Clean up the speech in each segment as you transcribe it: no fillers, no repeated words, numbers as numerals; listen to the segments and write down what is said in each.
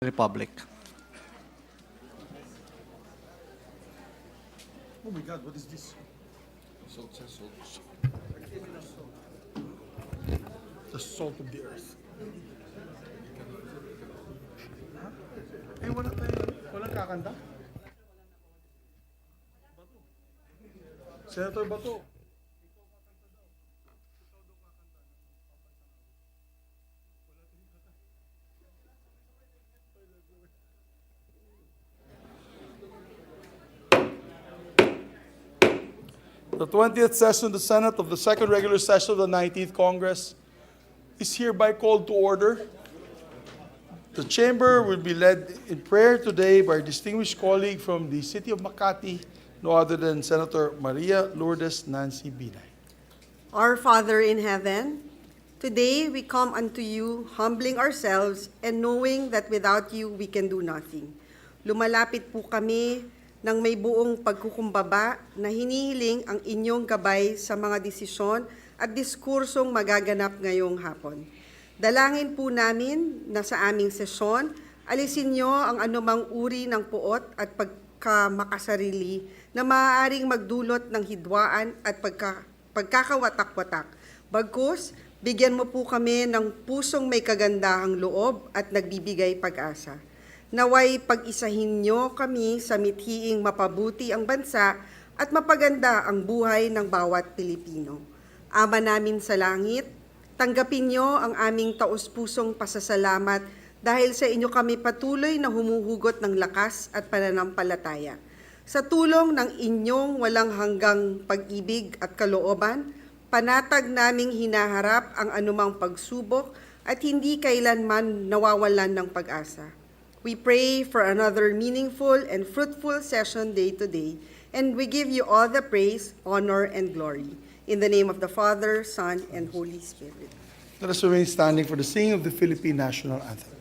Republic. Oh my God, what is this? Salt. The salt of the earth. Eh, walang kakanta? Senator Bato. The 20th session of the Senate of the second regular session of the 19th Congress is hereby called to order. The chamber will be led in prayer today by our distinguished colleague from the city of Makati, no other than Senator Maria Lourdes Nancy Binay. Our Father in heaven, today we come unto you, humbling ourselves and knowing that without you we can do nothing. Lumalapit po kami ng may buong pagkukumbaba na hinihiling ang inyong gabay sa mga desisyon at diskursong magaganap ngayong hapon. Dalangin po namin na sa aming sesyon, alisin niyo ang anumang uri ng puot at pagkamakasarili na maaaring magdulot ng hidwaan at pagkakawatak-watak. Bagkus, bigyan mo po kami ng pusong may kagandahang loob at nagbibigay pag-asa. Naway pag-isahin niyo kami sa mithiing mapabuti ang bansa at mapaganda ang buhay ng bawat Pilipino. Ama namin sa langit, tanggapin niyo ang aming taus-pusong pasasalamat dahil sa inyo kami patuloy na humuhugot ng lakas at pananampalataya. Sa tulong ng inyong walang hanggang pag-ibig at kalooban, panatag naming hinaharap ang anumang pagsubok at hindi kailanman nawawalan ng pag-asa. We pray for another meaningful and fruitful session day today, and we give you all the praise, honor, and glory. In the name of the Father, Son, and Holy Spirit. Let us remain standing for the singing of the Philippine National Anthem.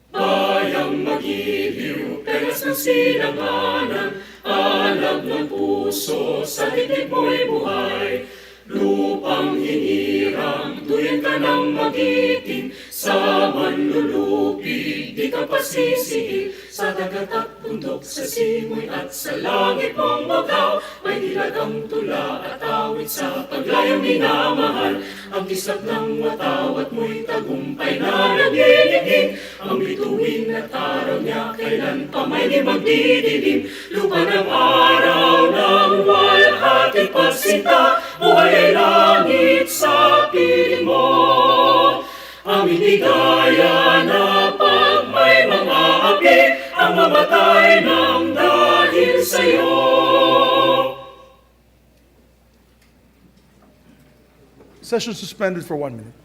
Bayang magiliw, pelas ng silanganan, alab ng puso, sa dibdib mo'y buhay. Lupang hinirang, tuyan ka ng magiting, sa manlulupig, di ka pasisihin. Sa dagat at bundok, sa simoy at sa langit mong magaw, may dilagang tula at awit sa paglayang minamahal. Ang kisap ng watawat mo'y tagumpay na naglilingin, ang bituin at araw niya kailan pa may di magdidilim. Lupa ng araw ng walhati pagsinta, buhay ay langit sa piling mo. Aming ligaya na pag may mga api, ang mamatay ng dahil sa'yo. Session suspended for 1 minute.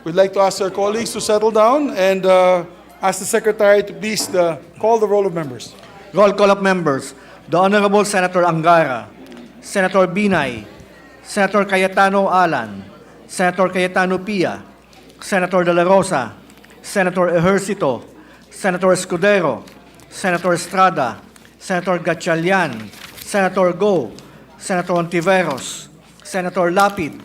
We'd like to ask our colleagues to settle down and ask the Secretary to please call the roll of members. Roll call of members. The Honorable Senator Angara, Senator Binay, Senator Cayetano Alan, Senator Cayetano Pia, Senator De La Rosa, Senator Ejercito, Senator Escudero, Senator Estrada, Senator Gatchalian, Senator Go, Senator Ontiveros, Senator Lapid,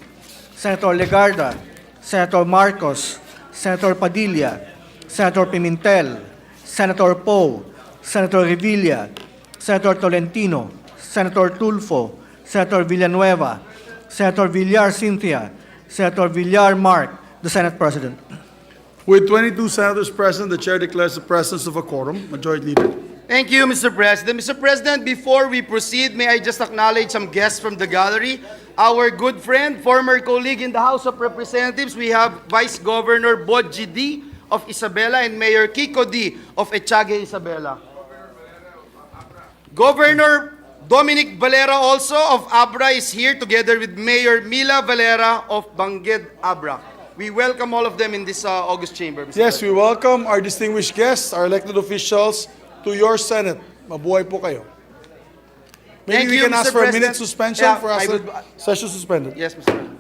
Senator Legarda, Senator Marcos, Senator Padilla, Senator Pimentel, Senator Poe, Senator Revilla, Senator Tolentino, Senator Tulfo, Senator Villanueva, Senator Villar Cynthia, Senator Villar Mark, the Senate President. With 22 senators present, the chair declares the presence of a quorum. Majority Leader. Thank you, Mr. President. Mr. President, before we proceed, may I just acknowledge some guests from the gallery. Our good friend, former colleague in the House of Representatives, we have Vice Governor Bodji D. of Isabela and Mayor Kiko D. of Etiague, Isabela. Governor Dominic Valera also of Abra is here together with Mayor Mila Valera of Bangged, Abra. We welcome all of them in this August chamber. Mr. Yes, we welcome our distinguished guests, our elected officials, to your Senate. Mabuhay po kayo. Maybe Thank we you, can ask Mr. for a President. minute suspension Yeah, for us. I would- Session suspended. Yes, Mr. President.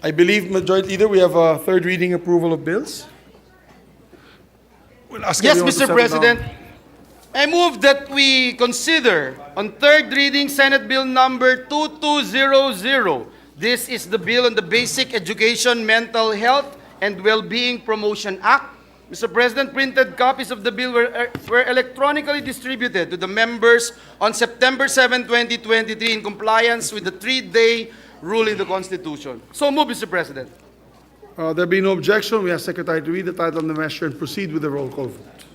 I believe, Majority Leader, we have a third reading approval of bills. We'll ask Yes, everyone to Mr. settle President. down. I move that we consider on third reading Senate Bill number 2200. This is the bill on the Basic Education, Mental Health, and Well-being Promotion Act. Mr. President, printed copies of the bill were electronically distributed to the members on September 7, 2023 in compliance with the 3-day rule in the Constitution. So move, Mr. President. There being no objection, we ask Secretary to read the title of the measure and proceed with the roll call vote.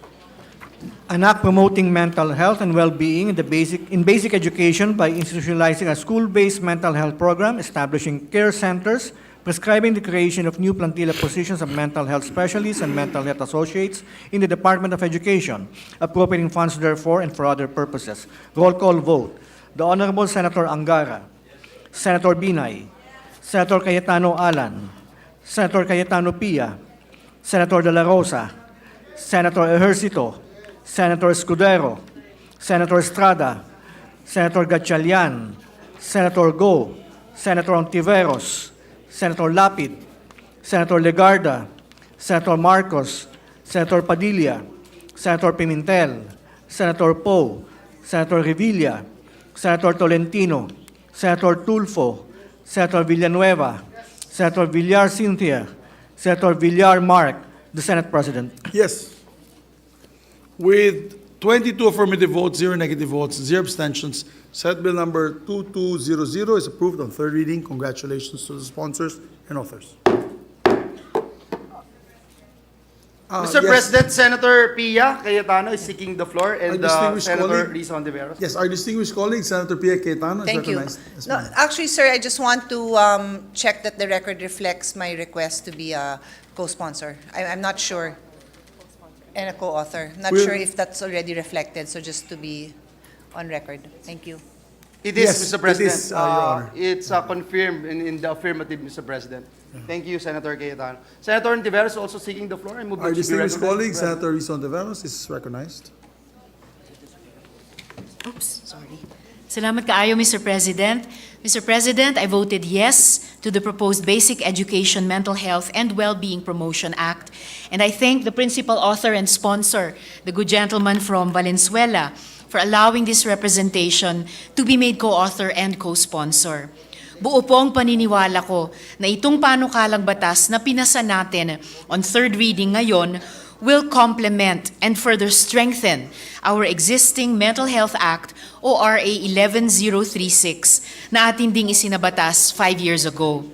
An act promoting mental health and well-being in basic education by institutionalizing a school-based mental health program, establishing care centers, prescribing the creation of new plantilla positions of mental health specialists and mental health associates in the Department of Education, appropriating funds therefore and for other purposes. Roll call vote. The Honorable Senator Angara, Senator Binay, Senator Cayetano Alan, Senator Cayetano Pia, Senator De La Rosa, Senator Ejercito, Senator Escudero, Senator Estrada, Senator Gatchalian, Senator Go, Senator Ontiveros, Senator Lapid, Senator Legarda, Senator Marcos, Senator Padilla, Senator Pimentel, Senator Poe, Senator Revilla, Senator Tolentino, Senator Tulfo, Senator Villanueva, Senator Villar Cynthia, Senator Villar Mark, the Senate President. Yes. With 22 affirmative votes, 0 negative votes, 0 abstentions, Senate Bill number 2200 is approved on third reading. Congratulations to the sponsors and authors. Mr. Yes. President, Senator Pia Cayetano is seeking the floor, and distinguished Senator colleague. Risa Ontiveros. Yes, our distinguished colleague, Senator Pia Cayetano, is Thank you. recognized. Yes, No, ma'am. actually, sir, I just want to check that the record reflects my request to be a co-sponsor. I'm not sure. And a co-author. Not We'll- sure if that's already reflected, so just to be on record. Thank you. It is, Yes, Mr. it President. is, Your Honor. It's confirmed in the affirmative, Mr. President. Thank you, Senator Cayetano. Senator Ontiveros also seeking the floor. I move Our that she be distinguished recognized, colleague, Mr. President. Senator Risa Ontiveros, is recognized. Oops, sorry. Salamat kaayo, Mr. President. Mr. President, I voted yes to the proposed Basic Education, Mental Health, and Well-Being Promotion Act, and I thank the principal author and sponsor, the good gentleman from Valenzuela, for allowing this representation to be made co-author and co-sponsor. Buo po ang paniniwala ko na itong panukalang batas na pinasa natin on third reading ngayon will complement and further strengthen our existing Mental Health Act o RA 11036 na atin ding isinabatas 5 years ago.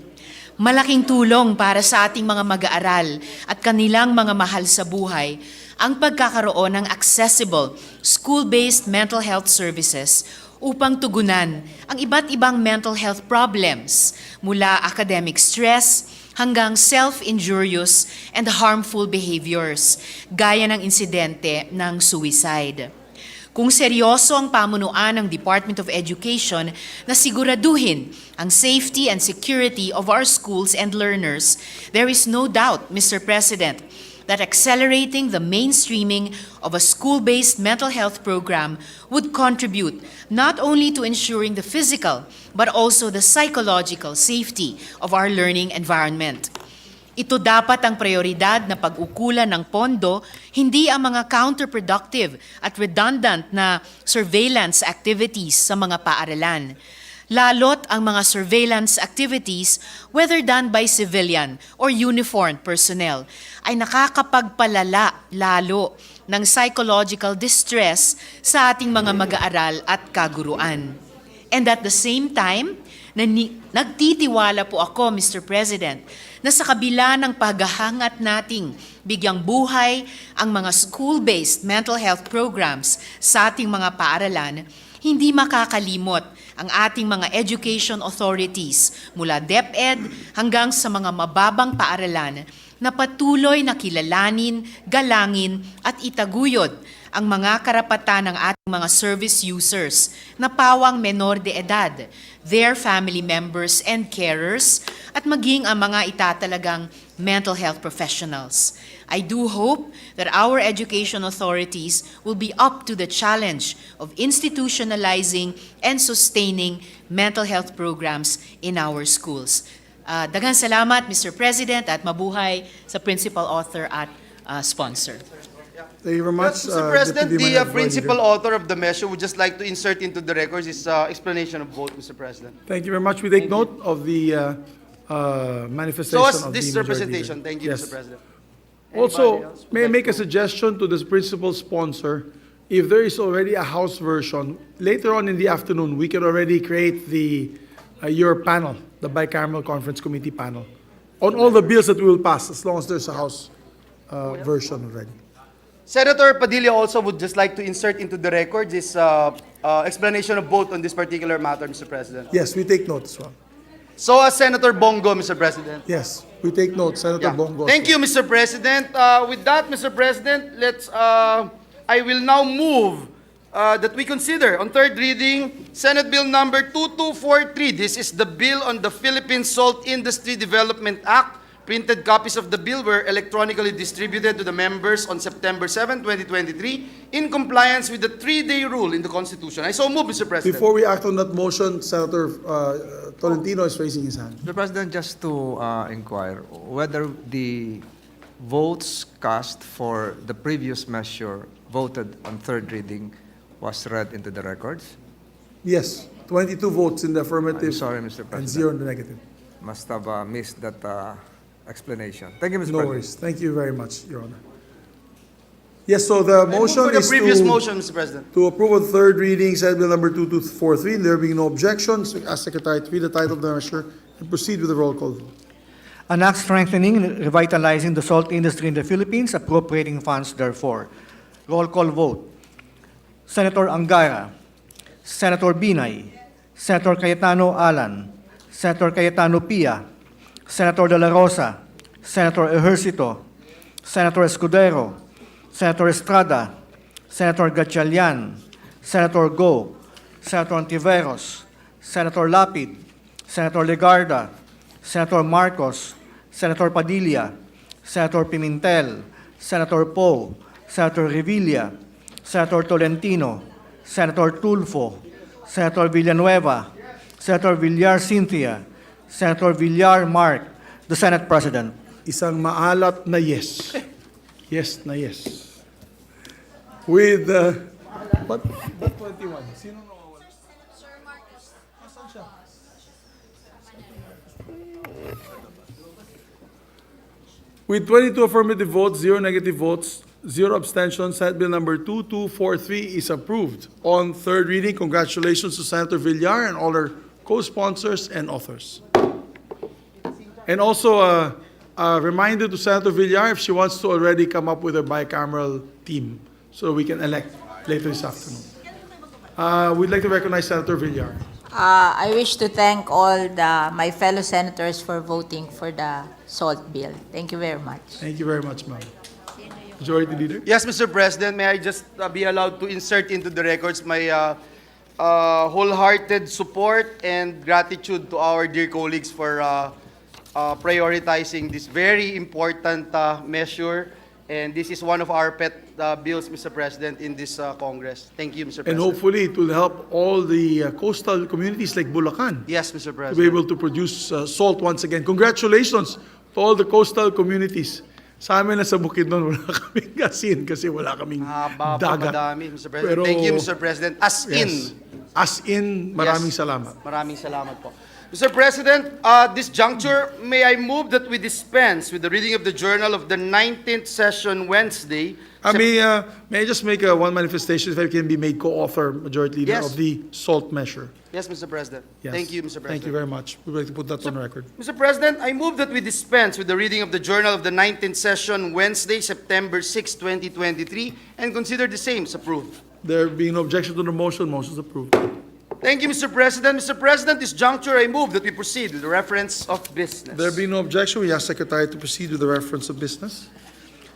Malaking tulong para sa ating mga mag-aaral at kanilang mga mahal sa buhay ang pagkakaroon ng accessible school-based mental health services upang tugunan ang iba't ibang mental health problems mula academic stress hanggang self-injurious and harmful behaviors, gaya ng insidente ng suicide. Kung seryoso ang pamunuan ng Department of Education na siguraduhin ang safety and security of our schools and learners, there is no doubt, Mr. President, that accelerating the mainstreaming of a school-based mental health program would contribute not only to ensuring the physical, but also the psychological safety of our learning environment. Ito dapat ang prioridad na pag-ukulan ng pondo, hindi ang mga counterproductive at redundant na surveillance activities sa mga paaralan. Lalot ang mga surveillance activities, whether done by civilian or uniformed personnel, ay nakakapagpalala lalo ng psychological distress sa ating mga mag-aaral at kaguruan. And at the same time, nagtitiwala po ako, Mr. President, na sa kabila ng paghahangat nating bigyang buhay ang mga school-based mental health programs sa ating mga paaralan, hindi makakalimot ang ating mga education authorities mula DepEd hanggang sa mga mababang paaralan na patuloy na kilalanin, galangin at itaguyod ang mga karapatan ng ating mga service users na pawang menor de edad, their family members and carers, at maging ang mga itatalagang mental health professionals. I do hope that our education authorities will be up to the challenge of institutionalizing and sustaining mental health programs in our schools. Daghang salamat, Mr. President, at mabuhay sa principal author at sponsor. Thank you very much. Mr. President, Deputy the Minority principal Leader. author of the measure would just like to insert into the records his explanation of vote, Mr. President. Thank you very much. We take note of the manifestation So as of this the Majority representation, Leader. thank you, Yes. Mr. President. Also, Anybody else would may I like make a to- suggestion to this principal sponsor? If there is already a House version, later on in the afternoon, we can already create the your panel, the bicameral conference committee panel, on all the bills that we will pass, as long as there's a House version already. Senator Padilla also would just like to insert into the record this explanation of vote on this particular matter, Mr. President. Yes, we take note as well. So as Senator Bongo, Mr. President. Yes, we take note, Senator Yeah. Bongo. Thank you, Mr. President. With that, Mr. President, I will now move that we consider on third reading Senate Bill number 2243. This is the bill on the Philippine Salt Industry Development Act. Printed copies of the bill were electronically distributed to the members on September 7, 2023, in compliance with the 3-day rule in the Constitution. I so move, Mr. President. Before we act on that motion, Senator Tolentino is raising his hand. Mr. President, just to inquire whether the votes cast for the previous measure voted on third reading was read into the records? Yes, 22 votes in the affirmative I'm sorry, Mr. and President. 0 in the negative. Must have missed that explanation. Thank you, Mr. No President. worries. Thank you very much, Your Honor. Yes, so the I move motion for the is previous to, motion, Mr. President. to approve of third reading, Senate Bill number 2243. There being no objections, we ask Secretary to read the title of the measure and proceed with the roll call vote. An act strengthening and revitalizing the salt industry in the Philippines, appropriating funds therefore. Roll call vote. Senator Angara, Senator Binay, Senator Cayetano Alan, Senator Cayetano Pia, Senator De La Rosa, Senator Ejercito, Senator Escudero, Senator Estrada, Senator Gatchalian, Senator Go, Senator Ontiveros, Senator Lapid, Senator Legarda, Senator Marcos, Senator Padilla, Senator Pimentel, Senator Poe, Senator Revilla, Senator Tolentino, Senator Tulfo, Senator Villanueva, Senator Villar Cynthia, Senator Villar Mark, the Senate President. Isang maalat na yes. Yes na yes. With, what 21? Sino nawawala? Sir Marcos. Asan siya? With 22 affirmative votes, 0 negative votes, 0 abstentions, Senate Bill number 2243 is approved. On third reading, congratulations to Senator Villar and all her co-sponsors and authors. And also a reminder to Senator Villar if she wants to already come up with a bicameral team so we can elect later this afternoon. We'd like to recognize Senator Villar. I wish to thank all my fellow senators for voting for the SALT bill. Thank you very much. Thank you very much, ma'am. Majority Leader. Yes, Mr. President, may I just be allowed to insert into the records my wholehearted support and gratitude to our dear colleagues for prioritizing this very important measure. And this is one of our pet bills, Mr. President, in this Congress. Thank you, Mr. And President. hopefully it will help all the coastal communities like Bulacan Yes, Mr. to be President. able to produce salt once again. Congratulations to all the coastal communities. Sa amin na sa Bukidnon, wala kaming asin kasi wala kaming Haba pa dagat. madami, Mr. President. Pero- Thank you, Mr. President. As Yes. in. As in, maraming Yes. salamat. Maraming salamat po. Mr. President, this juncture, may I move that we dispense with the reading of the journal of the 19th session Wednesday. May I just make one manifestation if I can be made co-author, Majority Leader, Yes. of the SALT measure? Yes, Mr. President. Yes. Thank you, Mr. President. Thank you very much. We'd like to put that on record. Mr. President, I move that we dispense with the reading of the journal of the 19th session Wednesday, September 6, 2023, and consider the same as approved. There being no objection to the motion, motion is approved. Thank you, Mr. President. Mr. President, this juncture, I move that we proceed with the reference of business. There being no objection, we ask Secretary to proceed with the reference of business.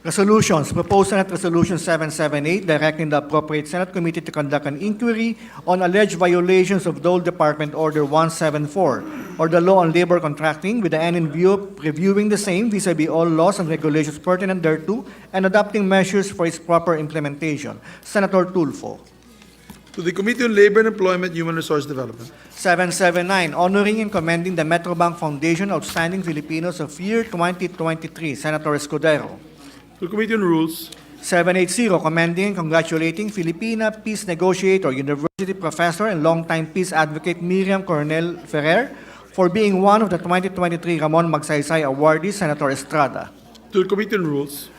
Resolutions. Proposed Senate Resolution 778, directing the appropriate Senate Committee to conduct an inquiry on alleged violations of Dole Department Order 174, or the law on labor contracting, with the end in view of reviewing the same vis-a-vis all laws and regulations pertinent thereto, and adopting measures for its proper implementation. Senator Tulfo. To the Committee on Labor and Employment, Human Resource Development. 779, honoring and commending the Metrobank Foundation Outstanding Filipinos of Year 2023. Senator Escudero. To the Committee on Rules. 780, commending and congratulating Filipina peace negotiator, university professor, and longtime peace advocate Miriam Coronel Ferrer for being one of the 2023 Ramon Magsaysay awardees. Senator Estrada. To the Committee on Rules.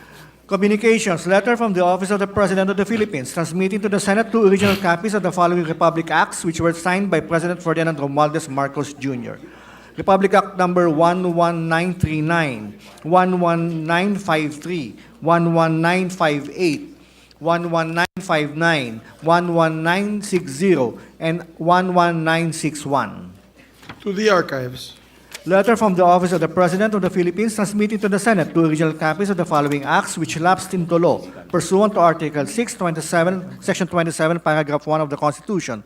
Communications, letter from the Office of the President of the Philippines, transmitting to the Senate two original copies of the following Republic Acts, which were signed by President Ferdinand Romualdez Marcos Jr. Republic Act number 11939, 11953, 11958, 11959, 11960, and 11961. To the archives. Letter from the Office of the President of the Philippines transmitting to the Senate two original copies of the following acts which lapsed into law pursuant to Article 627, Section 27, Paragraph 1 of the Constitution.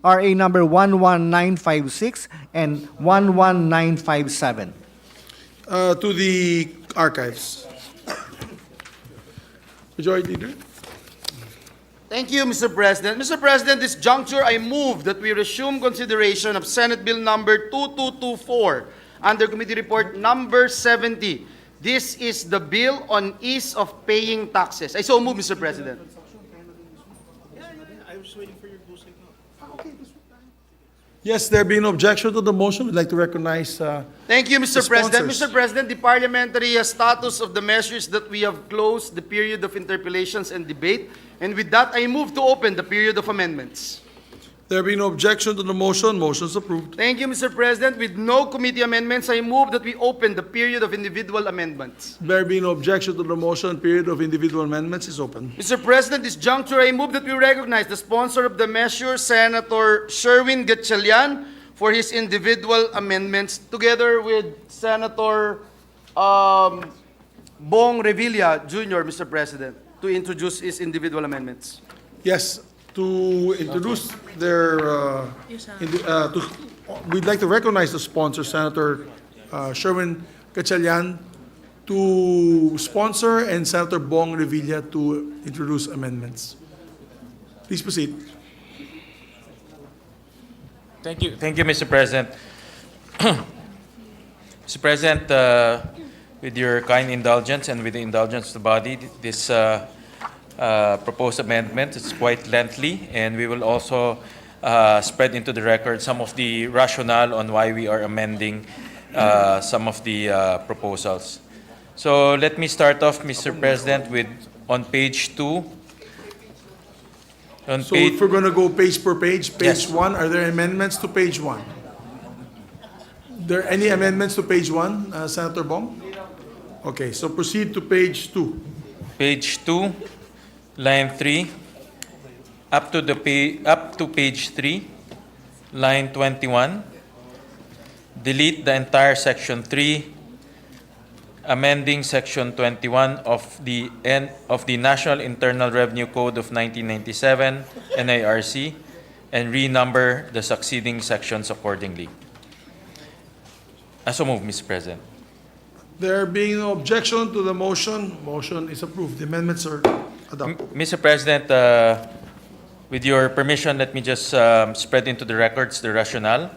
RA number 11956 and 11957. To the archives. Majority Leader. Thank you, Mr. President. Mr. President, this juncture, I move that we resume consideration of Senate Bill number 2224 under Committee Report number 70. This is the bill on ease of paying taxes. I so move, Mr. President. Yes, there being no objection to the motion, we'd like to recognize Thank you, Mr. The President. sponsors. Mr. President, the parliamentary status of the measures that we have closed the period of interpellations and debate. And with that, I move to open the period of amendments. there being no objection to the motion, motion is approved. Thank you, Mr. President. With no committee amendments, I move that we open the period of individual amendments. There being no objection to the motion, period of individual amendments is open. Mr. President, this juncture, I move that we recognize the sponsor of the measure, Senator Sherwin Gatchalian, for his individual amendments, together with Senator Bong Revilla Jr., Mr. President, to introduce his individual amendments. Yes, to introduce their, we'd like to recognize the sponsor, Senator Sherwin Gatchalian, to sponsor, and Senator Bong Revilla to introduce amendments. Please proceed. Thank you, Mr. President. Mr. President, with your kind indulgence and with the indulgence of the body, this proposed amendment is quite lengthy, and we will also spread into the record some of the rationale on why we are amending some of the proposals. So let me start off, Mr. President, with on page 2. So if we're going to go page per page, page Yes. 1, are there amendments to page 1? There any amendments to page 1, Senator Bong? Okay, so proceed to page 2. Page 2, line 3, up to page 3, line 21. Delete the entire section 3, amending section 21 of the National Internal Revenue Code of 1997, NIRC, and renumber the succeeding sections accordingly. So move, Mr. President. There being no objection to the motion, motion is approved. The amendments are adopted. Mr. President, with your permission, let me just spread into the records the rationale.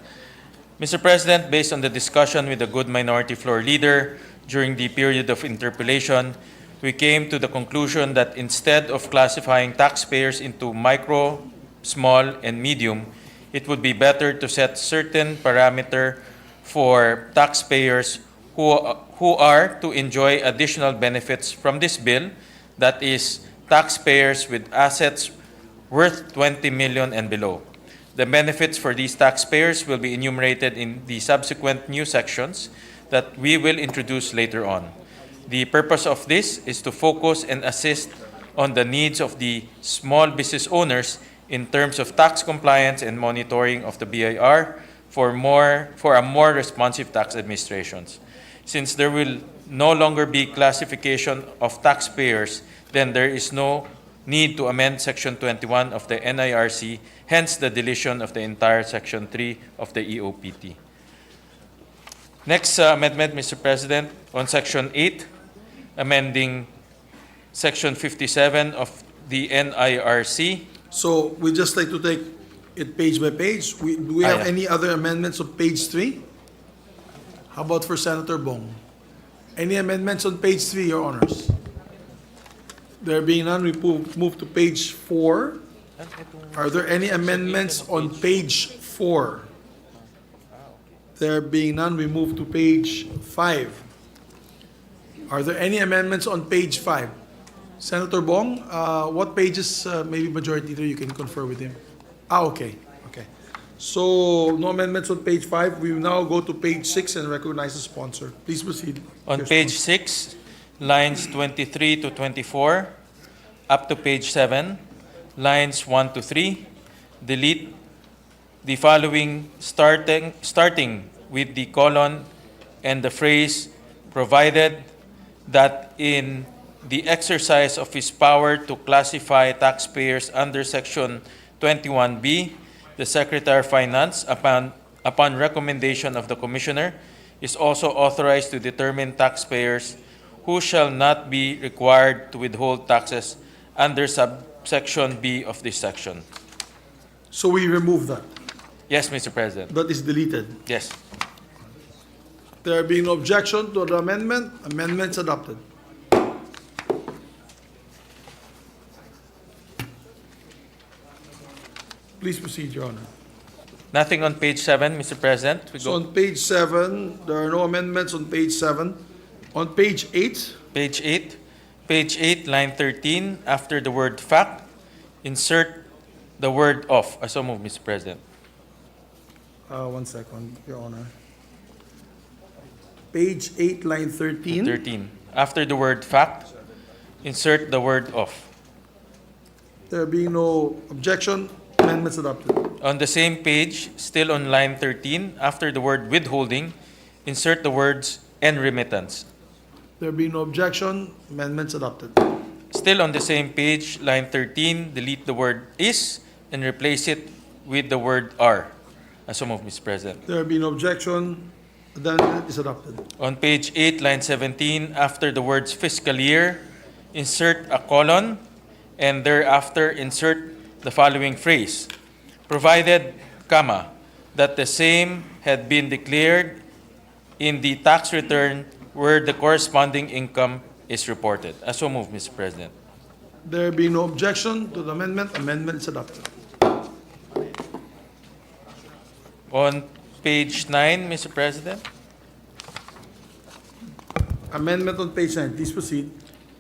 Mr. President, based on the discussion with the good minority floor leader during the period of interpellation, we came to the conclusion that instead of classifying taxpayers into micro, small, and medium, it would be better to set certain parameter for taxpayers who are to enjoy additional benefits from this bill, that is, taxpayers with assets worth 20 million and below. The benefits for these taxpayers will be enumerated in the subsequent new sections that we will introduce later on. The purpose of this is to focus and assist on the needs of the small business owners in terms of tax compliance and monitoring of the BIR for a more responsive tax administrations. Since there will no longer be classification of taxpayers, then there is no need to amend Section 21 of the NIRC, hence the deletion of the entire Section 3 of the EOPT. Next amendment, Mr. President, on Section 8, amending Section 57 of the NIRC. So we just like to take it page by page. Do we have yeah. any other amendments on page 3? How about for Senator Bong? Any amendments on page 3, Your Honors? There being none, we move to page 4. Are there any amendments on page 4? There being none, we move to page 5. Are there any amendments on page 5? Senator Bong, what pages, maybe Majority Leader, you can confer with him? Okay. So, no amendments on page 5. We will now go to page 6 and recognize the sponsor. Please proceed. On Your page sponsor. 6, lines 23 to 24, up to page 7, lines 1 to 3, delete the following starting with the colon and the phrase provided that in the exercise of his power to classify taxpayers under Section 21B, the Secretary of Finance, upon recommendation of the Commissioner, is also authorized to determine taxpayers who shall not be required to withhold taxes under subsection B of this section. So we remove that. Yes, Mr. President. That is deleted. Yes. There being no objection to the amendment, amendment's adopted. Please proceed, Your Honor. Nothing on page 7, Mr. President. We So go on page 7, there are no amendments on page 7. On page 8, page 8. Page 8, line 13, after the word fact, insert the word of. I so move, Mr. President. 1 second, Your Honor. Page 8, line 13. 13. After the word fact, insert the word of. There being no objection, amendments adopted. On the same page, still on line 13, after the word withholding, insert the words and remittance. There being no objection, amendments adopted. Still on the same page, line 13, delete the word is and replace it with the word are. I so move, Mr. President. There being no objection, the amendment is adopted. On page 8, line 17, after the words fiscal year, insert a colon and thereafter insert the following phrase. Provided, comma, that the same had been declared in the tax return where the corresponding income is reported. I so move, Mr. President. There being no objection to the amendment, amendment is adopted. On page 9, Mr. President. Amendment on page 9, please proceed.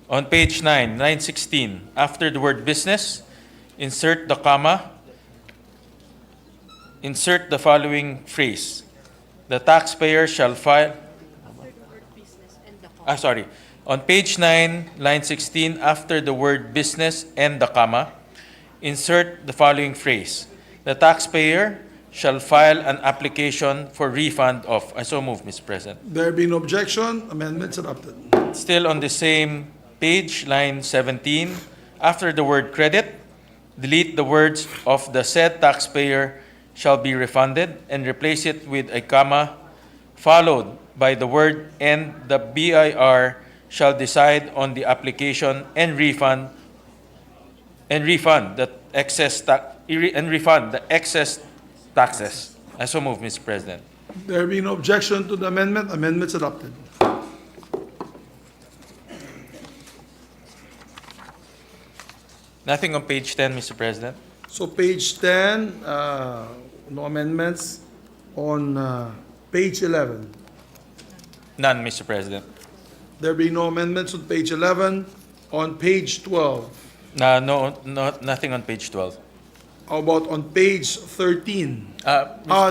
On page 9, line 16, after the word business, insert the comma, insert the following phrase. The taxpayer shall file. On page 9, line 16, after the word business and the comma, insert the following phrase. The taxpayer shall file an application for refund of. I so move, Mr. President. There being no objection, amendments adopted. Still on the same page, line 17, after the word credit, delete the words of the said taxpayer shall be refunded and replace it with a comma followed by the word and the BIR shall decide on the application and refund the excess taxes. I so move, Mr. President. There being no objection to the amendment, amendments adopted. Nothing on page 10, Mr. President. So page 10, no amendments. On page 11, None, Mr. President. there being no amendments on page 11. On page 12, Nothing on page 12. how about on page 13?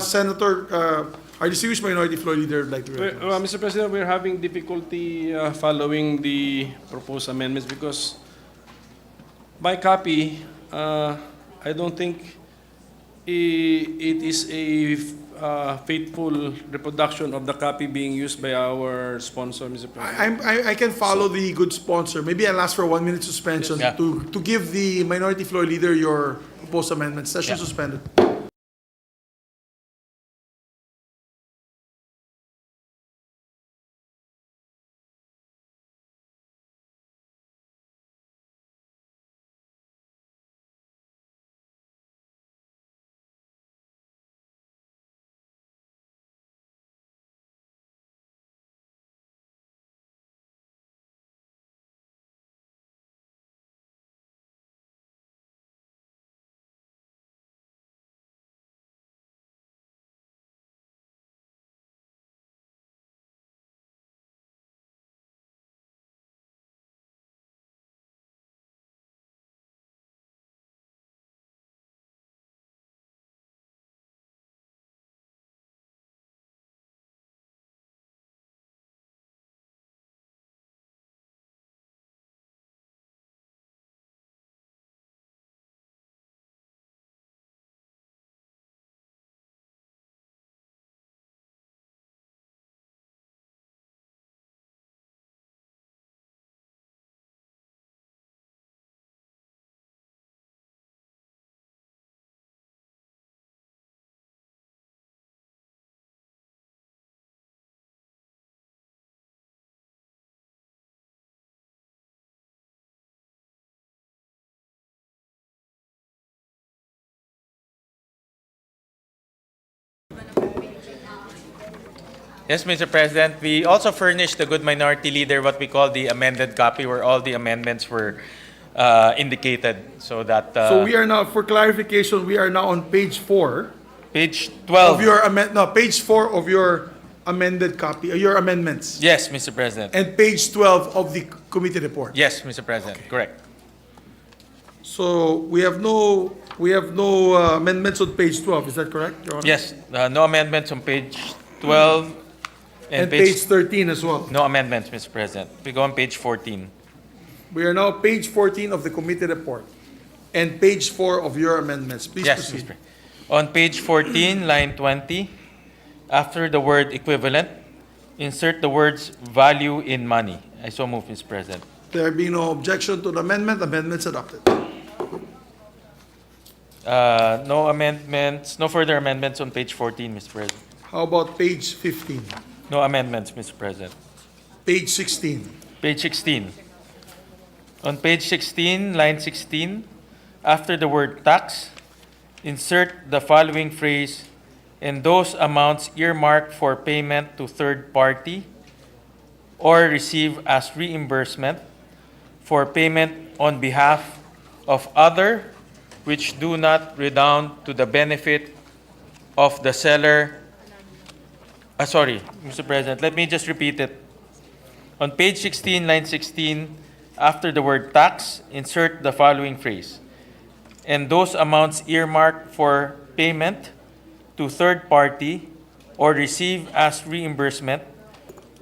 Senator, our distinguished minority floor leader would like to recognize. Mr. President, we're having difficulty following the proposed amendments because my copy, I don't think it is a faithful reproduction of the copy being used by our sponsor, Mr. President. I can follow the good sponsor. Maybe I'll ask for a 1-minute suspension Yeah. to give the minority floor leader your proposed amendment. Session Yeah. suspended. Yes, Mr. President. We also furnished the good minority leader what we call the amended copy, where all the amendments were indicated, so that So we are now, for clarification, we are now on page 4 page 12. of your page 4 of your amended copy, your amendments, Yes, Mr. President. and page 12 of the committee report. Yes, Mr. President. Correct. So we have no amendments on page 12. Is that correct, Your Honor? Yes, no amendments on page 12 And page 13 as well. no amendments, Mr. President. We go on page 14. We are now page 14 of the committee report and page 4 of your amendments. Please Yes, proceed. Mr. On page 14, line 20, after the word equivalent, insert the words value in money. I so move, Mr. President. There being no objection to the amendment, amendments adopted. No amendments, no further amendments on page 14, Mr. President. How about page 15? No amendments, Mr. President. Page 16? Page 16. On page 16, line 16, after the word tax, insert the following phrase, "and those amounts earmarked for payment to third party or receive as reimbursement for payment on behalf of other which do not redound to the benefit of the seller." Sorry, Mr. President, let me just repeat it. On page 16, line 16, after the word tax, insert the following phrase, "and those amounts earmarked for payment to third party or receive as reimbursement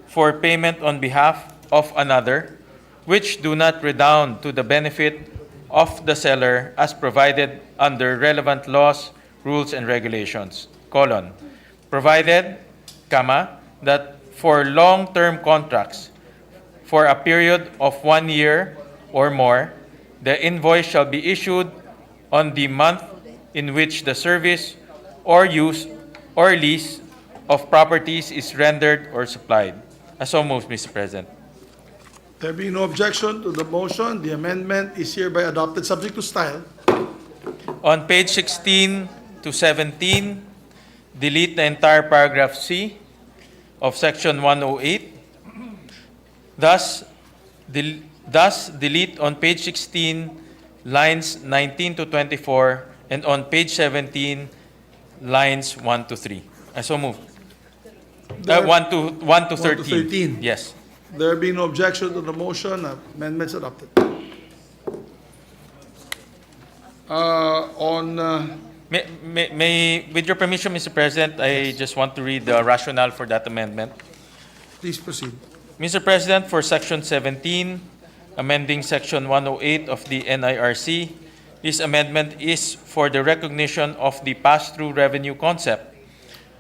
for payment on behalf of another, which do not redound to the benefit of the seller as provided under relevant laws, rules, and regulations, provided, that for long-term contracts for a period of 1 year or more, the invoice shall be issued on the month in which the service or use or lease of properties is rendered or supplied." I so move, Mr. President. There being no objection to the motion, the amendment is hereby adopted subject to style. On page 16 to 17, delete the entire paragraph C of section 108. Thus delete on page 16 lines 19 to 24 and on page 17 lines 1 to 3. I so move. 1 to 13. Yes. There being no objection to the motion, amendments adopted. With your permission, Mr. President, I just want to read the rationale for that amendment. Please proceed. Mr. President, for Section 17, amending Section 108 of the NIRC, this amendment is for the recognition of the pass-through revenue concept.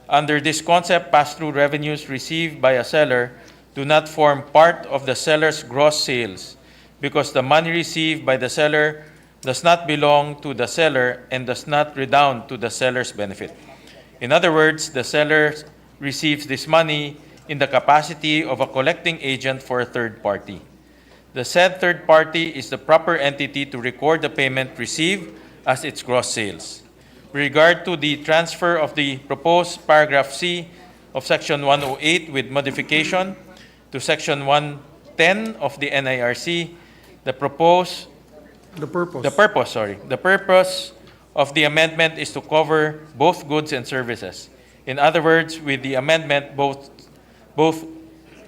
Under this concept, pass-through revenues received by a seller do not form part of the seller's gross sales because the money received by the seller does not belong to the seller and does not redound to the seller's benefit. In other words, the seller receives this money in the capacity of a collecting agent for a third party. The said third party is the proper entity to record the payment received as its gross sales. With regard to the transfer of the proposed paragraph C of Section 108 with modification to Section 110 of the NIRC, the purpose of the amendment is to cover both goods and services. In other words, with the amendment, both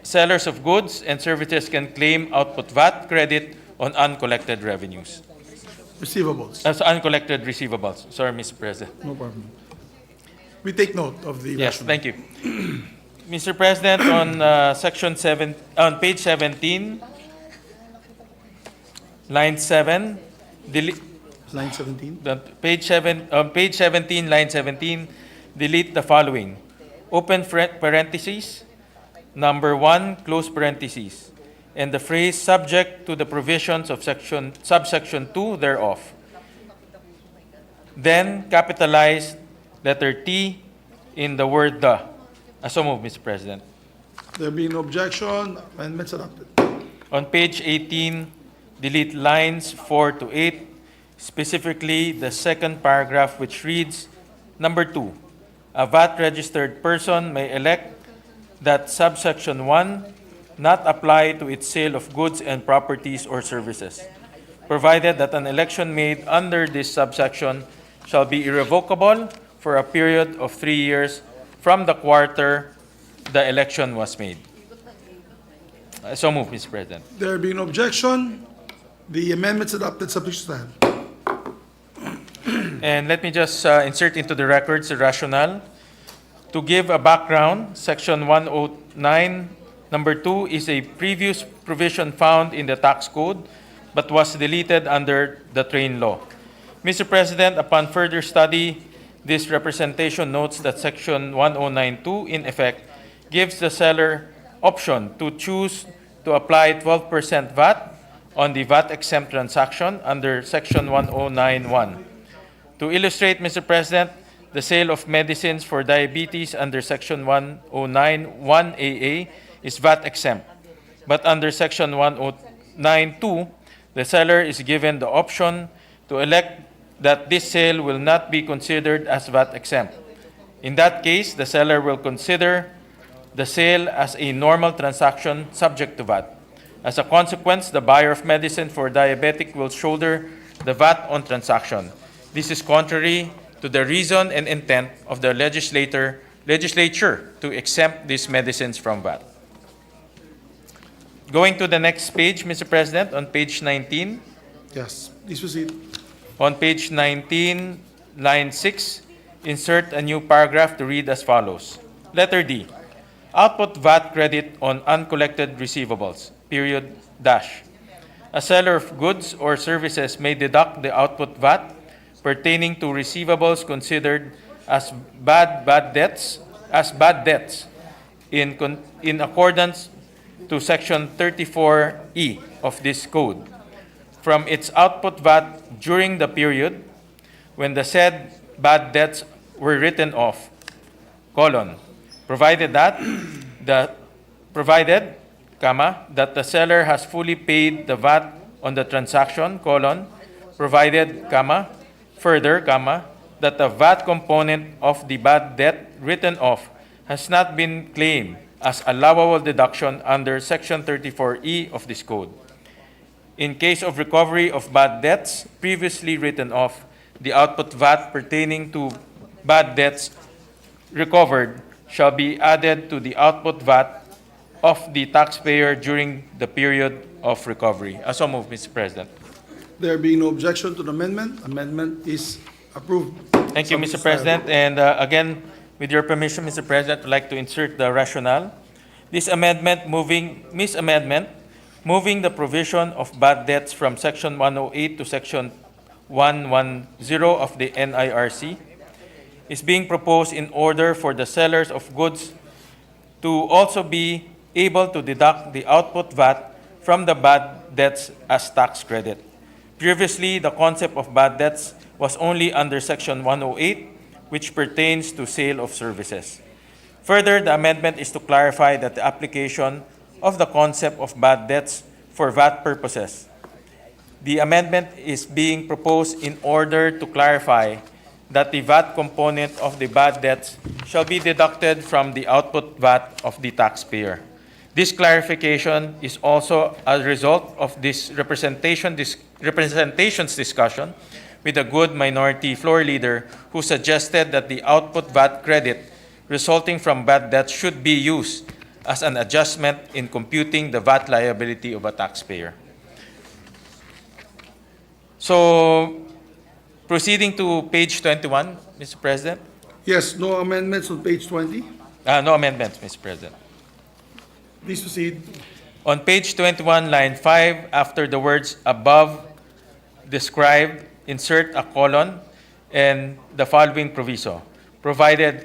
sellers of goods and services can claim output VAT credit on uncollected revenues. Receivables. As uncollected receivables. Sorry, Mr. President. No problem. We take note of the Yes, rationale. thank you. Mr. President, on page 17, line 7, Line 17. on page 17, line 17, delete the following. Open parentheses, number 1, close parentheses, and the phrase "subject to the provisions of subsection 2 thereof." Then capitalize letter T in the word "the." I so move, Mr. President. There being no objection, amendments adopted. On page 18, delete lines 4 to 8, specifically the second paragraph, which reads, number 2, a VAT-registered person may elect that subsection 1 not apply to its sale of goods and properties or services, provided that an election made under this subsection shall be irrevocable for a period of 3 years from the quarter the election was made. So move, Mr. President. There being no objection, the amendments adopted subject to style. And let me just insert into the records the rationale. To give a background, Section 109, number 2 is a previous provision found in the tax code but was deleted under the train law. Mr. President, upon further study, this representation notes that Section 1092, in effect, gives the seller option to choose to apply 12% VAT on the VAT-exempt transaction under Section 1091. To illustrate, Mr. President, the sale of medicines for diabetes under Section 1091AA is VAT-exempt, but under Section 1092, the seller is given the option to elect that this sale will not be considered as VAT-exempt. In that case, the seller will consider the sale as a normal transaction subject to VAT. As a consequence, the buyer of medicine for diabetic will shoulder the VAT on transaction. This is contrary to the reason and intent of the legislature to exempt these medicines from VAT. Going to the next page, Mr. President, on page 19. Yes, please proceed. On page 19, line 6, insert a new paragraph to read as follows. Letter D, output VAT credit on uncollected receivables, period, dash. A seller of goods or services may deduct the output VAT pertaining to receivables considered as bad debts in accordance to Section 34E of this code from its output VAT during the period when the said bad debts were written off, provided that the seller has fully paid the VAT on the transaction, provided, further, that the VAT component of the bad debt written off has not been claimed as allowable deduction under Section 34E of this code. In case of recovery of bad debts previously written off, the output VAT pertaining to bad debts recovered shall be added to the output VAT of the taxpayer during the period of recovery. So move, Mr. President. There being no objection to the amendment, amendment is approved. Thank you, Mr. President. And again, with your permission, Mr. President, I'd like to insert the rationale. This amendment moving the provision of bad debts from Section 108 to Section 110 of the NIRC is being proposed in order for the sellers of goods to also be able to deduct the output VAT from the bad debts as tax credit. Previously, the concept of bad debts was only under Section 108, which pertains to sale of services. Further, the amendment is to clarify that the application of the concept of bad debts for VAT purposes. The amendment is being proposed in order to clarify that the VAT component of the bad debts shall be deducted from the output VAT of the taxpayer. This clarification is also a result of this representation's discussion with a good minority floor leader who suggested that the output VAT credit resulting from bad debts should be used as an adjustment in computing the VAT liability of a taxpayer. So, proceeding to page 21, Mr. President. Yes, no amendments on page 20. No amendments, Mr. President. Please proceed. On page 21, line 5, after the words above described, insert a colon and the following proviso. Provided,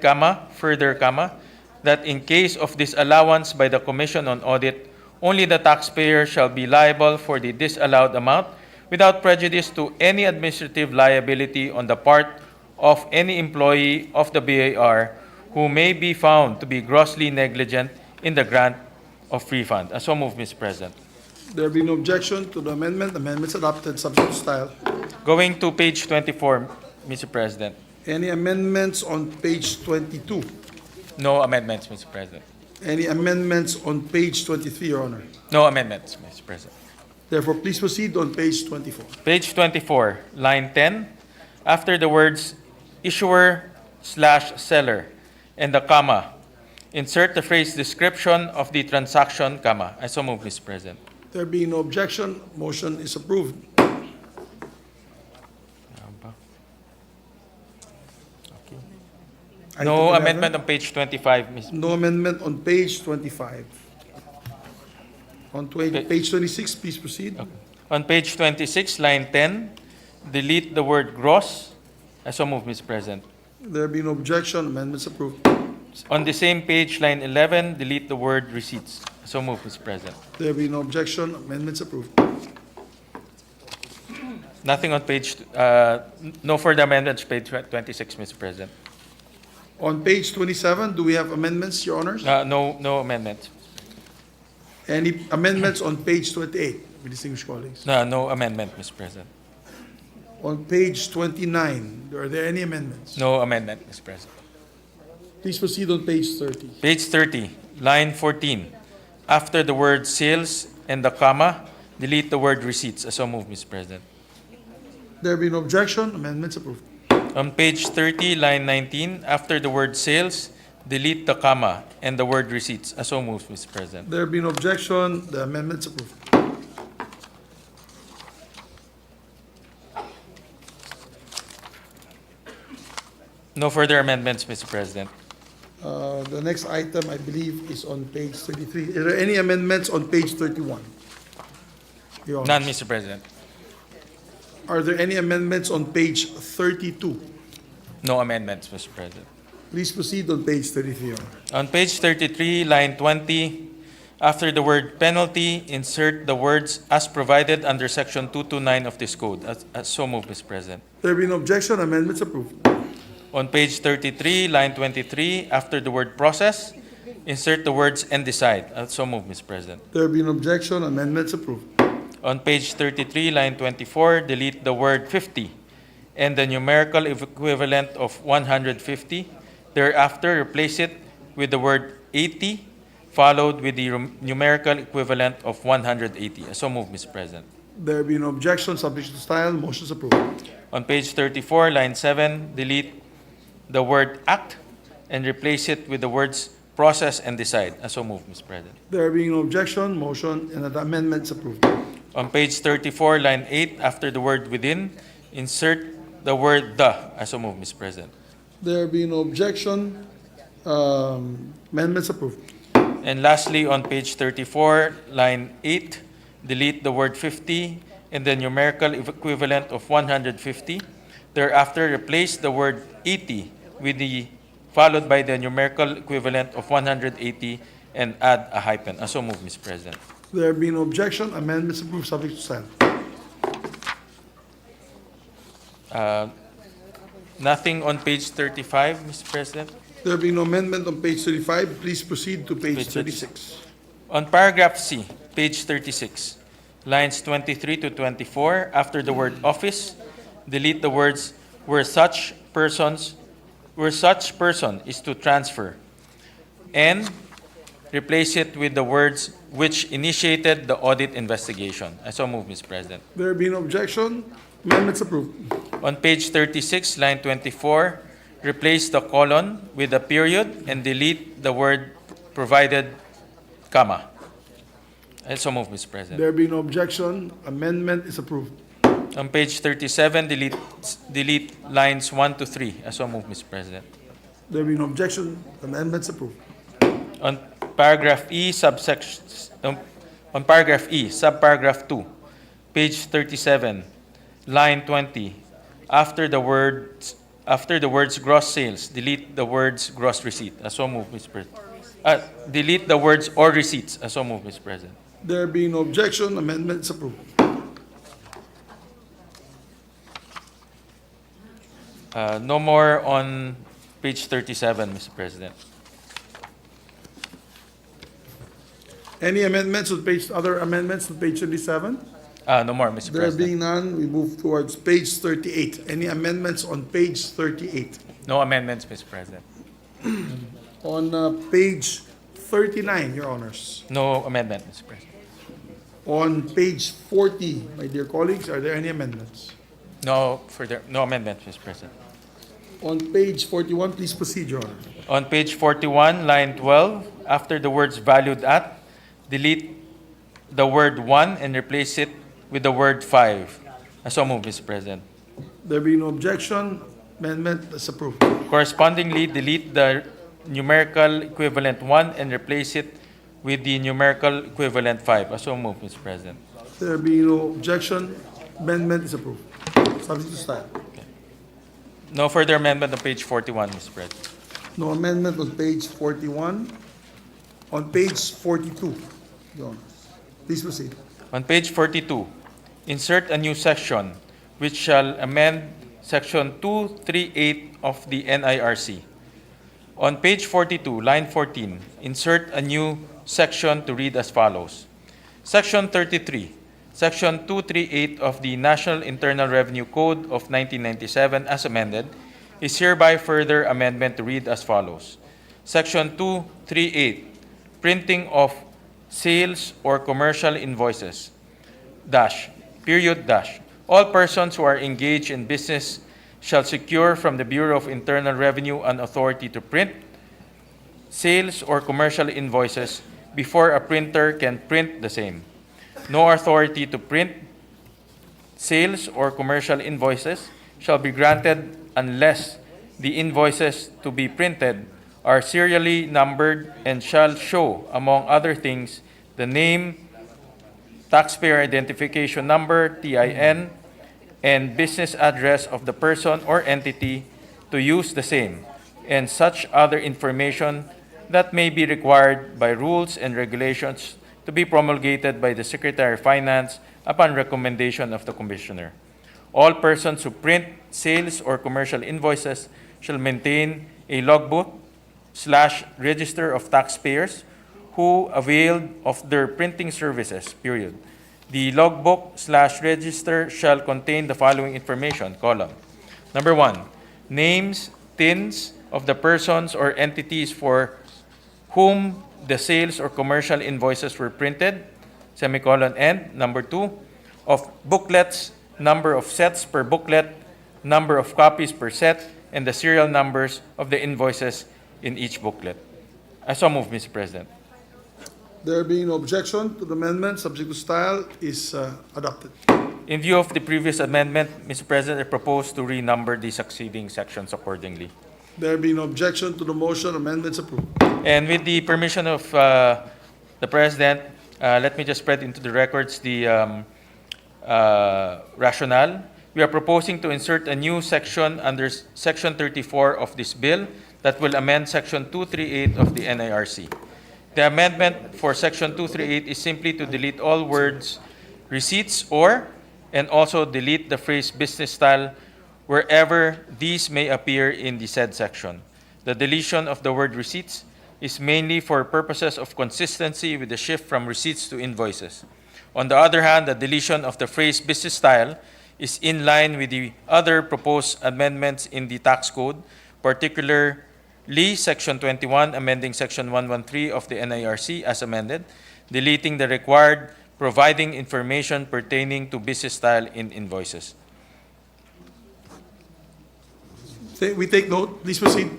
further, that in case of disallowance by the Commission on Audit, only the taxpayer shall be liable for the disallowed amount without prejudice to any administrative liability on the part of any employee of the BAR who may be found to be grossly negligent in the grant of free fund. So move, Mr. President. There be no objection to the amendment. Amendments adopted, subject to style. Going to page 24, Mr. President. Any amendments on page 22? No amendments, Mr. President. Any amendments on page 23, Your Honor? No amendments, Mr. President. Therefore, please proceed on page 24. Page 24, line 10, after the words issuer/seller and the comma, insert the phrase description of the transaction, comma. I so move, Mr. President. There being no objection, motion is approved. No Item 11. amendment on page 25, Mr. No amendment on page 25. On page 26, please proceed. On page 26, line 10, delete the word gross. I so move, Mr. President. There being no objection, amendments approved. On the same page, line 11, delete the word receipts. I so move, Mr. President. There being no objection, amendments approved. Nothing on page, no further amendments, page 26, Mr. President. On page 27, do we have amendments, Your Honors? No amendments. Any amendments on page 28, distinguished colleagues? No amendment, Mr. President. On page 29, are there any amendments? No amendment, Mr. President. Please proceed on page 30. Page 30, line 14, after the word sales and the comma, delete the word receipts. I so move, Mr. President. There being no objection, amendments approved. On page 30, line 19, after the word sales, delete the comma and the word receipts. I so move, Mr. President. There being no objection, the amendments approved. No further amendments, Mr. President. The next item, I believe, is on page 33. Are there any amendments on page 31? Your Honors. None, Mr. President. Are there any amendments on page 32? No amendments, Mr. President. Please proceed on page 33, Your Honor. On page 33, line 20, after the word penalty, insert the words as provided under section 229 of this code. As so move, Mr. President. There being no objection, amendments approved. On page 33, line 23, after the word process, insert the words and decide. As so move, Mr. President. There being no objection, amendments approved. On page 33, line 24, delete the word 50 and the numerical equivalent of 150. Thereafter, replace it with the word 80, followed with the numerical equivalent of 180. I so move, Mr. President. There being no objection, subject to style, motions approved. On page 34, line 7, delete the word act and replace it with the words process and decide. I so move, Mr. President. There being no objection, motion and the amendments approved. On page 34, line 8, after the word within, insert the word the. I so move, Mr. President. There being no objection, amendments approved. And lastly, on page 34, line 8, delete the word 50 and the numerical equivalent of 150. Thereafter, replace the word 80 with the followed by the numerical equivalent of 180 and add a hyphen. I so move, Mr. President. There being no objection, amendments approved, subject to style. Nothing on page 35, Mr. President. There being no amendment on page 35, please proceed to page Page 36. On paragraph C, page 36, lines 23 to 24, after the word office, delete the words where such person is to transfer, and replace it with the words which initiated the audit investigation. I so move, Mr. President. There being no objection, amendments approved. On page 36, line 24, replace the colon with a period and delete the word provided, comma. I so move, Mr. President. There being no objection, amendment is approved. On page 37, delete lines 1 to 3. I so move, Mr. President. There being no objection, amendments approved. On paragraph E, subparagraph 2, page 37, line 20, after the words gross sales, delete the words gross receipt. I so move, Mr. President. Delete the words or receipts. I so move, Mr. President. There being no objection, amendment is approved. No more on page 37, Mr. President. Any amendments on page, other amendments on page 37? No more, Mr. There President. being none, we move towards page 38. Any amendments on page 38? No amendments, Mr. President. On page 39, Your Honors. No amendment, Mr. President. On page 40, my dear colleagues, are there any amendments? No amendment, Mr. President. On page 41, please proceed, Your Honor. On page 41, line 12, after the words valued at, delete the word 1 and replace it with the word 5. I so move, Mr. President. There being no objection, amendment is approved. Correspondingly, delete the numerical equivalent 1 and replace it with the numerical equivalent 5. I so move, Mr. President. There being no objection, amendment is approved. Subject to style. No further amendment on page 41, Mr. President. No amendment on page 41. On page 42, Your Honor. Please proceed. On page 42, insert a new section which shall amend section 238 of the NIRC. On page 42, line 14, insert a new section to read as follows. Section 33, Section 238 of the National Internal Revenue Code of 1997 as amended is hereby further amendment to read as follows. Section 238, printing of sales or commercial invoices, period. All persons who are engaged in business shall secure from the Bureau of Internal Revenue an authority to print sales or commercial invoices before a printer can print the same. No authority to print sales or commercial invoices shall be granted unless the invoices to be printed are serially numbered and shall show, among other things, the name, taxpayer identification number, TIN, and business address of the person or entity to use the same, and such other information that may be required by rules and regulations to be promulgated by the Secretary of Finance upon recommendation of the Commissioner. All persons who print sales or commercial invoices shall maintain a logbook/register of taxpayers who availed of their printing services, period. The logbook/register shall contain the following information, column. Number 1, names, TINs of the persons or entities for whom the sales or commercial invoices were printed, semicolon, and number 2, of booklets, number of sets per booklet, number of copies per set, and the serial numbers of the invoices in each booklet. I so move, Mr. President. There being no objection to the amendment, subject to style, is adopted. In view of the previous amendment, Mr. President, I propose to renumber the succeeding sections accordingly. There being no objection to the motion, amendments approved. And with the permission of the President, let me just spread into the records the rationale. We are proposing to insert a new section under Section 34 of this bill that will amend Section 238 of the NIRC. The amendment for Section 238 is simply to delete all words receipts or, and also delete the phrase business style wherever these may appear in the said section. The deletion of the word receipts is mainly for purposes of consistency with the shift from receipts to invoices. On the other hand, the deletion of the phrase business style is in line with the other proposed amendments in the tax code, particularly Section 21, amending Section 113 of the NIRC as amended, deleting the required providing information pertaining to business style in invoices. We take note. Please proceed.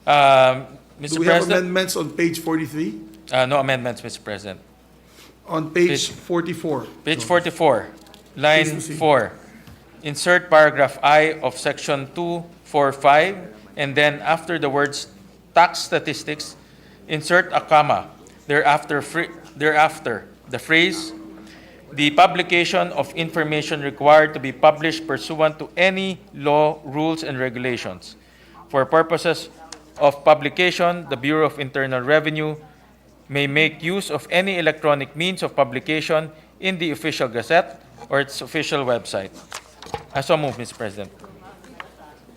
Mr. Do we have President, amendments on page 43? no amendments, Mr. President. On page 44? Page 44, line proceed. 4. Insert paragraph I of section 245, and then after the words tax statistics, insert a comma. Thereafter, the phrase, the publication of information required to be published pursuant to any law, rules, and regulations. For purposes of publication, the Bureau of Internal Revenue may make use of any electronic means of publication in the official gazette or its official website. I so move, Mr. President.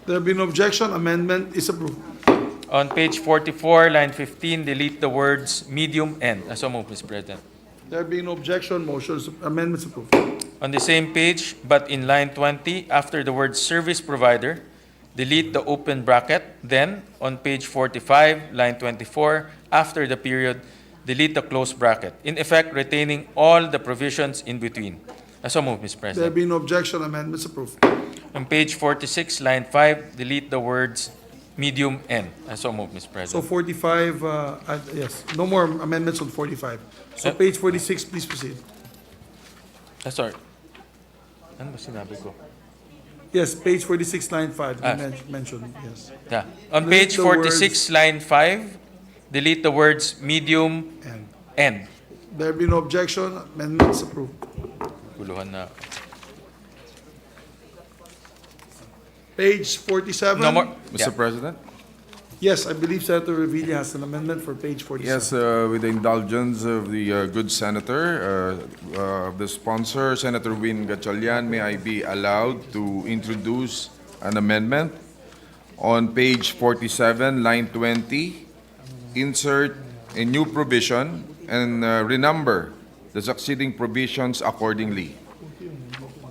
There being no objection, amendment is approved. On page 44, line 15, delete the words medium and. I so move, Mr. President. There being no objection, motions, amendments approved. On the same page, but in line 20, after the word service provider, delete the open bracket. Then, on page 45, line 24, after the period, delete the closed bracket, in effect retaining all the provisions in between. So moved, Mr. There President. being no objection, amendments approved. On page 46, line 5, delete the words medium N. So moved, Mr. So President. 45, yes, no more amendments on 45. So page 46, please proceed. Sorry. Ano ba sinabi ko? Yes, page 46, line 5, Ah. mentioned, yes. Yeah. On Delete page the 46, line 5, delete the words medium And N. there be no objection, amendments approved. Guluhan na. Page 47. No more. Mr. Yeah. President? Yes, I believe Senator Revilla has an amendment for page 47. Yes, with the indulgence of the good senator, the sponsor, Senator Win Gatchalian, may I be allowed to introduce an amendment? On page 47, line 20, insert a new provision and renumber the succeeding provisions accordingly.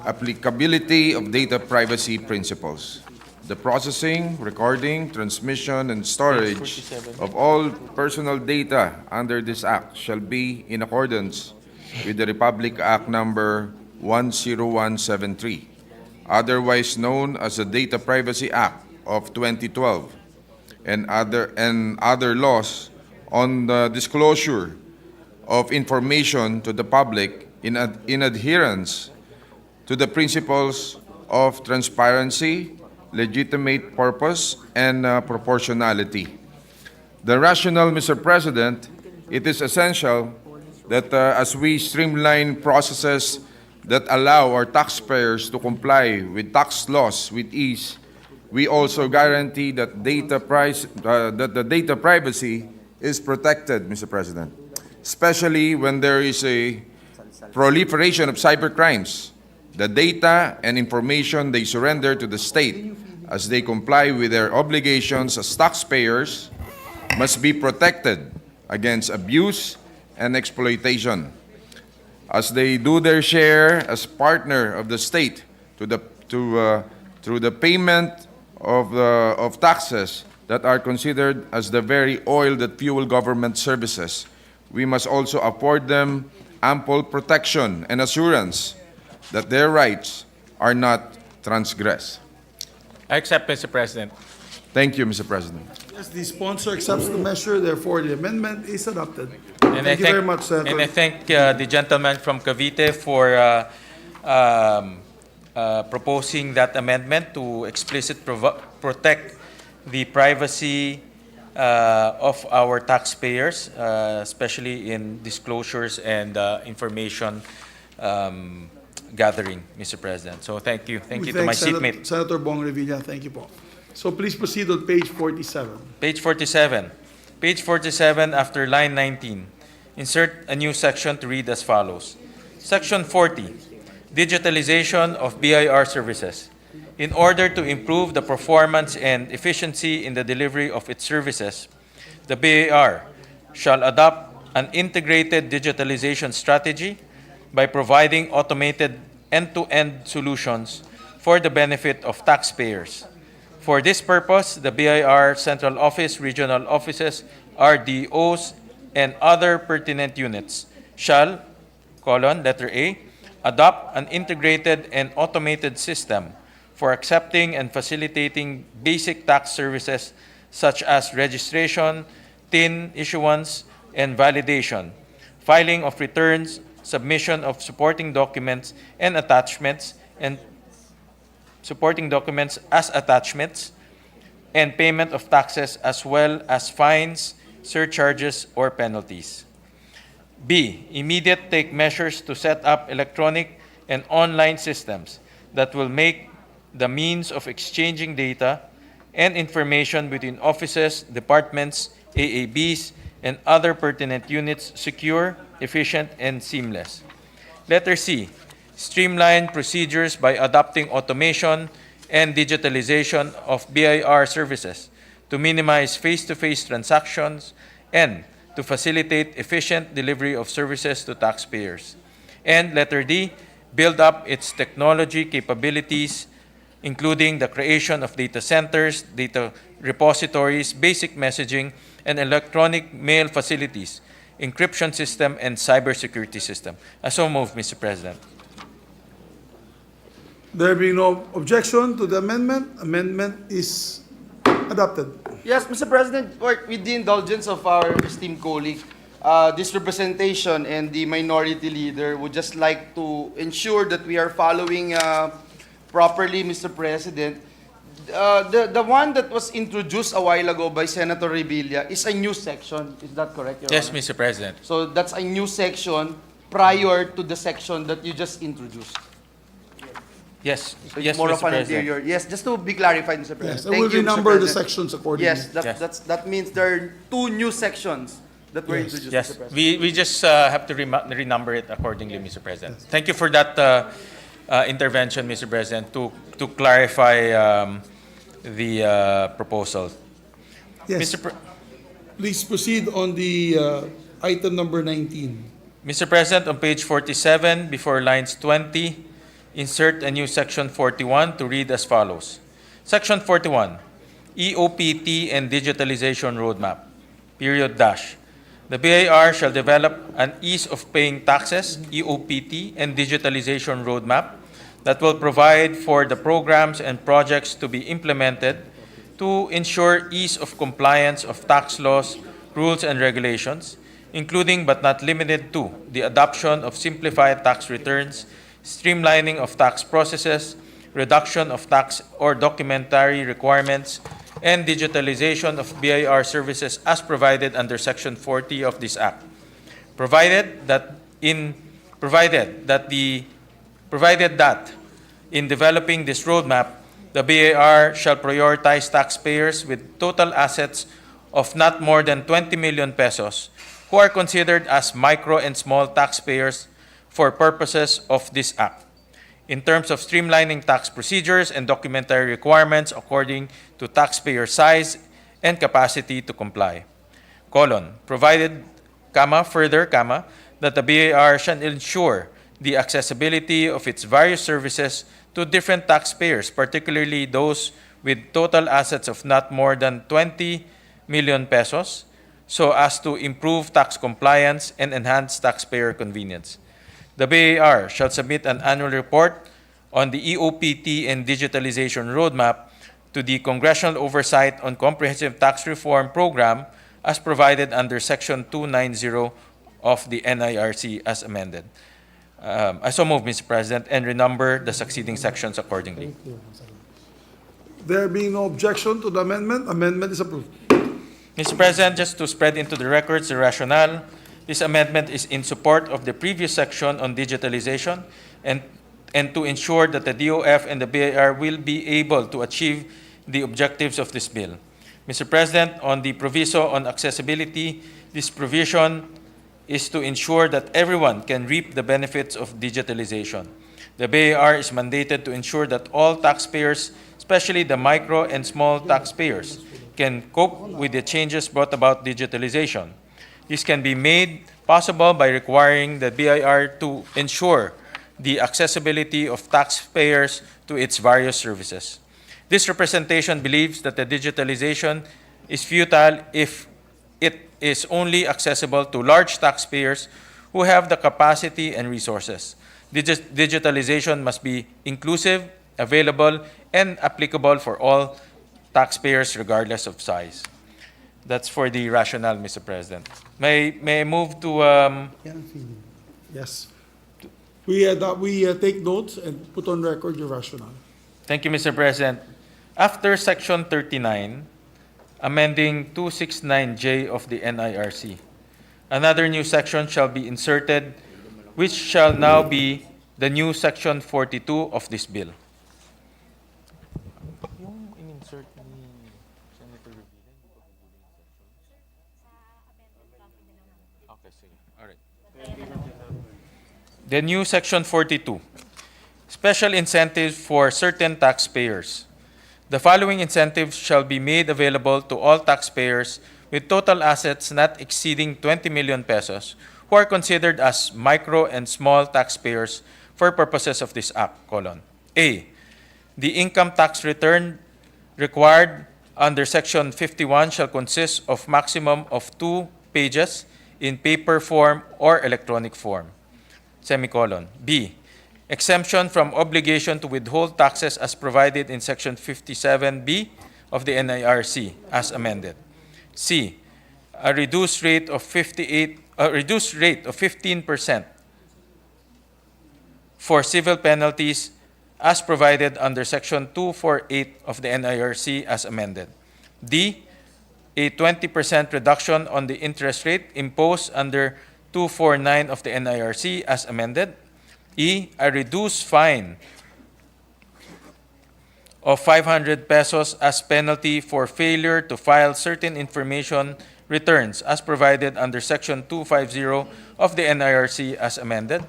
Applicability of data privacy principles. The processing, recording, transmission, and storage of all personal data under this Act shall be in accordance with the Republic Act Number 10173, otherwise known as the Data Privacy Act of 2012, and other laws on the disclosure of information to the public in adherence to the principles of transparency, legitimate purpose, and proportionality. The rationale, Mr. President, it is essential that as we streamline processes that allow our taxpayers to comply with tax laws with ease, we also guarantee that the data privacy is protected, Mr. President, especially when there is a proliferation of cybercrimes. The data and information they surrender to the state as they comply with their obligations as taxpayers must be protected against abuse and exploitation. As they do their share as partner of the state through the payment of taxes that are considered as the very oil that fuel government services, we must also afford them ample protection and assurance that their rights are not transgressed. I accept, Mr. President. Thank you, Mr. President. Yes, the sponsor accepts the measure, therefore the amendment is adopted. And Thank you very much, And I Senator. thank the gentleman from Cavite for proposing that amendment to protect the privacy of our taxpayers, especially in disclosures and information gathering, Mr. President. So thank you. Thank We you to my thank seatmate. Senator Bong Revilla, thank you po. So please proceed on page 47. Page 47. Page 47, after line 19, insert a new section to read as follows. Section 40, digitalization of BIR services. In order to improve the performance and efficiency in the delivery of its services, the BIR shall adopt an integrated digitalization strategy by providing automated end-to-end solutions for the benefit of taxpayers. For this purpose, the BIR Central Office, Regional Offices, RDOs, and other pertinent units shall, letter A, adopt an integrated and automated system for accepting and facilitating basic tax services such as registration, TIN issuance, and validation, filing of returns, submission of supporting documents and attachments, and supporting documents as attachments, and payment of taxes as well as fines, surcharges, or penalties. B, immediate take measures to set up electronic and online systems that will make the means of exchanging data and information between offices, departments, AABs, and other pertinent units secure, efficient, and seamless. Letter C, streamline procedures by adopting automation and digitalization of BIR services to minimize face-to-face transactions and to facilitate efficient delivery of services to taxpayers. And letter D, build up its technology capabilities including the creation of data centers, data repositories, basic messaging, and electronic mail facilities, encryption system, and cybersecurity system. I so move, Mr. President. There being no objection to the amendment, amendment is adopted. Yes, Mr. President, with the indulgence of our esteemed colleague, this representation and the minority leader would just like to ensure that we are following properly, Mr. President. The one that was introduced a while ago by Senator Revilla is a new section. Is that correct, Your Yes, Honor? Mr. President. So that's a new section prior to the section that you just introduced. Yes, So it's yes, more Mr. of an President. interior. Yes, just to be clarified, Mr. President. Yes, I Thank will you, Mr. renumber the President. sections accordingly. Yes, Yes. that means there are two new sections that were Yes. introduced, Yes, Mr. President. we just have to renumber it accordingly, Mr. President. Thank you for that intervention, Mr. President, to clarify the proposal. Yes, Mr. please proceed on the item number 19. Mr. President, on page 47, before lines 20, insert a new section 41 to read as follows. Section 41, EOPT and Digitalization Roadmap, period dash. The BIR shall develop an ease of paying taxes, EOPT, and digitalization roadmap that will provide for the programs and projects to be implemented to ensure ease of compliance of tax laws, rules, and regulations, including but not limited to the adoption of simplified tax returns, streamlining of tax processes, reduction of tax or documentary requirements, and digitalization of BIR services as provided under Section 40 of this Act. Provided that in developing this roadmap, the BIR shall prioritize taxpayers with total assets of not more than 20 million pesos who are considered as micro and small taxpayers for purposes of this Act, in terms of streamlining tax procedures and documentary requirements according to taxpayer size and capacity to comply. Provided, further, that the BIR shall ensure the accessibility of its various services to different taxpayers, particularly those with total assets of not more than 20 million pesos, so as to improve tax compliance and enhance taxpayer convenience. The BIR shall submit an annual report on the EOPT and digitalization roadmap to the Congressional Oversight on Comprehensive Tax Reform Program as provided under Section 290 of the NIRC as amended. I so move, Mr. President, and renumber the succeeding sections accordingly. There being no objection to the amendment, amendment is approved. Mr. President, just to spread into the records the rationale, this amendment is in support of the previous section on digitalization and to ensure that the DOF and the BIR will be able to achieve the objectives of this bill. Mr. President, on the proviso on accessibility, this provision is to ensure that everyone can reap the benefits of digitalization. The BIR is mandated to ensure that all taxpayers, especially the micro and small taxpayers, can cope with the changes brought about digitalization. This can be made possible by requiring the BIR to ensure the accessibility of taxpayers to its various services. This representation believes that the digitalization is futile if it is only accessible to large taxpayers who have the capacity and resources. Digitalization must be inclusive, available, and applicable for all taxpayers regardless of size. That's for the rationale, Mr. President. May I move to... Yes. We take notes and put on record your rationale. Thank you, Mr. President. After Section 39, amending 269J of the NIRC, another new section shall be inserted, which shall now be the new Section 42 of this bill. The new Section 42, special incentives for certain taxpayers. The following incentives shall be made available to all taxpayers with total assets not exceeding 20 million pesos who are considered as micro and small taxpayers for purposes of this Act, A. The income tax return required under Section 51 shall consist of maximum of 2 pages in paper form or electronic form. Semicolon. B. Exemption from obligation to withhold taxes as provided in Section 57B of the NIRC as amended. C. A reduced rate of 15% for civil penalties as provided under Section 248 of the NIRC as amended. D. A 20% reduction on the interest rate imposed under 249 of the NIRC as amended. E. A reduced fine of 500 pesos as penalty for failure to file certain information returns as provided under Section 250 of the NIRC as amended.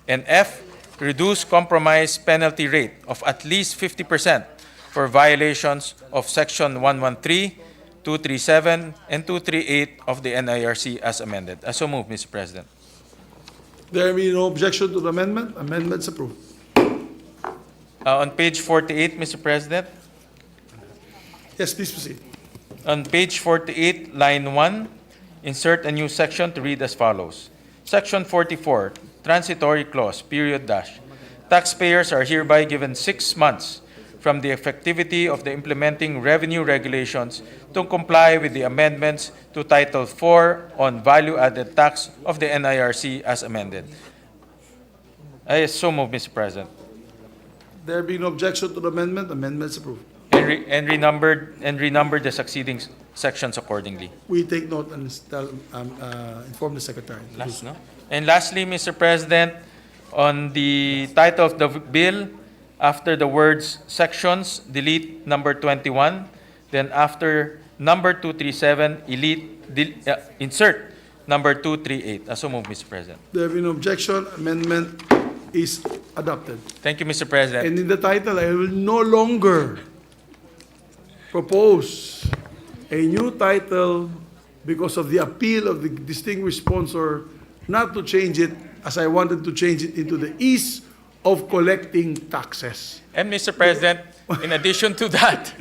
And F. Reduce compromise penalty rate of at least 50% for violations of Section 113, 237, and 238 of the NIRC as amended. As so moved, Mr. President. There be no objection to the amendment. Amendment's approved. On page 48, Mr. President. Yes, please proceed. On page 48, line 1, insert a new section to read as follows. Section 44, transitory clause, period dash. Taxpayers are hereby given 6 months from the effectivity of the implementing revenue regulations to comply with the amendments to Title 4 on value-added tax of the NIRC as amended. I so move, Mr. President. There be no objection to the amendment. Amendment's approved. And renumber the succeeding sections accordingly. We take note and inform the Secretary. Last, no? And lastly, Mr. President, on the title of the bill, after the words sections, delete number 21. Then after number 237, insert number 238. So move, Mr. President. There be no objection. Amendment is adopted. Thank you, Mr. President. And in the title, I will no longer propose a new title because of the appeal of the distinguished sponsor not to change it as I wanted to change it into the ease of collecting taxes. And Mr. President, in addition to that,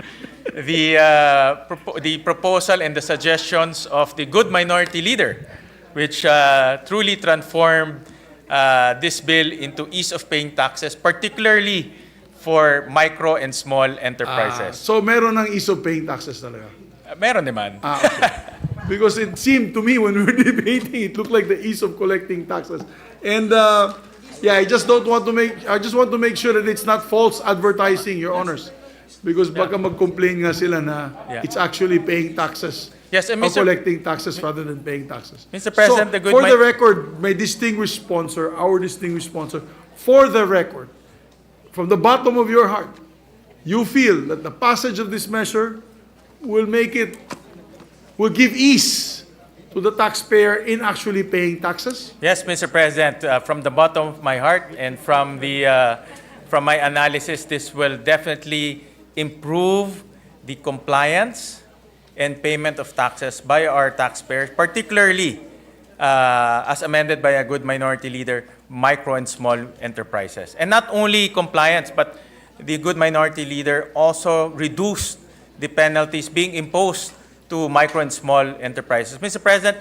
the proposal and the suggestions of the good minority leader, which truly transformed this bill into ease of paying taxes, particularly for micro and small enterprises. So meron ng ease of paying taxes talaga? Meron naman. Okay. Because it seemed to me when we were debating, it looked like the ease of collecting taxes. And yeah, I just want to make sure that it's not false advertising, Your Honors. Because baka mag-complain nga sila na it's actually paying taxes. Yes, and or Mr. collecting taxes rather than paying taxes. Mr. President, so, the good for the record, my distinguished sponsor, our distinguished sponsor, for the record, from the bottom of your heart, you feel that the passage of this measure will give ease to the taxpayer in actually paying taxes? Yes, Mr. President, from the bottom of my heart and from my analysis, this will definitely improve the compliance and payment of taxes by our taxpayers, particularly, as amended by a good minority leader, micro and small enterprises. And not only compliance, but the good minority leader also reduced the penalties being imposed to micro and small enterprises. Mr. President,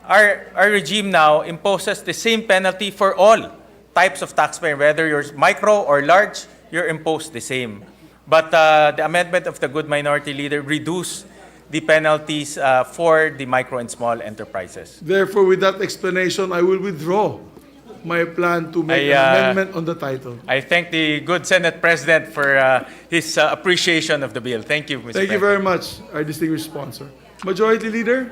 our regime now imposes the same penalty for all types of taxpayer, whether you're micro or large, you're imposed the same. But the amendment of the good minority leader reduced the penalties for the micro and small enterprises. Therefore, with that explanation, I will withdraw my plan to make an amendment on the title. I thank the good Senate President for his appreciation of the bill. Thank you, Mr. President. Thank you very much, our distinguished sponsor. Majority Leader?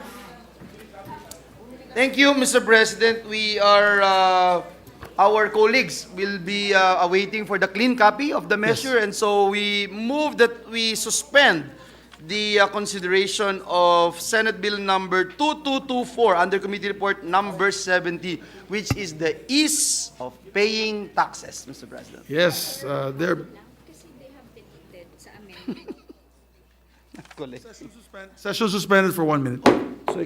Thank you, Mr. President. We are, our colleagues will be awaiting for the clean copy of the measure, and so we move that we suspend the consideration of Senate Bill number 2224 under Committee Report number 70, which is the ease of paying taxes, Mr. President. Yes, Session suspended for 1 minute. So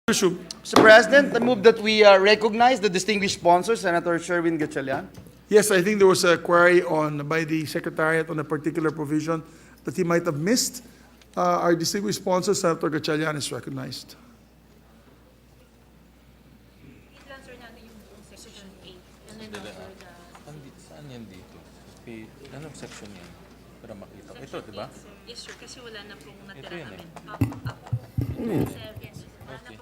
Issue. Mr. President, I move that we recognize the distinguished sponsor, Senator Sherwin Gatchalian. Yes, I think there was a query by the Secretariat on a particular provision that he might have missed. Our distinguished sponsor, Senator Gatchalian, is recognized. Saan yan dito? Anong section yan? Para makita. Ito, di ba? Yes, sir, kasi wala na pong Ito yun eh. Okay.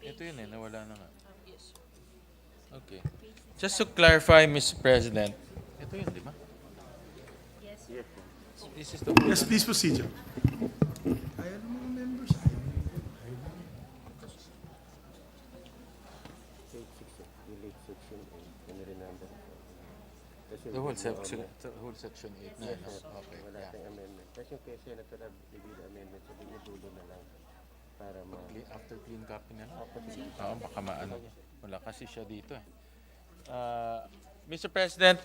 Ito yun eh, nawala na nga. Okay. Just to clarify, Mr. President, ito yun, di ba? Yes. This is the Yes, please proceed. Joe. the whole section 8 na. No? Okay. After clean copy na lang. Oo, baka maano. Wala kasi siya dito eh. Mr. President,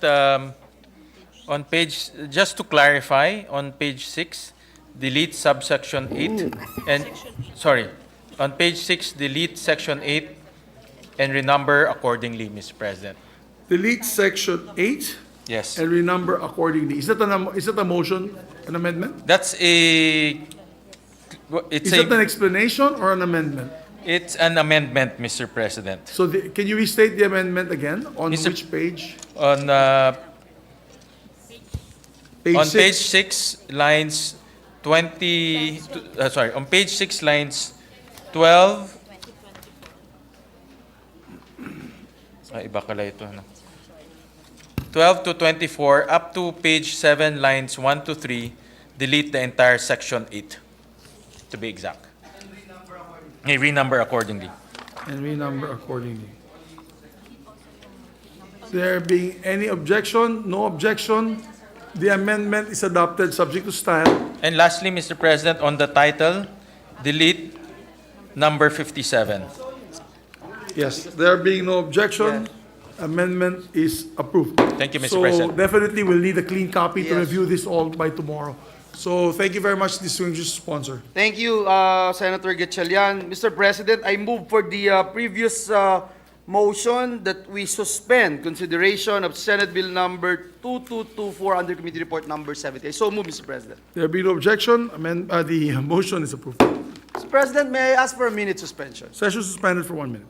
on page, just to clarify, on page 6, delete subsection 8 and, sorry, on page 6, delete section 8 and renumber accordingly, Mr. President. Delete section 8 Yes. and renumber accordingly. Is that a motion, an amendment? That's a, Is that an explanation or an amendment? it's an amendment, Mr. President. So can you restate the amendment again? On Mr. which page? On, Page on 6. page 6, lines 20, sorry, on page 6, lines 12, iba kala ito, ano? 12 to 24, up to page 7, lines 1 to 3, delete the entire section 8, to be exact. Renumber accordingly. And renumber accordingly. There being any objection? No objection? The amendment is adopted subject to style. And lastly, Mr. President, on the title, delete number 57. Yes, there being no objection, amendment is approved. Thank you, Mr. So President. definitely we'll need a clean copy to Yes. review this all by tomorrow. So thank you very much, distinguished sponsor. Thank you, Senator Gatchalian. Mr. President, I move for the previous motion that we suspend consideration of Senate Bill number 2224 under Committee Report number 70. I so move, Mr. President. There being no objection, the motion is approved. Mr. President, may I ask for a minute suspension? Session suspended for 1 minute.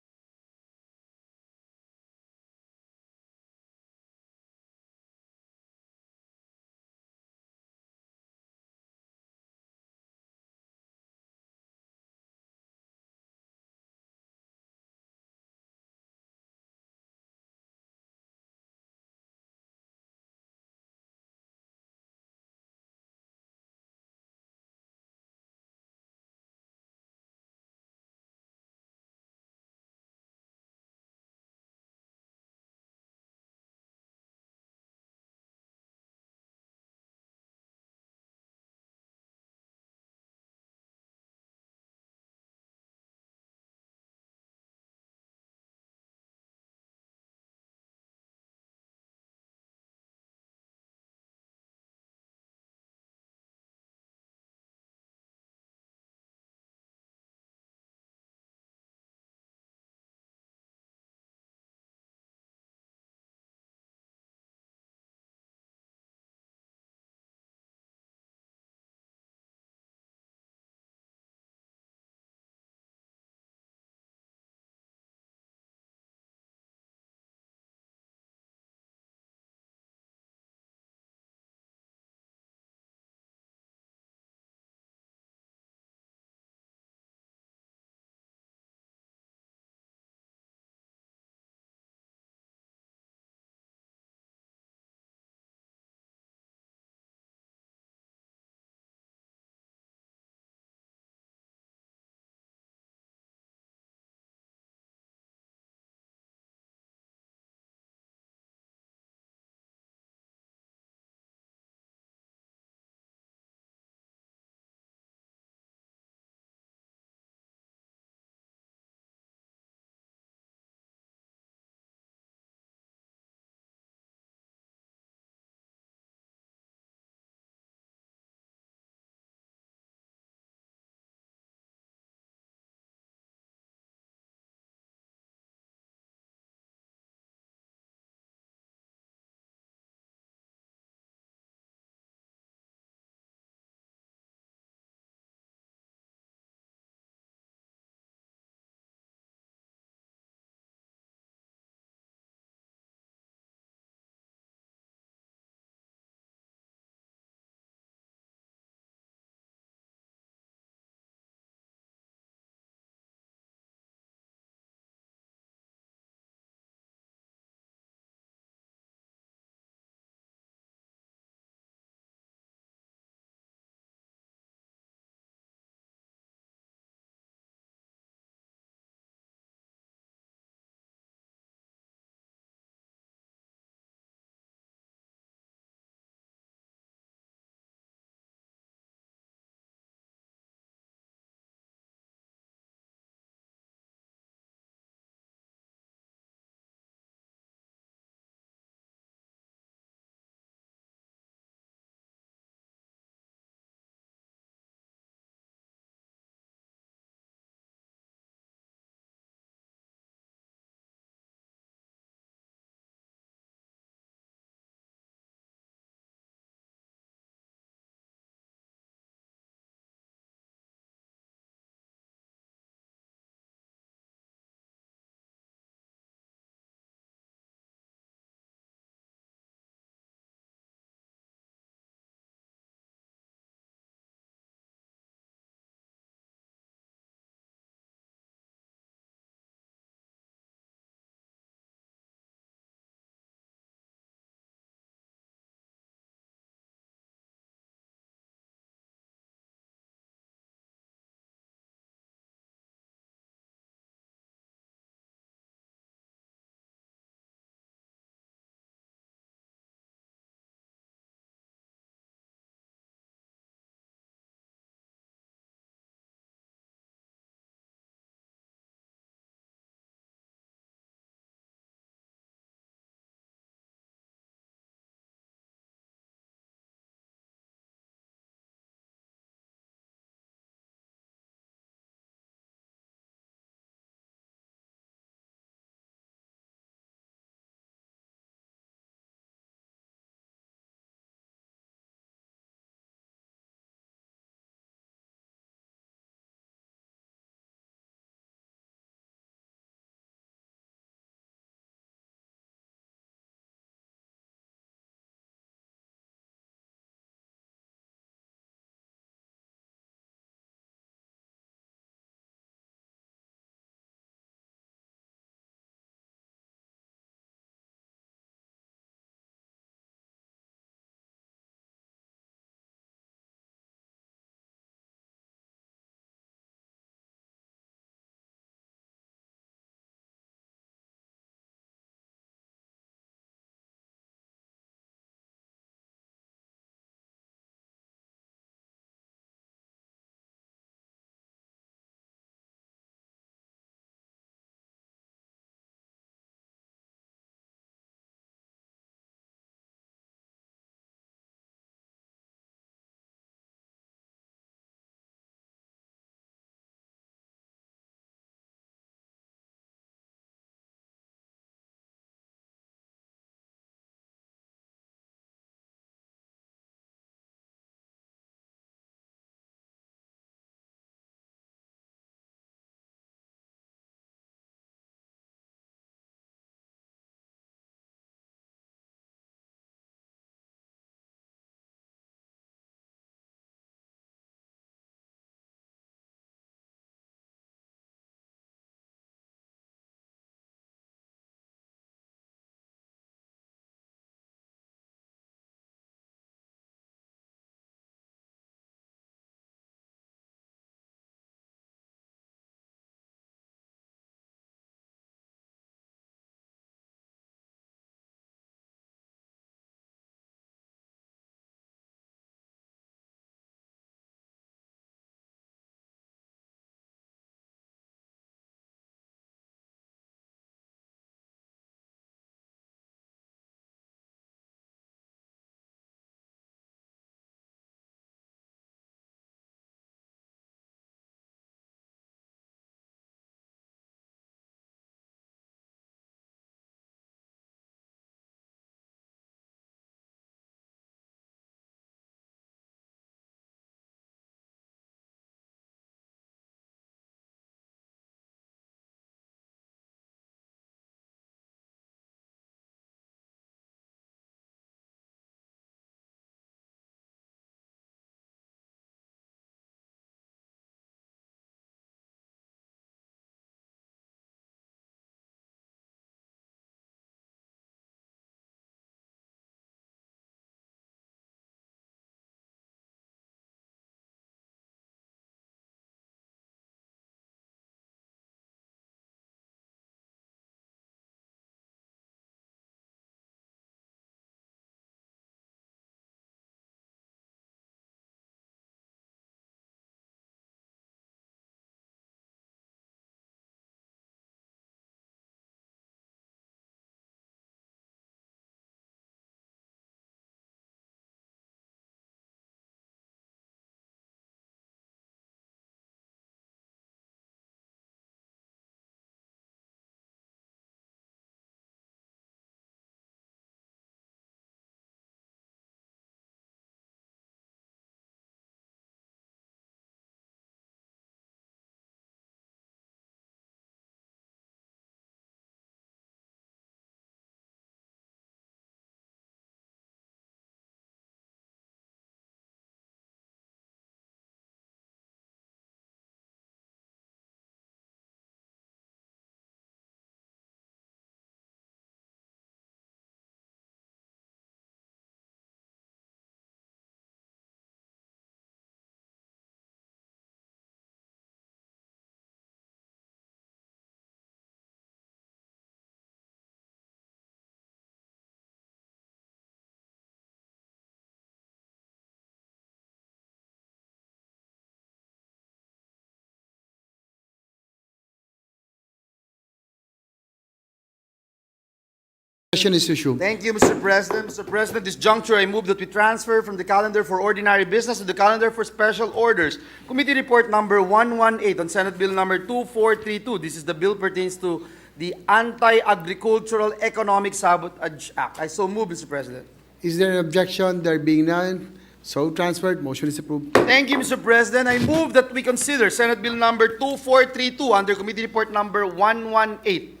Session is resumed. Thank you, Mr. President. Mr. President, this juncture, I move that we transfer from the calendar for ordinary business to the calendar for special orders. Committee report number 118 on Senate Bill number 2432. This is the bill pertains to the Anti-Agricultural Economic Sabotage Act. I so move, Mr. President. Is there an objection? There being none, so transferred. Motion is approved. Thank you, Mr. President. I move that we consider Senate Bill number 2432 under Committee report number 118.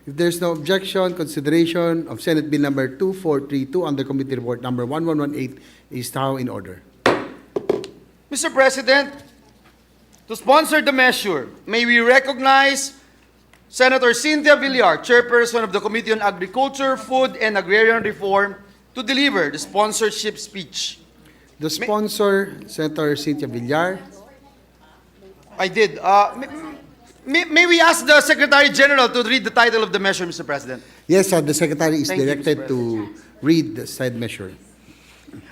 If there's no objection, consideration of Senate Bill number 2432 under Committee Report number 1118 is now in order. Mr. President, to sponsor the measure, may we recognize Senator Cynthia Villar, Chairperson of the Committee on Agriculture, Food, and Agrarian Reform, to deliver the sponsorship speech. The sponsor, Senator Cynthia Villar. I did. May we ask the Secretary General to read the title of the measure, Mr. President? Yes, sir. The Secretary is Thank you, Mr. directed to read the said measure.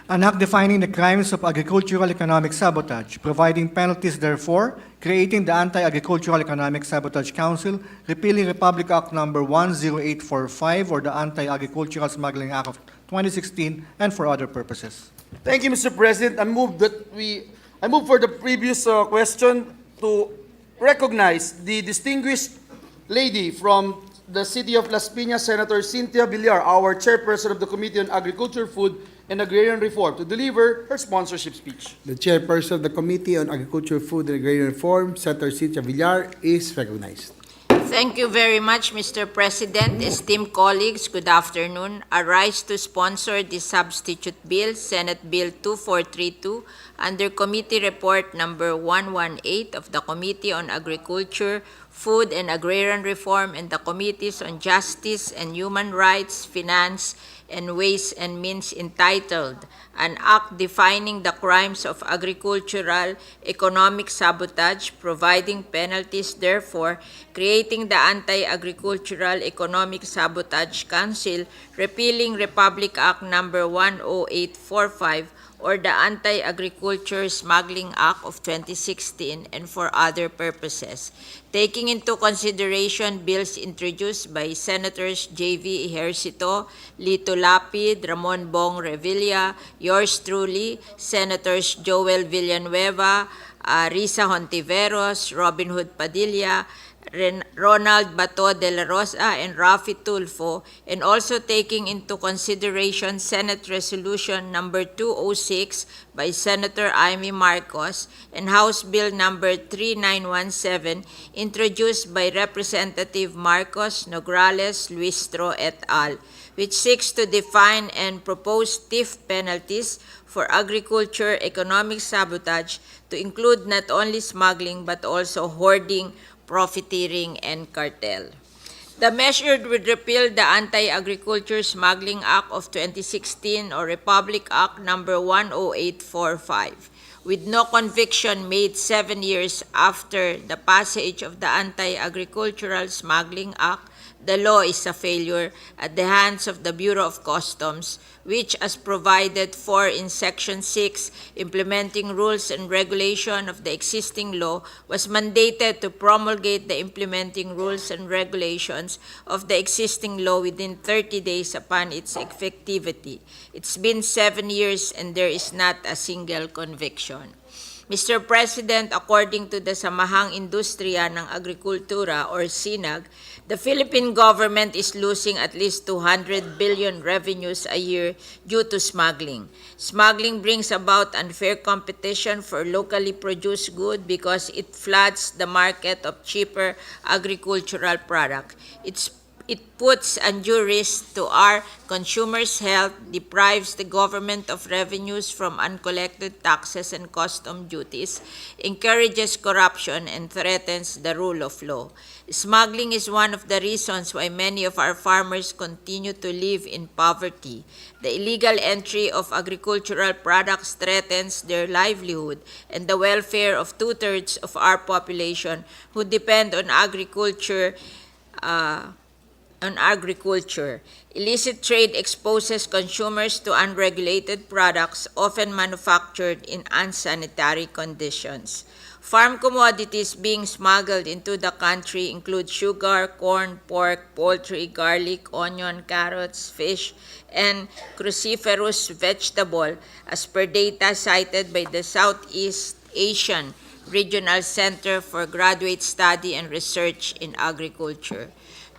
An act defining the crimes of agricultural economic sabotage, providing penalties therefor, creating the Anti-Agricultural Economic Sabotage Council, repealing Republic Act number 10845 or the Anti-Agricultural Smuggling Act of 2016, and for other purposes. Thank you, Mr. President. I move for the previous question to recognize the distinguished lady from the city of Las Piñas, Senator Cynthia Villar, our chairperson of the Committee on Agriculture, Food, and Agrarian Reform, to deliver her sponsorship speech. The chairperson of the Committee on Agriculture, Food, and Agrarian Reform, Senator Cynthia Villar, is recognized. Thank you very much, Mr. President. Esteemed colleagues, good afternoon. I rise to sponsor the substitute bill, Senate Bill 2432, under Committee Report number 118 of the Committee on Agriculture, Food, and Agrarian Reform and the Committees on Justice and Human Rights, Finance, and Ways and Means, entitled An Act Defining the Crimes of Agricultural Economic Sabotage, Providing Penalties Therefore, Creating the Anti-Agricultural Economic Sabotage Council, Repealing Republic Act number 10845, or the Anti-Agriculture Smuggling Act of 2016, and for other purposes. Taking into consideration bills introduced by Senators J.V. Ejercito, Lito Lapid, Ramon Bong Revilla, yours truly, Senators Joel Villanueva, Risa Hontiveros, Robin Hood Padilla, Ronald Bato de la Rosa, and Rafi Tulfo, and also taking into consideration Senate Resolution number 206 by Senator Amy Marcos and House Bill number 3917, introduced by Representative Marcos, Nograles, Luistro et al., which seeks to define and propose stiff penalties for agriculture economic sabotage to include not only smuggling but also hoarding, profiteering, and cartel. The measure would repeal the Anti-Agriculture Smuggling Act of 2016 or Republic Act number 10845. With no conviction made 7 years after the passage of the Anti-Agricultural Smuggling Act, the law is a failure at the hands of the Bureau of Customs, which, as provided for in Section 6, implementing rules and regulation of the existing law, was mandated to promulgate the implementing rules and regulations of the existing law within 30 days upon its effectivity. It's been 7 years and there is not a single conviction. Mr. President, according to the Samahang Industriya ng Agrikultura or SINAG, the Philippine government is losing at least 200 billion revenues a year due to smuggling. Smuggling brings about unfair competition for locally produced goods because it floods the market of cheaper agricultural products. It puts undue risk to our consumers' health, deprives the government of revenues from uncollected taxes and custom duties, encourages corruption, and threatens the rule of law. Smuggling is one of the reasons why many of our farmers continue to live in poverty. The illegal entry of agricultural products threatens their livelihood and the welfare of 2/3 of our population who depend on agriculture. Illicit trade exposes consumers to unregulated products, often manufactured in unsanitary conditions. Farm commodities being smuggled into the country include sugar, corn, pork, poultry, garlic, onion, carrots, fish, and cruciferous vegetable, as per data cited by the Southeast Asian Regional Center for Graduate Study and Research in Agriculture.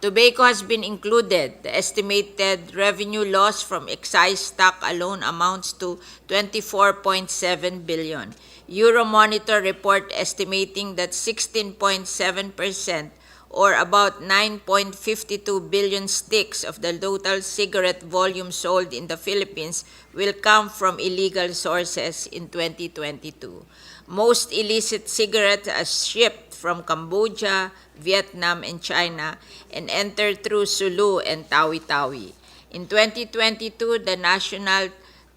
Tobacco has been included. The estimated revenue loss from excise tax alone amounts to 24.7 billion. Euromonitor report estimating that 16.7%, or about 9.52 billion sticks of the total cigarette volume sold in the Philippines, will come from illegal sources in 2022. Most illicit cigarettes are shipped from Cambodia, Vietnam, and China and enter through Sulu and Tawi-Tawi. In 2022, the National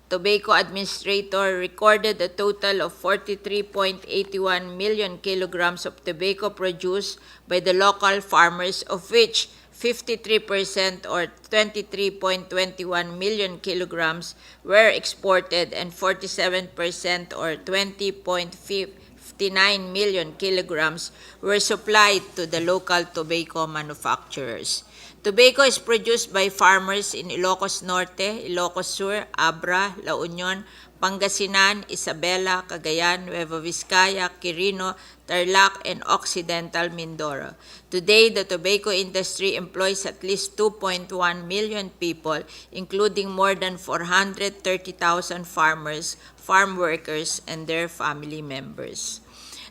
Tobacco Administrator recorded a total of 43.81 million kilograms of tobacco produced by the local farmers, of which 53% or 23.21 million kilograms were exported and 47% or 20.59 million kilograms were supplied to the local tobacco manufacturers. Tobacco is produced by farmers in Ilocos Norte, Ilocos Sur, Abra, La Union, Pangasinan, Isabela, Cagayan, Nueva Vizcaya, Quirino, Tarlac, and Occidental Mindoro. Today, the tobacco industry employs at least 2.1 million people, including more than 430,000 farmers, farm workers, and their family members.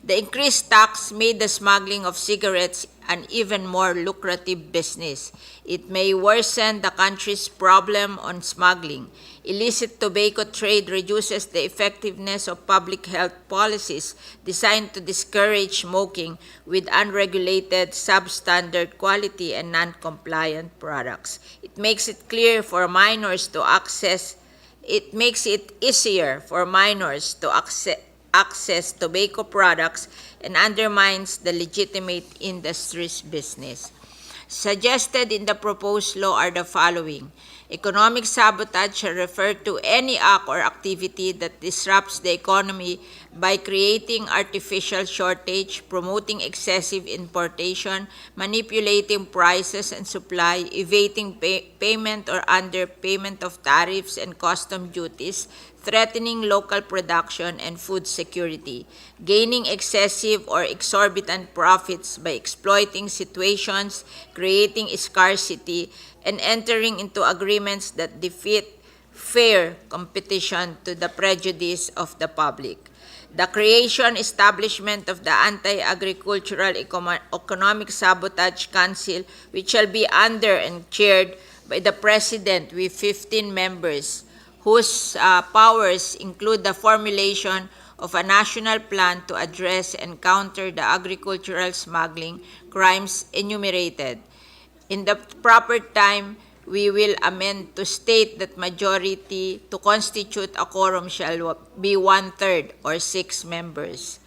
The increased tax made the smuggling of cigarettes an even more lucrative business. It may worsen the country's problem on smuggling. Illicit tobacco trade reduces the effectiveness of public health policies designed to discourage smoking with unregulated, substandard quality and non-compliant products. It makes it easier for minors to access tobacco products and undermines the legitimate industry's business. Suggested in the proposed law are the following. Economic sabotage shall refer to any act or activity that disrupts the economy by creating artificial shortage, promoting excessive importation, manipulating prices and supply, evading payment or underpayment of tariffs and custom duties, threatening local production and food security, gaining excessive or exorbitant profits by exploiting situations, creating scarcity, and entering into agreements that defeat fair competition to the prejudice of the public. The creation, establishment of the Anti-Agricultural Economic Sabotage Council, which shall be under and chaired by the President with 15 members, whose powers include the formulation of a national plan to address and counter the agricultural smuggling crimes enumerated. In the proper time, we will amend to state that majority to constitute a quorum shall be 1/3 or 6 members.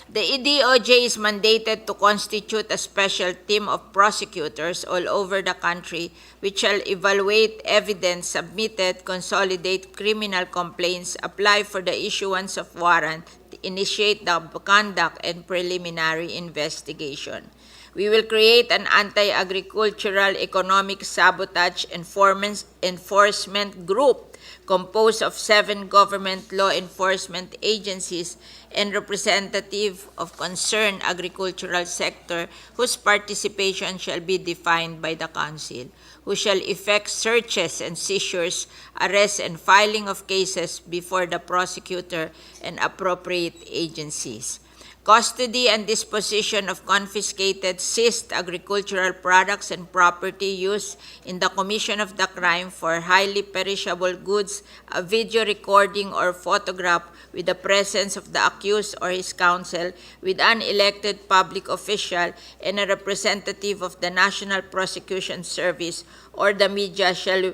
The DOJ is mandated to constitute a special team of prosecutors all over the country which shall evaluate evidence submitted, consolidate criminal complaints, apply for the issuance of warrant, initiate the conduct and preliminary investigation. We will create an anti-agricultural economic sabotage enforcement group composed of 7 government law enforcement agencies and representative of concerned agricultural sector whose participation shall be defined by the Council, who shall effect searches and seizures, arrests and filing of cases before the prosecutor and appropriate agencies. Custody and disposition of confiscated seized agricultural products and property used in the commission of the crime for highly perishable goods, a video recording or photograph with the presence of the accused or his counsel, with an elected public official and a representative of the National Prosecution Service or the media shall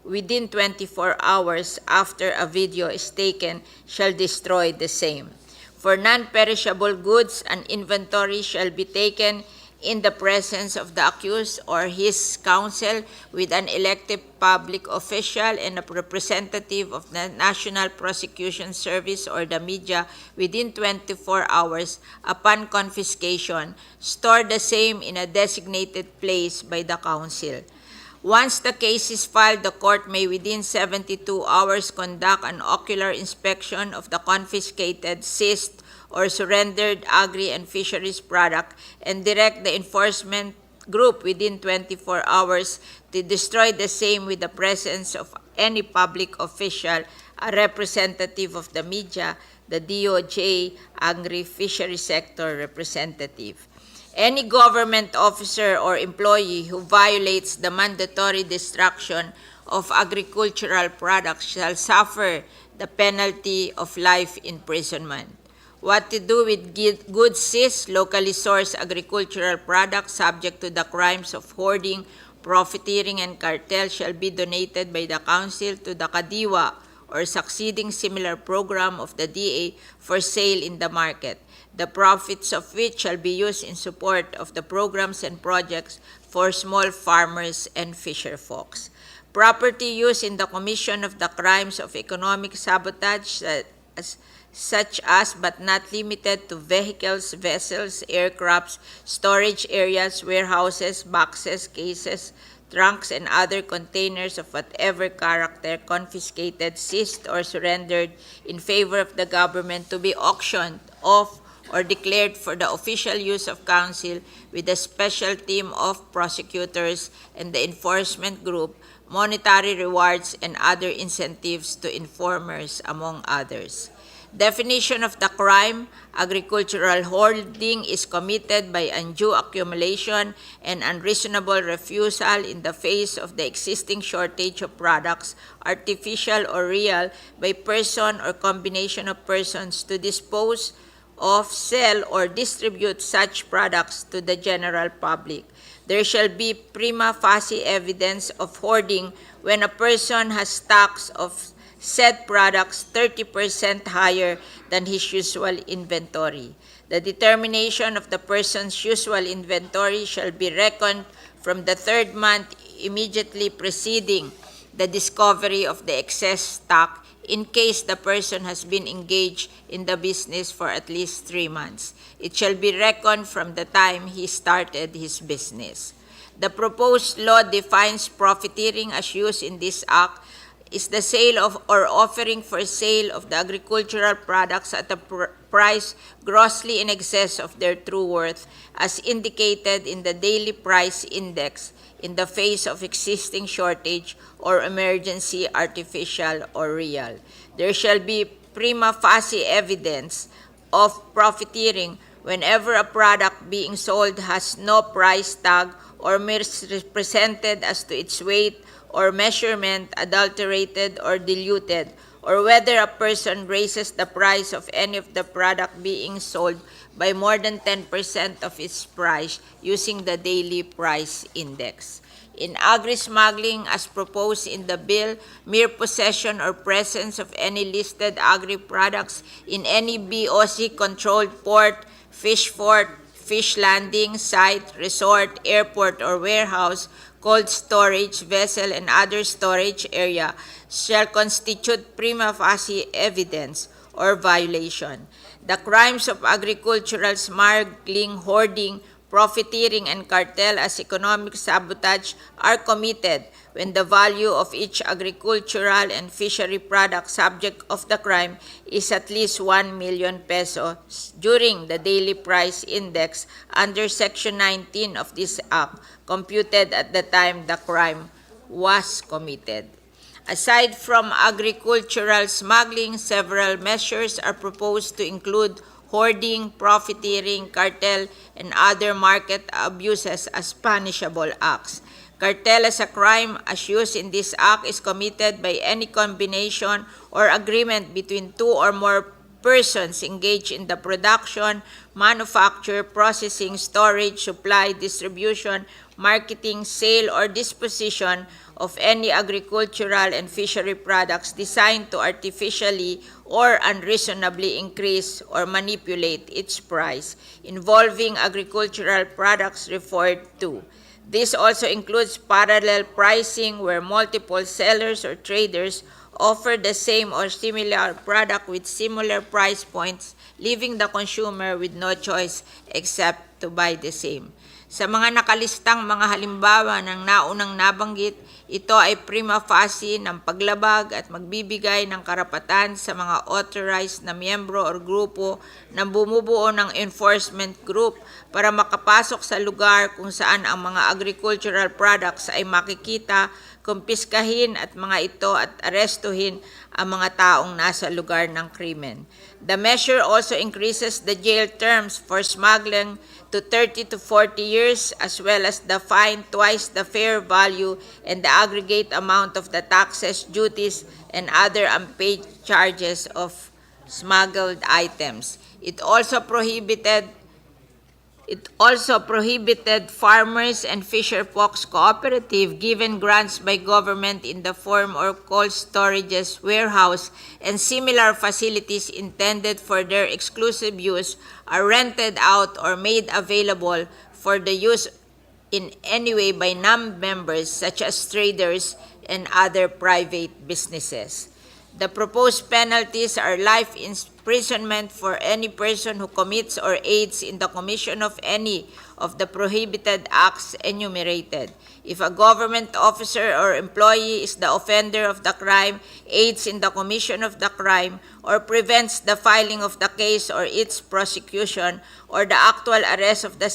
within 24 hours after a video is taken shall destroy the same. For non-perishable goods, an inventory shall be taken in the presence of the accused or his counsel with an elected public official and a representative of the National Prosecution Service or the media within 24 hours upon confiscation, store the same in a designated place by the counsel. Once the case is filed, the court may within 72 hours conduct an ocular inspection of the confiscated, seized, or surrendered agri and fisheries product and direct the enforcement group within 24 hours to destroy the same with the presence of any public official, a representative of the media, the DOJ, agri-fishery sector representative. Any government officer or employee who violates the mandatory destruction of agricultural products shall suffer the penalty of life imprisonment. What to do with goods seized, locally sourced agricultural products subject to the crimes of hoarding, profiteering, and cartel shall be donated by the Council to the Kadiwa or succeeding similar program of the DA for sale in the market, the profits of which shall be used in support of the programs and projects for small farmers and fisher folks. Property used in the commission of the crimes of economic sabotage such as but not limited to vehicles, vessels, aircrafts, storage areas, warehouses, boxes, cases, trunks, and other containers of whatever character confiscated, seized, or surrendered in favor of the government to be auctioned off or declared for the official use of council with a special team of prosecutors and the enforcement group, monetary rewards, and other incentives to informers, among others. Definition of the crime: agricultural hoarding is committed by undue accumulation and unreasonable refusal in the face of the existing shortage of products, artificial or real, by person or combination of persons to dispose of, sell, or distribute such products to the general public. There shall be prima facie evidence of hoarding when a person has stocks of said products 30% higher than his usual inventory. The determination of the person's usual inventory shall be reckoned from the third month immediately preceding the discovery of the excess stock in case the person has been engaged in the business for at least 3 months. It shall be reckoned from the time he started his business. The proposed law defines profiteering as used in this act is the sale of or offering for sale of the agricultural products at a price grossly in excess of their true worth, as indicated in the daily price index in the face of existing shortage or emergency, artificial or real. There shall be prima facie evidence of profiteering whenever a product being sold has no price tag or misrepresented as to its weight or measurement, adulterated or diluted, or whether a person raises the price of any of the product being sold by more than 10% of its price using the daily price index. In agri-smuggling, as proposed in the bill, mere possession or presence of any listed agri-products in any BOC-controlled port, fish landing site, resort, airport, or warehouse, cold storage vessel, and other storage area shall constitute prima facie evidence or violation. The crimes of agricultural smuggling, hoarding, profiteering, and cartel as economic sabotage are committed when the value of each agricultural and fishery product subject of the crime is at least 1 million pesos during the daily price index under Section 19 of this Act, computed at the time the crime was committed. Aside from agricultural smuggling, several measures are proposed to include hoarding, profiteering, cartel, and other market abuses as punishable acts. Cartel as a crime as used in this act is committed by any combination or agreement between two or more persons engaged in the production, manufacture, processing, storage, supply, distribution, marketing, sale, or disposition of any agricultural and fishery products designed to artificially or unreasonably increase or manipulate its price, involving agricultural products referred to. This also includes parallel pricing where multiple sellers or traders offer the same or similar product with similar price points, leaving the consumer with no choice except to buy the same. Sa mga nakalistang mga halimbawa ng naunang nabanggit, ito ay prima facie ng paglabag at magbibigay ng karapatan sa mga authorized na miyembro o grupo na bumubuo ng enforcement group para makapasok sa lugar kung saan ang mga agricultural products ay makikita, kumpiskahin at mga ito at arestuhin ang mga taong nasa lugar ng krimen. The measure also increases the jail terms for smuggling to 30 to 40 years, as well as the fine twice the fair value and the aggregate amount of the taxes, duties, and other unpaid charges of smuggled items. It also prohibited farmers and fisher folks cooperative given grants by government in the form of cold storages, warehouse, and similar facilities intended for their exclusive use are rented out or made available for the use in any way by non-members such as traders and other private businesses. The proposed penalties are life imprisonment for any person who commits or aids in the commission of any of the prohibited acts enumerated. If a government officer or employee is the offender of the crime, aids in the commission of the crime, or prevents the filing of the case or its prosecution, or the actual arrest of the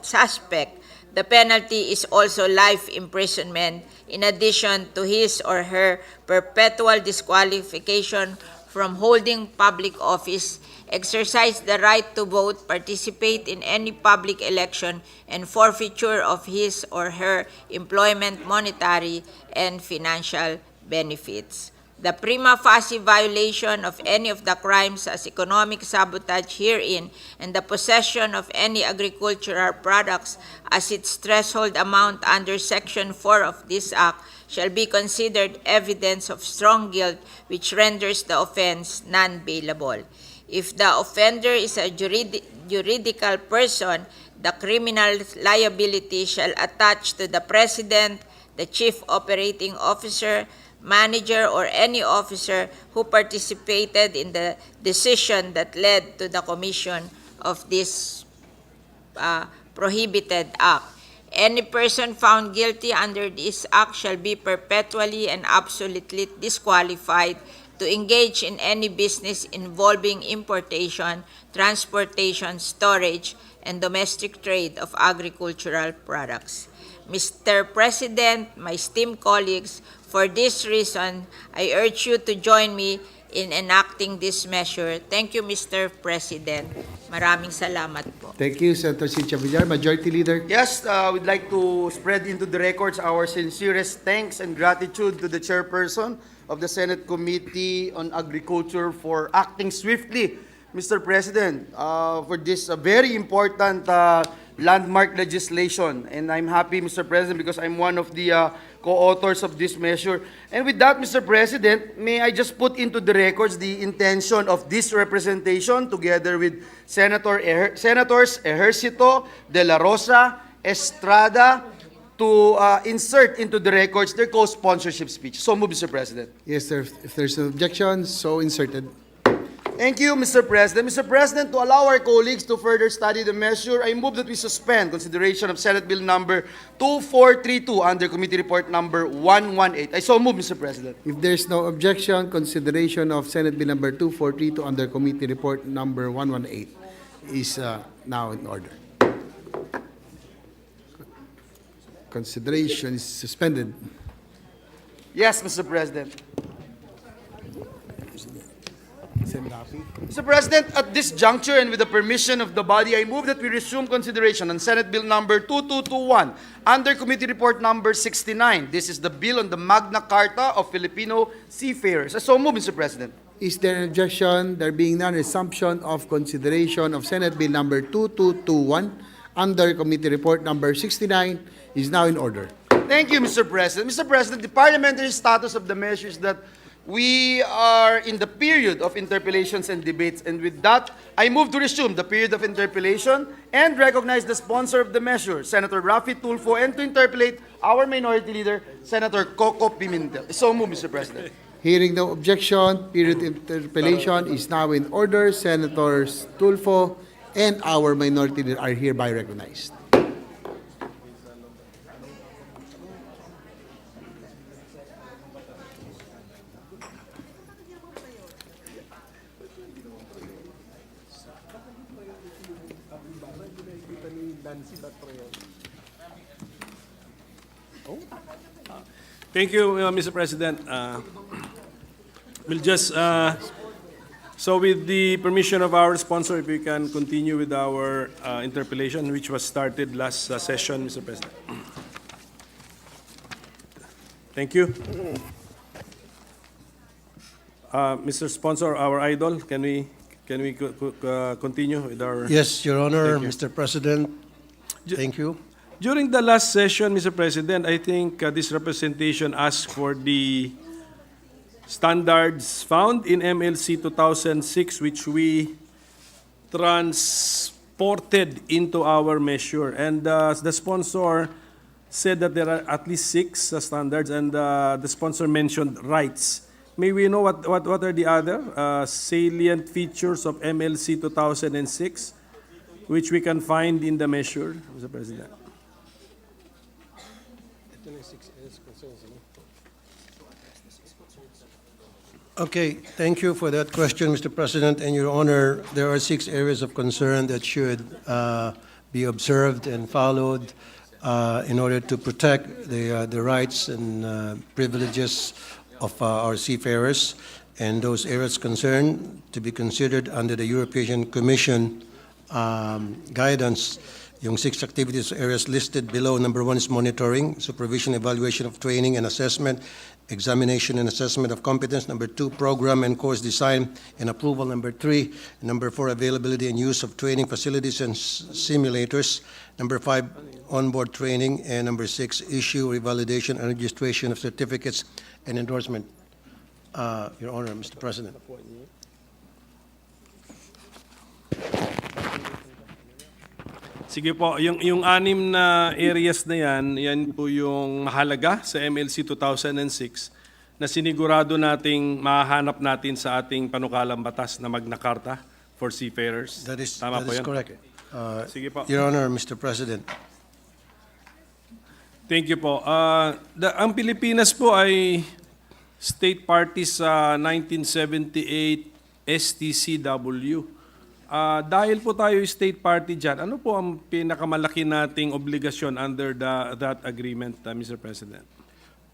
suspect, the penalty is also life imprisonment, in addition to his or her perpetual disqualification from holding public office, exercise the right to vote, participate in any public election, and forfeiture of his or her employment, monetary, and financial benefits. The prima facie violation of any of the crimes as economic sabotage herein and the possession of any agricultural products as its threshold amount under Section 4 of this Act shall be considered evidence of strong guilt which renders the offense non-bailable. If the offender is a juridical person, the criminal liability shall attach to the President, the Chief Operating Officer, manager, or any officer who participated in the decision that led to the commission of this prohibited act. Any person found guilty under this act shall be perpetually and absolutely disqualified to engage in any business involving importation, transportation, storage, and domestic trade of agricultural products. Mr. President, my esteemed colleagues, for this reason, I urge you to join me in enacting this measure. Thank you, Mr. President. Maraming salamat po. Thank you, Senator Cynthia Villar. Majority Leader. Yes, we'd like to spread into the records our sincerest thanks and gratitude to the chairperson of the Senate Committee on Agriculture for acting swiftly, Mr. President, for this very important landmark legislation. And I'm happy, Mr. President, because I'm one of the co-authors of this measure. And with that, Mr. President, may I just put into the records the intention of this representation together with Senators Ejercito, De La Rosa, Estrada, to insert into the records their co-sponsorship speech. So move, Mr. President. Yes, sir. If there's no objection, so inserted. Thank you, Mr. President. Mr. President, to allow our colleagues to further study the measure, I move that we suspend consideration of Senate Bill number 2432 under Committee Report number 118. I so move, Mr. President. If there's no objection, consideration of Senate Bill number 2432 under Committee Report number 118 is now in order. Consideration is suspended. Yes, Mr. President. Mr. President, at this juncture and with the permission of the body, I move that we resume consideration on Senate Bill number 2221 under Committee Report number 69. This is the bill on the Magna Carta of Filipino seafarers. I so move, Mr. President. Is there an objection? There being none, resumption of consideration of Senate Bill number 2221 under Committee Report Number 69 is now in order. Thank you, Mr. President. Mr. President, the parliamentary status of the measure is that we are in the period of interpellations and debates, and with that, I move to resume the period of interpellation and recognize the sponsor of the measure, Senator Raffy Tulfo, and to interpellate our Minority Leader, Senator Coco Pimentel. So move, Mr. President. Hearing no objection, period of interpellation is now in order. Senators Tulfo and our Minority Leader are hereby recognized. Thank you, Mr. President. We'll just, so with the permission of our sponsor, if we can continue with our interpellation, which was started last session, Mr. President. Thank you. Mr. Sponsor, our idol, can we continue with our... Yes, Your Honor, Thank you. Mr. President. Thank you. During the last session, Mr. President, I think this representation asked for the standards found in MLC 2006, which we transported into our measure. And the sponsor said that there are at least 6 standards, and the sponsor mentioned rights. May we know what are the other salient features of MLC 2006, which we can find in the measure, Mr. President? Okay, thank you for that question, Mr. President. And Your Honor, there are 6 areas of concern that should be observed and followed in order to protect the rights and privileges of our seafarers. And those areas concern to be considered under the European Commission guidance. Yung 6 activities areas listed below, number 1 is monitoring, supervision, evaluation of training and assessment, examination and assessment of competence. Number 2, program and course design and approval. Number 3, number 4, availability and use of training facilities and simulators. Number 5, onboard training. And number 6, issue, revalidation, and registration of certificates and endorsement. Your Honor, Mr. President. Sige po, yung 6 na areas na yan po yung mahalaga sa MLC 2006 na sinigurado nating mahanap natin sa ating panukalang batas na Magna Carta for seafarers. That is yun? correct. Sige po. Your Honor, Mr. President. Thank you po. Ang Pilipinas po ay state party sa 1978 STCW. Dahil po tayo state party dyan, ano po ang pinakamalaki nating obligasyon under that agreement, Mr. President?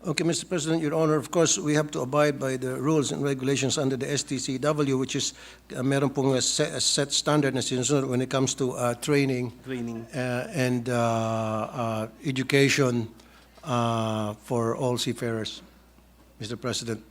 Okay, Mr. President, Your Honor, of course, we have to abide by the rules and regulations under the STCW, which is meron pong a set standard na sinusunod when it comes to training and education for all seafarers, Mr. President.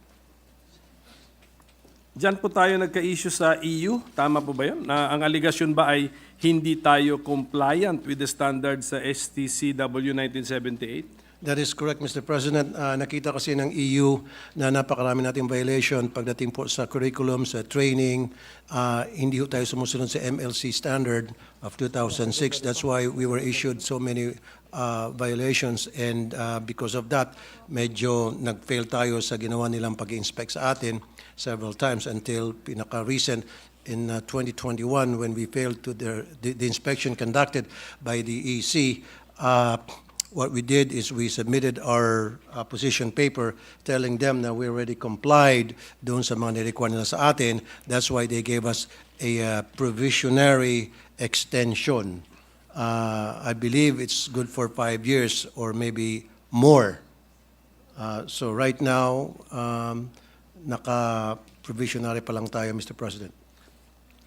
Diyan po tayo nagka-issue sa EU, tama po ba yun? Na ang aligasyon ba ay hindi tayo compliant with the standards sa STCW 1978? That is correct, Mr. President. Nakita kasi ng EU na napakarami nating violation pagdating po sa curriculum, sa training. Hindi po tayo sumusunod sa MLC standard of 2006. That's why we were issued so many violations, and because of that, medyo nag-fail tayo sa ginawa nilang pag-inspect sa atin several times until pinaka-recent in 2021 when we failed to the inspection conducted by the EC. What we did is we submitted our position paper telling them that we already complied doon sa mga nirequire nila sa atin. That's why they gave us a provisionary extension. I believe it's good for 5 years or maybe more. So right now, naka-provisionary pa lang tayo, Mr. President.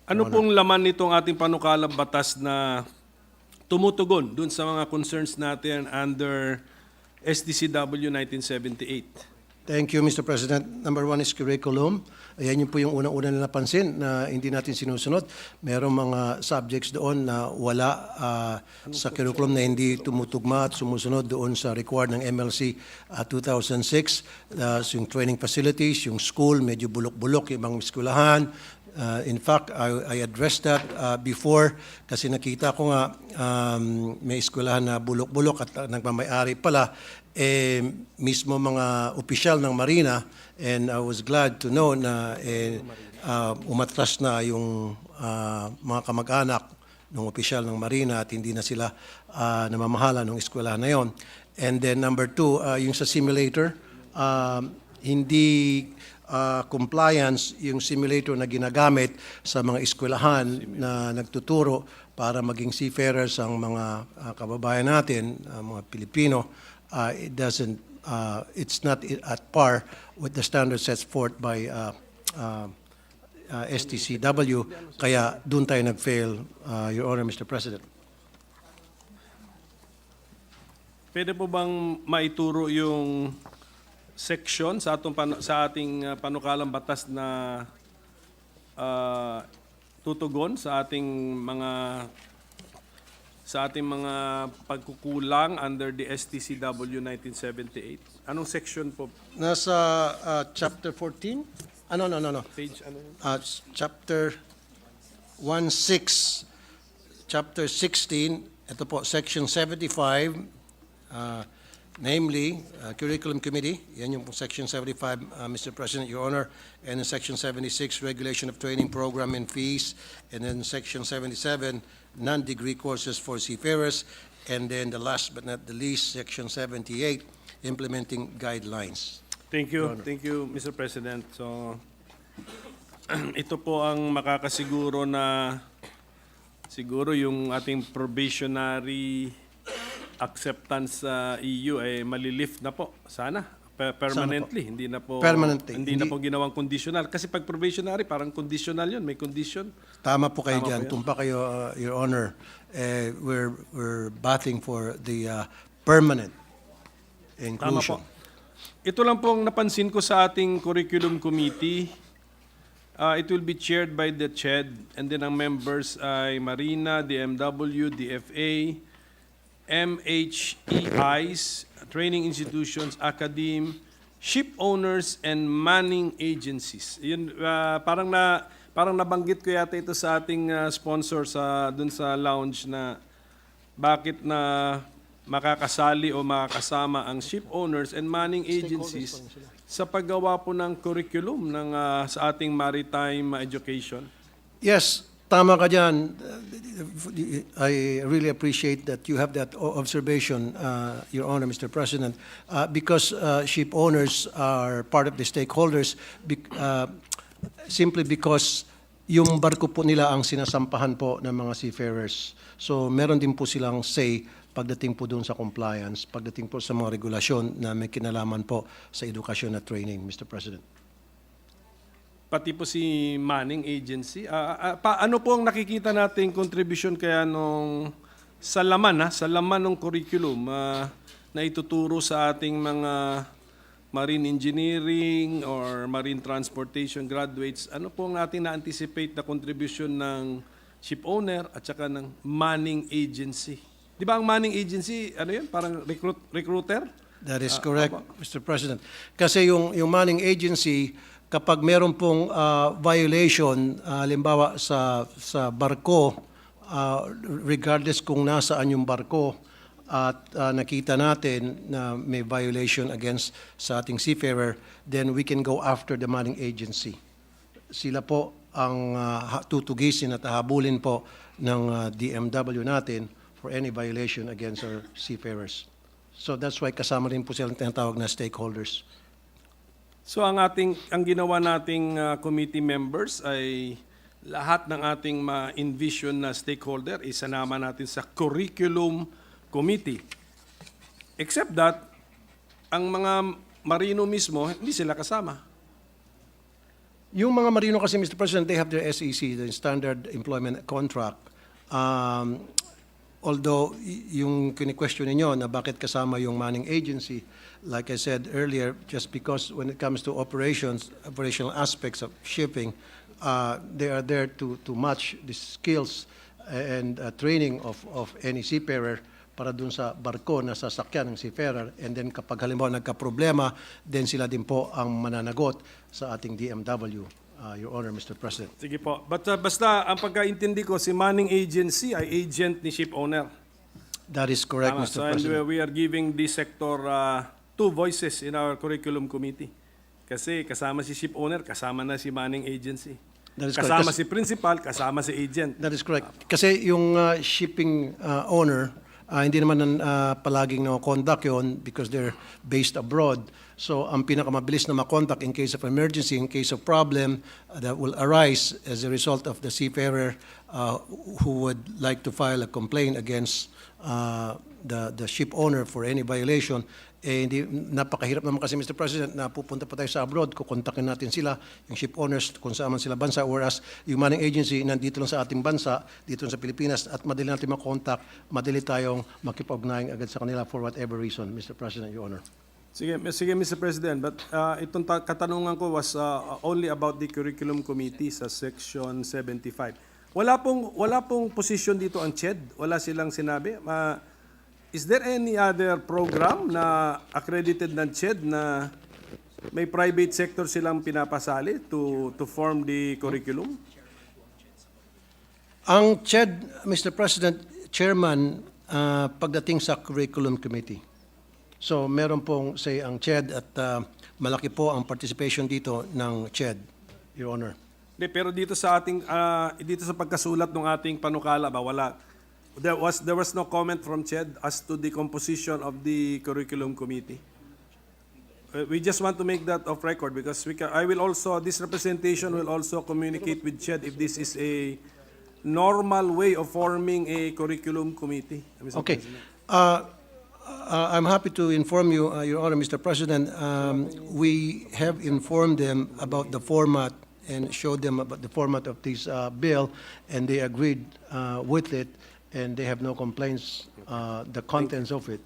Ano pong laman nitong ating panukalang batas na tumutugon dun sa mga concerns natin under STCW 1978? Thank you, Mr. President. Number one is curriculum. Ayan yun po yung unang-una na napansin na hindi natin sinusunod. Merong mga subjects doon na wala sa curriculum na hindi tumutugma at sumusunod doon sa required ng MLC 2006. Yung training facilities, yung school, medyo bulok-bulok yung mga eskwelahan. In fact, I addressed that before kasi nakita ko nga may eskwelahan na bulok-bulok at nagmamayari pala mismo mga opisyal ng Marina, and I was glad to know na umatras na yung mga kamag-anak ng opisyal ng Marina at hindi na sila namamahala ng eskwelahan na yon. And then number two, yung sa simulator, hindi compliance yung simulator na ginagamit sa mga eskwelahan na nagtuturo para maging seafarers ang mga kababayan natin, mga Pilipino. It's not at par with the standards set forth by STCW, kaya doon tayo nag-fail, Your Honor, Mr. President. Pwede po bang maituro yung section sa ating panukalang batas na tutugon sa ating mga pagkukulang under the STCW 1978? Anong section po? Nasa chapter 14? No. Page ano yun? Chapter 16, chapter 16, ito po, section 75, namely, Curriculum Committee, yan yung section 75, Mr. President, Your Honor, and then section 76, Regulation of Training Program and Fees, and then section 77, non-degree courses for seafarers, and then the last but not the least, section 78, Implementing Guidelines. Thank you, Mr. President. So, ito po ang makakasiguro na siguro yung ating probationary acceptance sa EU ay malilift na po. Sana. Permanently. Sana po. Hindi na po, Permanently. Hindi na po ginawang conditional. Kasi pag probationary, parang conditional yun. May condition. Tama po kayo Tama dyan. po yan. Tumpa kayo, Your Honor. We're battling for the permanent Tama inclusion. po. Ito lang pong napansin ko sa ating curriculum committee. It will be chaired by the CHED, and then ang members ay Marina, DMW, DFA, MHEIs, training institutions, academe, ship owners, and manning agencies. Yun, parang nabanggit ko yata ito sa ating sponsor dun sa lounge na bakit na makakasali o makakasama ang ship owners and manning agencies sa paggawa po ng curriculum sa ating maritime education. Yes, tama ka dyan. I really appreciate that you have that observation, Your Honor, Mr. President, because ship owners are part of the stakeholders simply because yung barko po nila ang sinasampahan po ng mga seafarers. So meron din po silang say pagdating po doon sa compliance, pagdating po sa mga regulasyon na may kinalaman po sa edukasyon at training, Mr. President. Pati po si manning agency. Ano po ang nakikita nating contribution kaya sa laman ng curriculum na ituturo sa ating mga marine engineering or marine transportation graduates? Ano po ang ating na-anticipate na contribution ng ship owner at saka ng manning agency? Di ba ang manning agency, ano yun? Parang recruiter? That is correct, Mr. President. Kasi yung manning agency, kapag meron pong violation, halimbawa sa barko, regardless kung nasaan yung barko, at nakita natin na may violation against sa ating seafarer, then we can go after the manning agency. Sila po ang tutugisin at habulin po ng DMW natin for any violation against our seafarers. So that's why kasama rin po silang tinatawag na stakeholders. So ang ginawa nating committee members ay lahat ng ating ma-envision na stakeholder isanama natin sa curriculum committee. Except that ang mga marino mismo hindi sila kasama. Yung mga marino kasi, Mr. President, they have their SEC, the Standard Employment Contract. although yung kini-question ninyo na bakit kasama yung manning agency, like I said earlier, just because when it comes to operational aspects of shipping, they are there to match the skills and training of any seafarer para dun sa barko na sasakyan ng seafarer. And then kapag halimbawa nagka-problema, then sila din po ang mananagot sa ating DMW, Your Honor, Mr. President. Sige po. But basta ang pagkaintindi ko, si manning agency ay agent ni ship owner. That is correct, Tama. Mr. So, and President. we are giving this sector two voices in our curriculum committee. Kasi kasama si ship owner, kasama na si manning agency. That is Kasama correct. si principal, kasama si agent. That is correct. Kasi yung shipping owner, hindi naman palaging na-conduct yun because they're based abroad. So ang pinakamabilis na makontak in case of emergency, in case of problem that will arise as a result of the seafarer who would like to file a complaint against the ship owner for any violation, napakahirap naman kasi, Mr. President, na pupunta pa tayo sa abroad, kukontakin natin sila, yung ship owners, kung saan man sila bansa, whereas yung manning agency nandito lang sa ating bansa, dito sa Pilipinas, at madali natin makontak, madali tayong makipag-ugnayan agad sa kanila for whatever reason, Mr. President, Your Honor. Sige, Mr. President, but itong katanungan ko was only about the curriculum committee sa section 75. Wala pong position dito ang CHED? Wala silang sinabi? Is there any other program na accredited ng CHED na may private sector silang pinapasali to form the curriculum? Ang CHED, Mr. President, Chairman, pagdating sa curriculum committee. So meron pong say ang CHED at malaki po ang participation dito ng CHED, Your Honor. Pero dito sa ating dito sa pagkasulat ng ating panukala ba wala there was no comment from CHED as to the composition of the curriculum committee. We just want to make that off record because this representation will also communicate with CHED if this is a normal way of forming a curriculum committee. Mr. Okay. President. I'm happy to inform you, Your Honor, Mr. President, we have informed them about the format and showed them about the format of this bill, and they agreed with it, and they have no complaints, the contents of it,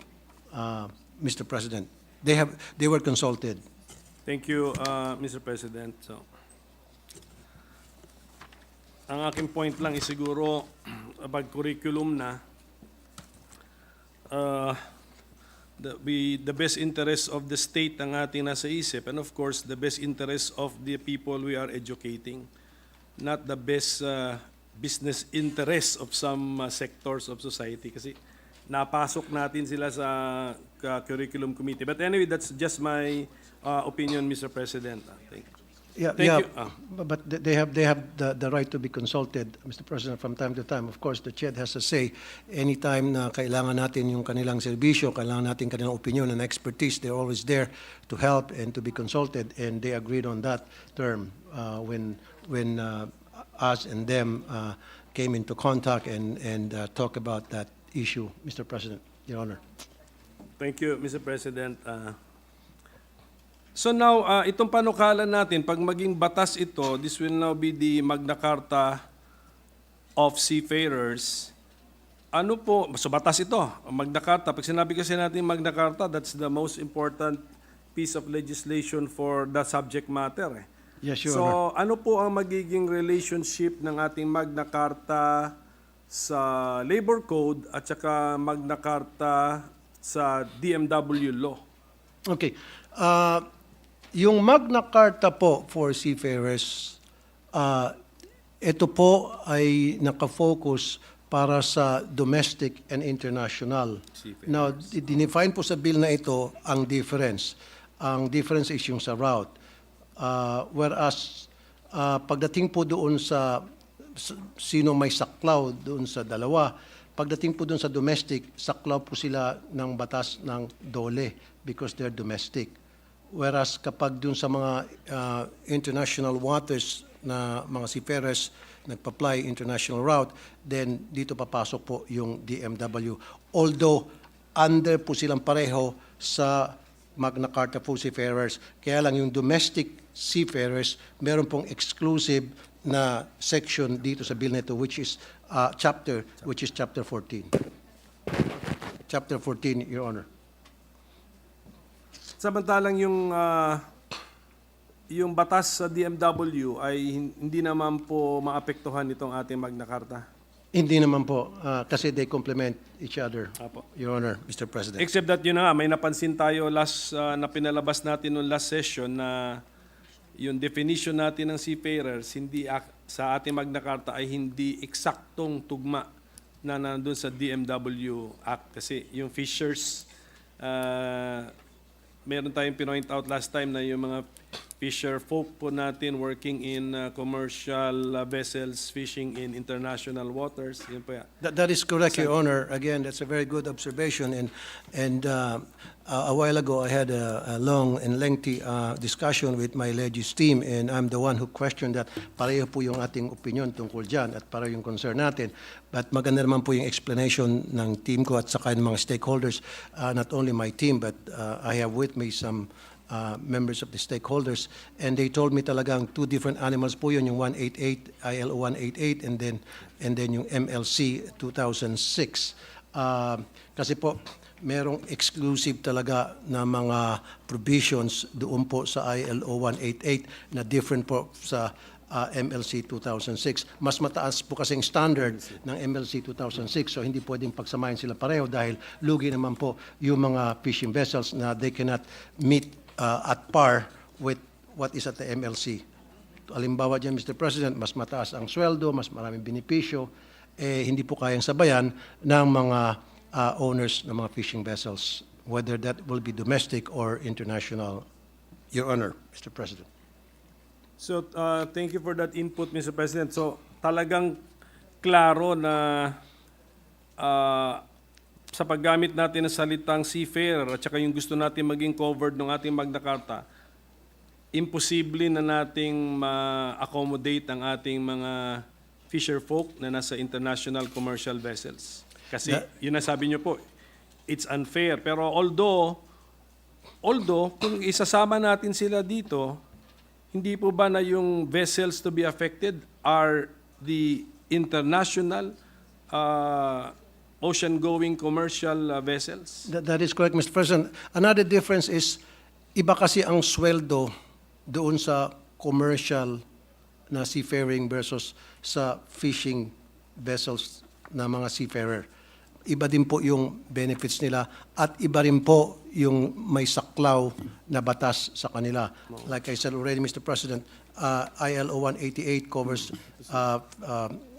Mr. President. They were consulted. Thank you, Mr. President. So, ang aking point lang is siguro about curriculum na the best interest of the state ang ating nasa isip, and of course the best interest of the people we are educating, not the best business interest of some sectors of society kasi napasok natin sila sa curriculum committee. But anyway, that's just my opinion, Mr. President. Thank you. Thank you. But they have the right to be consulted, Mr. President, from time to time. Of course, the CHED has a say. Anytime na kailangan natin yung kanilang serbisyo, kailangan natin kanilang opinion and expertise, they're always there to help and to be consulted. And they agreed on that term when us and them came into contact and talk about that issue, Mr. President, Your Honor. Thank you, Mr. President. So now, itong panukala natin, pag maging batas ito, this will now be the Magna Carta of Seafarers. Ano po, so batas ito, Magna Carta. Pag sinabi kasi natin Magna Carta, that's the most important piece of legislation for the subject matter. Yes, Your So Honor. ano po ang magiging relationship ng ating Magna Carta sa Labor Code at saka Magna Carta sa DMW law? Okay. Yung Magna Carta po for seafarers, ito po ay nakafocus para sa domestic and international. Now, dinefine po sa bill na ito ang difference. Ang difference is yung sa route. Whereas, pagdating po doon sa sino may saklaw doon sa dalawa, pagdating po doon sa domestic, saklaw po sila ng batas ng DOLE because they're domestic. Whereas kapag doon sa mga international waters na mga seafarers nagpa-fly international route, then dito papasok po yung DMW. Although under po silang pareho sa Magna Carta for Seafarers, kaya lang yung domestic seafarers meron pong exclusive na section dito sa bill nito which is chapter 14. Chapter 14, Your Honor. Samantalang yung batas sa DMW ay hindi naman po maapektuhan itong ating Magna Carta. Hindi naman po, kasi they complement each other, Apo. Your Honor, Mr. President. Except that yun na nga, may napansin tayo na pinalabas natin noong last session na yung definition natin ng seafarers sa ating Magna Carta ay hindi eksaktong tugma na nandun sa DMW Act. Kasi yung fishers, meron tayong pinoint out last time na yung mga fisher folk po natin working in commercial vessels fishing in international waters. Yun po yan. That is correct, Your Honor. Again, that's a very good observation. And a while ago, I had a long and lengthy discussion with my legis team, and I'm the one who questioned that. Pareho po yung ating opinion tungkol dyan at pareho yung concern natin. But maganda naman po yung explanation ng team ko at saka ng mga stakeholders, not only my team, but I have with me some members of the stakeholders, and they told me talagang two different animals po yun, yung 188, ILO 188, and then yung MLC 2006. Kasi po, merong exclusive talaga na mga provisions doon po sa ILO 188 na different po sa MLC 2006. Mas mataas po kasing standard ng MLC 2006, so hindi pwedeng pagsamahin sila pareho dahil lugi naman po yung mga fishing vessels na they cannot meet at par with what is at the MLC. Halimbawa dyan, Mr. President, mas mataas ang sweldo, mas maraming benepisyo, hindi po kayang sabayan ng mga owners ng mga fishing vessels, whether that will be domestic or international, Your Honor, Mr. President. So, thank you for that input, Mr. President. So, talagang klaro na sa paggamit natin ng salitang seafarer at saka yung gusto natin maging covered ng ating Magna Carta, imposible na nating ma-accommodate ang ating mga fisher folk na nasa international commercial vessels. Kasi yun ang sabi niyo po, it's unfair. Pero although kung isasama natin sila dito, hindi po ba na yung vessels to be affected are the international ocean-going commercial vessels? That is correct, Mr. President. Another difference is, iba kasi ang sweldo doon sa commercial na seafaring versus sa fishing vessels na mga seafarer. Iba din po yung benefits nila at iba rin po yung may saklaw na batas sa kanila. Like I said already, Mr. President, ILO 188 covers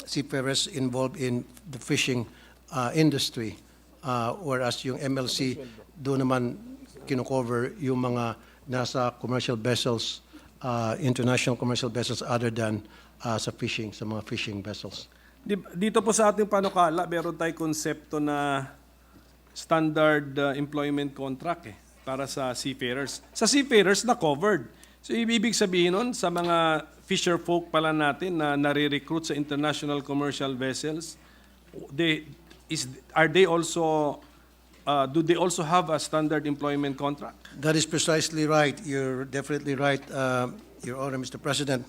seafarers involved in the fishing industry, whereas yung MLC, doon naman kinocover yung mga nasa commercial vessels, international commercial vessels other than sa mga fishing vessels. Dito po sa ating panukala, meron tayong konsepto na standard employment contract para sa seafarers. Sa seafarers na covered. So ibig sabihin nun, sa mga fisher folk pala natin na nare-recruit sa international commercial vessels, are they also do they also have a standard employment contract? That is precisely right. You're definitely right, Your Honor, Mr. President.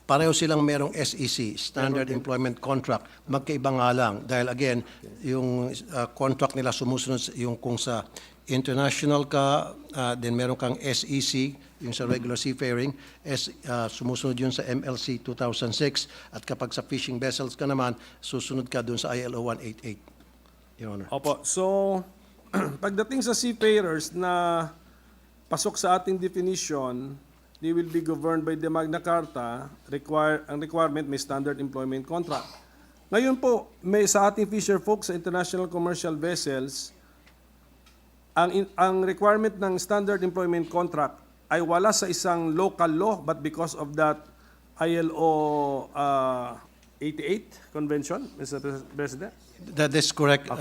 Pareho silang merong SEC, Standard Employment Contract. Magkaiba nga lang. Dahil again, yung contract nila sumusunod yung kung sa international ka, then meron kang SEC, yung sa regular seafaring, sumusunod yun sa MLC 2006, at kapag sa fishing vessels ka naman, susunod ka dun sa ILO 188. Your Honor. Opo. So, pagdating sa seafarers na pasok sa ating definition, they will be governed by the Magna Carta. Ang requirement may standard employment contract. Ngayon po, sa ating fisher folk sa international commercial vessels, ang requirement ng standard employment contract ay wala sa isang local law, but because of that ILO 88 convention, Mr. President? That is correct, Okay.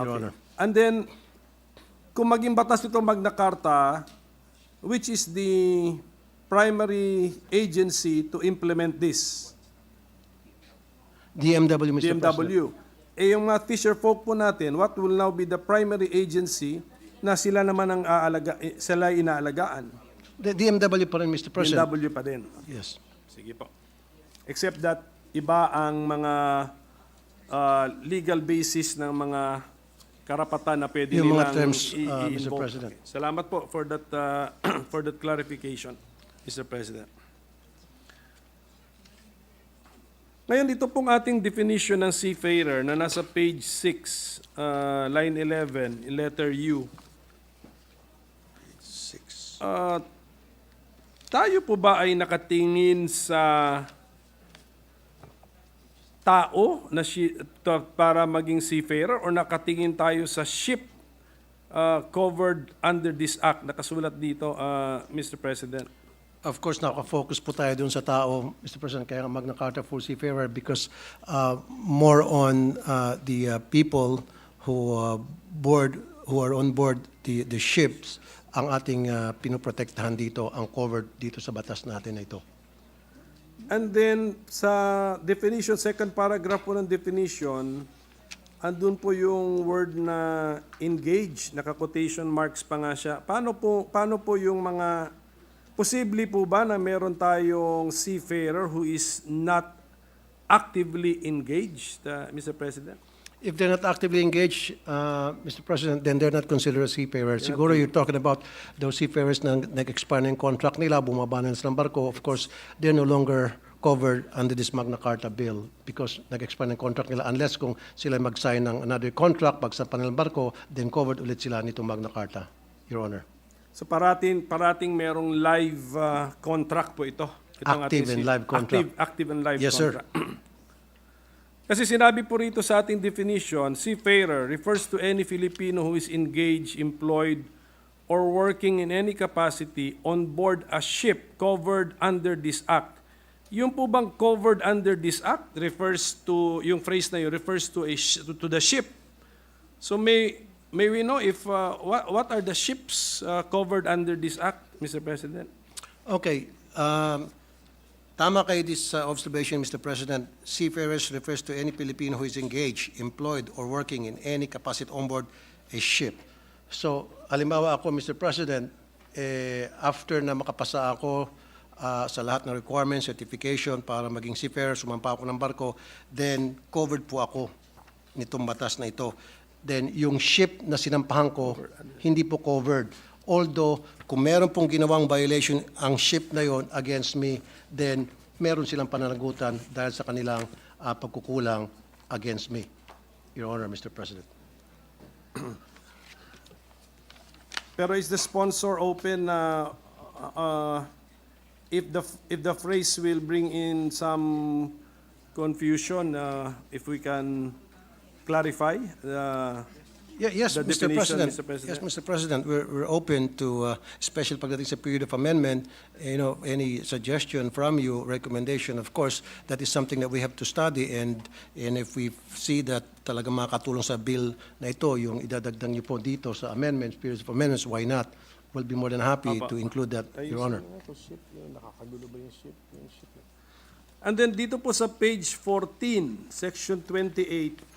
Your Honor. And then, kung maging batas nito Magna Carta, which is the primary agency to implement this? DMW, Mr. President. DMW. Yung mga fisher folk po natin, what will now be the primary agency na sila naman ang sila inaalagaan? The DMW pa rin, Mr. President. DMW pa din. Yes. Sige po. Except that iba ang mga legal basis ng mga karapatan na pwede Yung mga nilang terms, Mr. i-invoke. President. Salamat po for that for that clarification, Mr. President. Ngayon, ito pong ating definition ng seafarer na nasa page 6, line 11, in letter U. Tayo po ba ay nakatingin sa tao na para maging seafarer or nakatingin tayo sa ship covered under this act? Nakasulat dito, Mr. President. Of course, nakafocus po tayo dun sa tao, Mr. President, kaya nga Magna Carta for Seafarer because more on the people who are on board the ships ang ating pinoprotektahan dito, ang covered dito sa batas natin na ito. And then sa definition, second paragraph po ng definition, andun po yung word na engage, naka-quotation marks pa nga siya. Paano po yung mga, posible po ba na meron tayong seafarer who is not actively engaged, Mr. President? If they're not actively engaged, Mr. President, then they're not considered a seafarer. Siguro you're talking about those seafarers na nag-expire na yung contract nila, bumaba na sila ng barko. Of course, they're no longer covered under this Magna Carta bill because nag-expire na yung contract nila. Unless kung sila mag-sign ng another contract, bagsak pa nilang barko, then covered ulit sila nitong Magna Carta, Your Honor. So parating merong live contract po ito. Itong Active and live contract. Active and live Yes, sir. contract. Kasi sinabi po rito sa ating definition, seafarer refers to any Filipino who is engaged, employed, or working in any capacity on board a ship covered under this act. Yung po bang covered under this act refers to, yung phrase na yun refers to to the ship. So may we know if what are the ships covered under this act, Mr. President? Okay. Tama kayo this observation, Mr. President. Seafarers refers to any Filipino who is engaged, employed, or working in any capacity on board a ship. So, halimbawa ako, Mr. President, after na makapasa ako sa lahat ng requirements, certification para maging seafarer, sumampa ako ng barko, then covered po ako nitong batas na ito. Then yung ship na sinampahan ko, hindi po covered. Although, kung meron pong ginawang violation ang ship na yon against me, then meron silang pananagutan dahil sa kanilang pagkukulang against me. Your Honor, Mr. President. Pero is the sponsor open if the phrase will bring in some confusion, if we can clarify Yes, the Mr. definition, President. Mr. President? Yes, Mr. President. We're open to, especially pagdating sa period of amendment, any suggestion from you, recommendation, of course, that is something that we have to study, and if we see that talagang makakatulong sa bill na ito, yung idadagdag niyo po dito sa amendments, periods of amendments, why not? We'll be more than happy to include that, Your Honor. And then dito po sa page 14, section 28,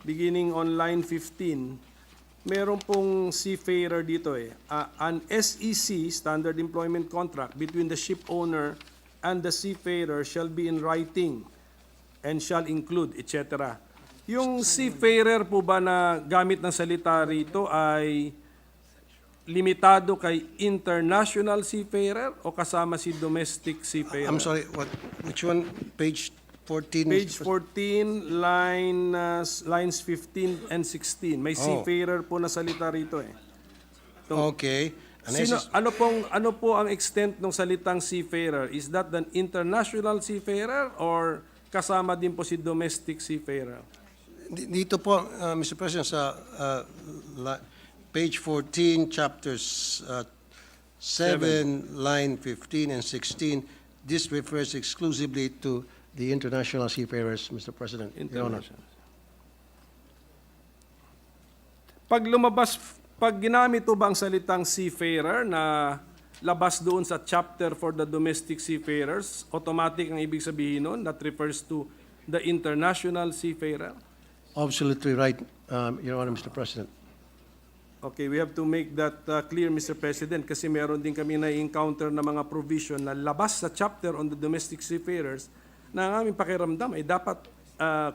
beginning on line 15, meron pong seafarer dito an SEC, Standard Employment Contract, between the ship owner and the seafarer shall be in writing and shall include, etc. Yung seafarer po ba na gamit ng salita rito ay limitado kay international seafarer o kasama si domestic seafarer? I'm sorry, which one? Page 14? Page 14, lines 15 and 16. May seafarer po na salita rito Okay. Ano po ang extent ng salitang seafarer? Is that an international seafarer or kasama din po si domestic seafarer? Dito po, Mr. President, sa page 14, chapters 7, line 15 and 16, this refers exclusively to the international seafarers, Mr. President. Your Honor. Pag ginamit po ba ang salitang seafarer na labas doon sa chapter for the domestic seafarers, automatic ang ibig sabihin nun, that refers to the international seafarer? Absolutely right, Your Honor, Mr. President. Okay, we have to make that clear, Mr. President, kasi meron din kami na-encounter na mga provision na labas sa chapter on the domestic seafarers na ang aming pakiramdam ay dapat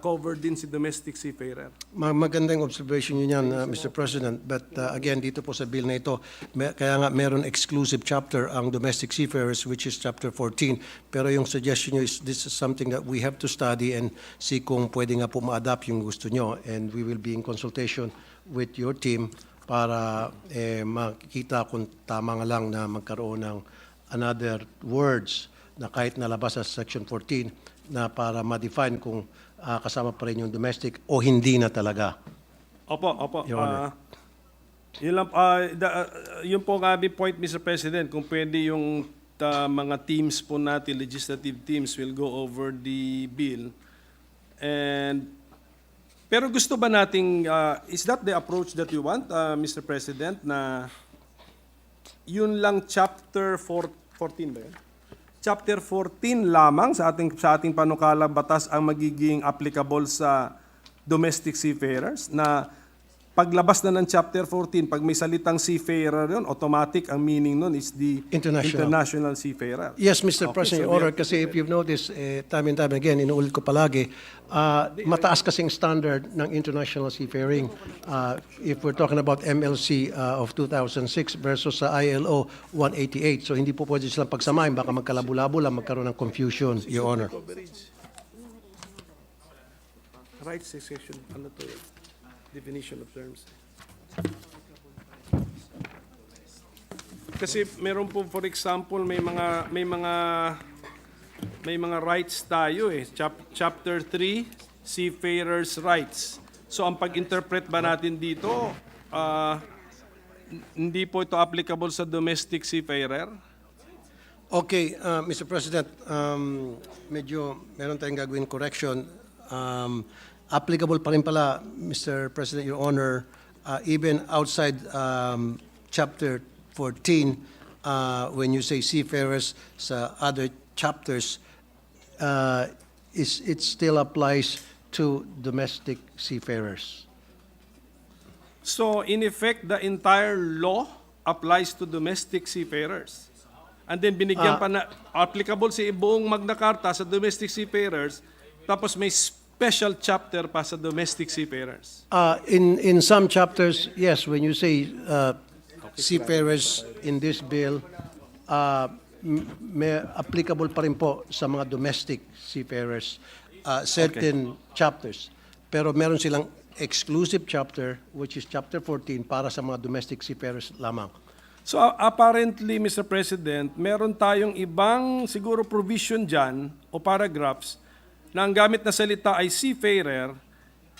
covered din si domestic seafarer. Magandang observation yun yan, Mr. President. But again, dito po sa bill na ito, kaya nga meron exclusive chapter ang domestic seafarers, which is Chapter 14. Pero yung suggestion nyo is this is something that we have to study and see kung pwede nga po ma-adapt yung gusto nyo. And we will be in consultation with your team para makikita kung tama nga lang na magkaroon ng another words na kahit nalabas sa Section 14 na para ma-define kung kasama pa rin yung domestic o hindi na talaga. Opo. Your Honor. Yun lang, yun po ang aming point, Mr. President, kung pwede yung mga teams po natin, legislative teams, will go over the bill. Pero gusto ba nating, is that the approach that you want, Mr. President, na yun lang Chapter 14 ba yun? Chapter 14 lamang sa ating panukalang batas ang magiging applicable sa domestic seafarers, na paglabas na ng Chapter 14, pag may salitang seafarer yun, automatic ang meaning nun is the international seafarer. Yes, Mr. Okay, President, so Your Honor, kasi if you've noticed, time and time again, inuulit ko palagi, mataas kasing standard ng international seafaring. If we're talking about MLC of 2006 versus sa ILO 188, so hindi po pwede silang pagsamahin, baka magkalabo-labo lang, magkaroon ng confusion, Your Honor. Rights section, ano to yun? Definition of terms. Kasi meron po, for example, may mga rights tayo eh. Chapter 3, seafarers' rights. So ang pag-interpret ba natin dito, hindi po ito applicable sa domestic seafarer? Okay, Mr. President, medyo meron tayong gagawin correction. Applicable pa rin pala, Mr. President, Your Honor, even outside Chapter 14, when you say seafarers sa other chapters, it still applies to domestic seafarers. So in effect, the entire law applies to domestic seafarers. And then binigyan pa na applicable sa buong Magna Carta sa domestic seafarers, tapos may special chapter pa sa domestic seafarers. In some chapters, yes, when you say seafarers in this bill, may applicable pa rin po sa mga domestic seafarers, certain chapters. Pero meron silang exclusive chapter, which is Chapter 14, para sa mga domestic seafarers lamang. So apparently, Mr. President, meron tayong ibang siguro provision dyan o paragraphs na ang gamit na salita ay seafarer,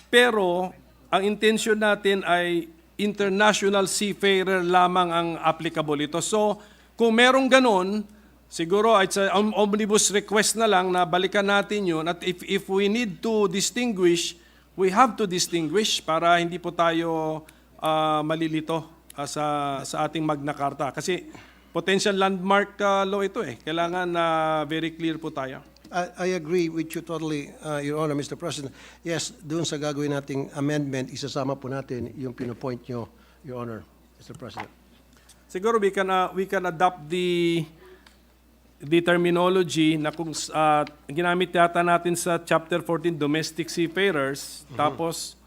pero ang intention natin ay international seafarer lamang ang applicable ito. So kung merong ganun, siguro it's an omnibus request na lang na balikan natin yun, at if we need to distinguish, we have to distinguish para hindi po tayo malilito sa ating Magna Carta. Kasi potential landmark law ito eh. Kailangan very clear po tayo. I agree with you totally, Your Honor, Mr. President. Yes, doon sa gagawin nating amendment, isasama po natin yung pinopoint nyo, Your Honor, Mr. President. Siguro we can adopt the terminology na kung ginamit yata natin sa Chapter 14, domestic seafarers, tapos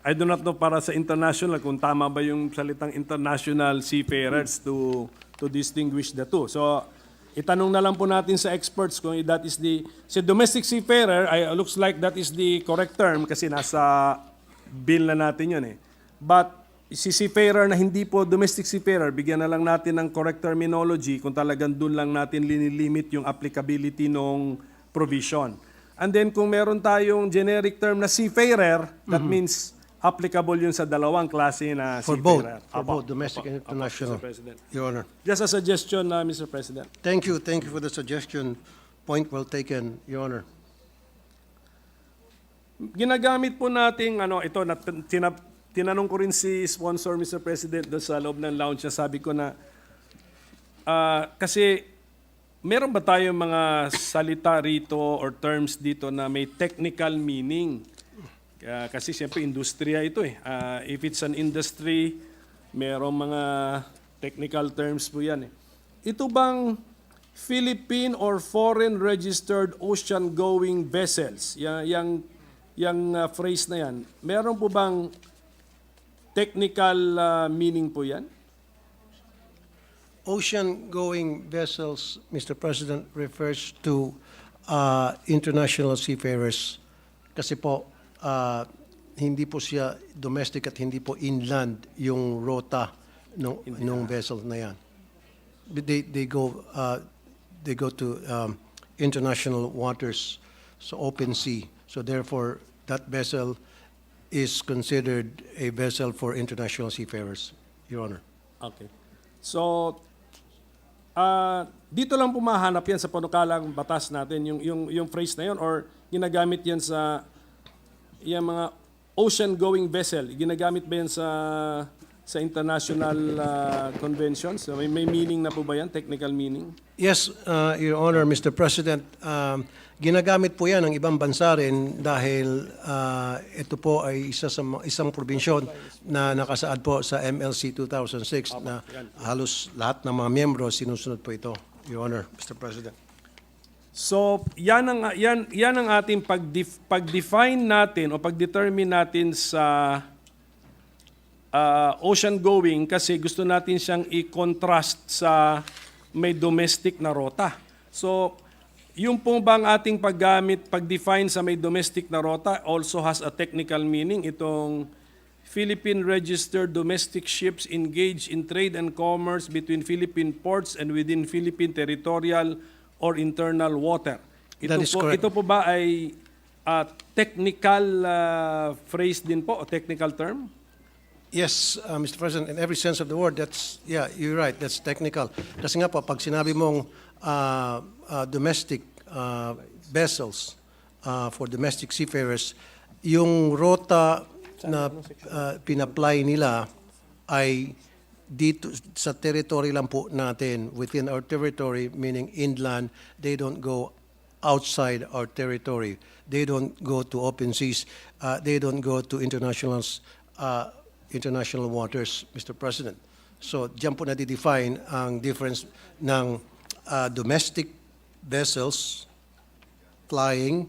I do not know para sa international kung tama ba yung salitang international seafarers to distinguish the two. So itanong na lang po natin sa experts kung that is si domestic seafarer, looks like that is the correct term kasi nasa bill na natin yun eh. But si seafarer na hindi po domestic seafarer, bigyan na lang natin ng correct terminology kung talagang dun lang natin linilimit yung applicability ng provision. And then kung meron tayong generic term na seafarer, that means applicable yun sa dalawang klase na For seafarer. both domestic and international, Mr. President. Your Honor. Just a suggestion, Mr. President. Thank you for the suggestion. Point well taken, Your Honor. Ginagamit po nating ito na tinanong ko rin si sponsor, Mr. President, doon sa loob ng lounge, sabi ko na kasi meron ba tayong mga salita rito or terms dito na may technical meaning? Kasi siyempre industriya ito eh. If it's an industry, merong mga technical terms po yan eh. Ito bang Philippine or foreign registered ocean-going vessels. Yang phrase na yan, meron po bang technical meaning po yan? Ocean-going vessels, Mr. President, refers to international seafarers. Kasi po, hindi po siya domestic at hindi po inland yung rota ng vessel na yan. They go to international waters, so open sea. So therefore, that vessel is considered a vessel for international seafarers, Your Honor. Okay. So, dito lang po mahanap yan sa panukalang batas natin, yung phrase na yun, or ginagamit yan sa yung mga ocean-going vessel, ginagamit ba yan sa international conventions? So, may meaning na po ba yan, technical meaning? Yes, Your Honor, Mr. President, ginagamit po yan ng ibang bansa rin dahil ito po ay isang probinsyon na nakasaad po sa MLC 2006 na halos lahat ng mga miyembro sinusunod po ito, Your Honor, Mr. President. So, yan ang ating pag-define natin o pag-determine natin sa ocean-going kasi gusto natin siyang i-contrast sa may domestic na rota. So, yung pong bang ating pag-define sa may domestic na rota also has a technical meaning. Itong Philippine registered domestic ships engage in trade and commerce between Philippine ports and within Philippine territorial or internal water. That is correct. Ito po ba ay technical phrase din po o technical term? Yes, Mr. President, in every sense of the word, you're right, that's technical. Kasi nga po, pag sinabi mong domestic vessels for domestic seafarers, yung rota na pinapply nila ay dito sa territory lang po natin, within our territory, meaning inland, they don't go outside our territory. They don't go to open seas. They don't go to international waters, Mr. President. So, diyan po na-define ang difference ng domestic vessels flying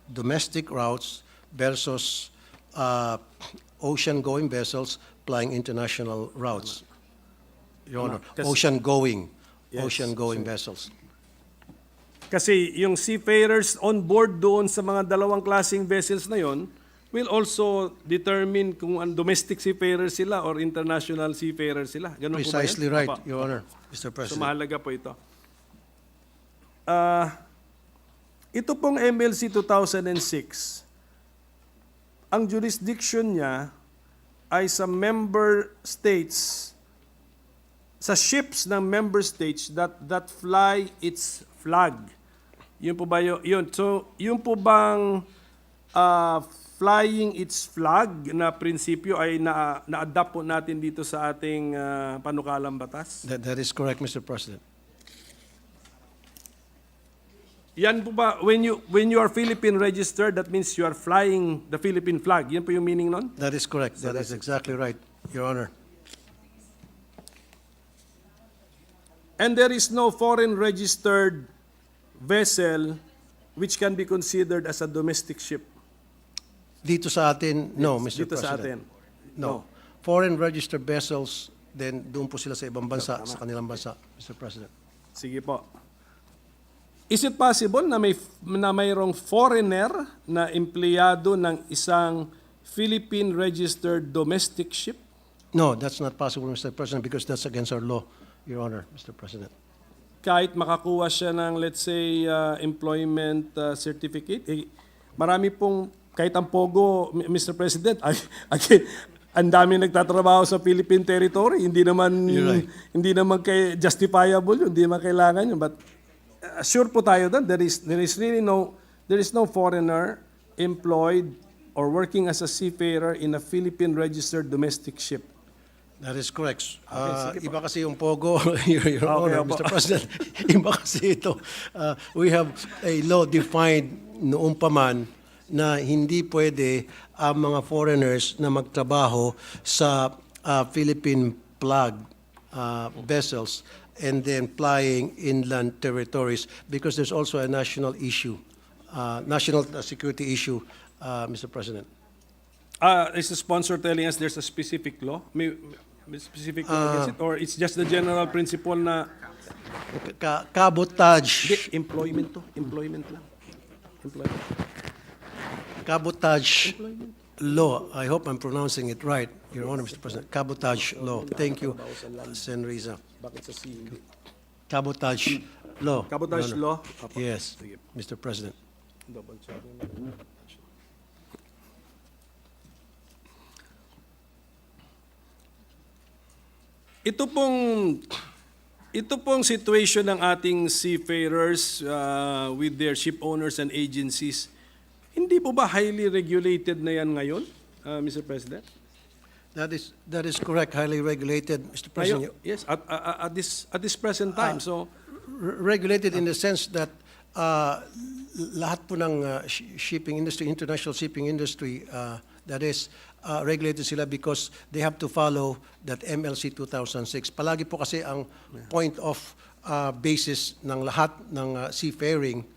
domestic routes versus ocean-going vessels flying international routes. Your Honor, ocean-going vessels. Kasi yung seafarers on board doon sa mga dalawang klaseng vessels na yon will also determine kung domestic seafarers sila or international seafarers sila. Ganun Precisely po ba yan? right, Your Honor, Mr. So President. mahalaga po ito. Ito pong MLC 2006, ang jurisdiction niya ay sa member states, sa ships ng member states that fly its flag. Yun po ba yun? So, yun po bang flying its flag na prinsipyo ay na-adapt po natin dito sa ating panukalang batas? That is correct, Mr. President. Yan po ba, when you are Philippine registered, that means you are flying the Philippine flag. Yan po yung meaning nun? That is correct. That is exactly right, Your Honor. And there is no foreign registered vessel which can be considered as a domestic ship. Dito sa atin, no, Mr. Dito sa President. atin. No. Foreign registered vessels, then doon po sila sa ibang bansa, sa kanilang bansa, Mr. President. Sige po. Is it possible na mayroong foreigner na empleyado ng isang Philippine registered domestic ship? No, that's not possible, Mr. President, because that's against our law, Your Honor, Mr. President. Kahit makakuha siya ng, let's say, employment certificate, marami pong, kahit ang Pogo, Mr. President, ang dami nagtatrabaho sa Philippine territory, hindi naman justifiable yun, hindi naman kailangan yun, but sure po tayo doon, there is no foreigner employed or working as a seafarer in a Philippine registered domestic ship. That is correct. Okay, Iba kasi yung Pogo, Your Honor, Mr. President. Iba kasi ito. We have a law defined noong paman na hindi pwede ang mga foreigners na magtrabaho sa Philippine flag vessels. and then flying inland territories, because there's also a national issue, national security issue, Mr. President. Is the sponsor telling us there's a specific law? May specific law against it? Or it's just the general principle na Cabotage. employment to? Employment lang. Employment. Cabotage law. I hope I'm pronouncing it right, Your Honor, Mr. President. Cabotage law. Thank you, Sen. Riza. Bakit sa C? Cabotage law. Cabotage Your Honor. law? Apo. Yes, Mr. President. Double checking na. Ito pong situation ng ating seafarers with their ship owners and agencies, hindi po ba highly regulated na yan ngayon, Mr. President? That is correct, highly regulated, Mr. President. Yes, at this present time. So, Regulated in the sense that lahat po ng shipping industry, international shipping industry, that is, regulated sila because they have to follow that MLC 2006. Palagi po kasi ang point of basis ng lahat ng seafaring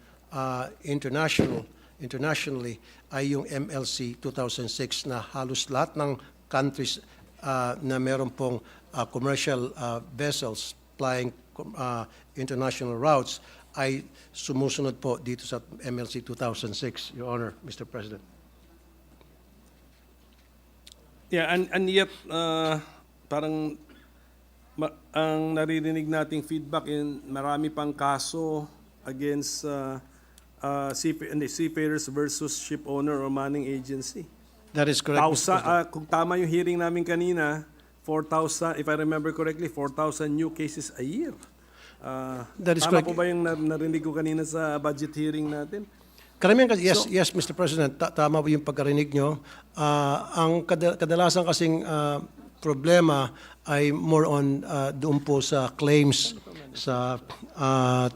internationally ay yung MLC 2006 na halos lahat ng countries na meron pong commercial vessels flying international routes ay sumusunod po dito sa MLC 2006, Your Honor, Mr. President. yeah, and yet, parang ang naririnig nating feedback marami pang kaso against seafarers versus ship owner or manning agency. That is correct, Mr. President. Kung tama yung hearing namin kanina, 4,000, if I remember correctly, 4,000 new cases a year. That is tama correct. po ba yung narinig ko kanina sa budget hearing natin? Karamihan kasi, yes, Mr. President, tama po yung pagkarinig nyo. Ang kadalasan kasing problema ay more on doon po sa claims sa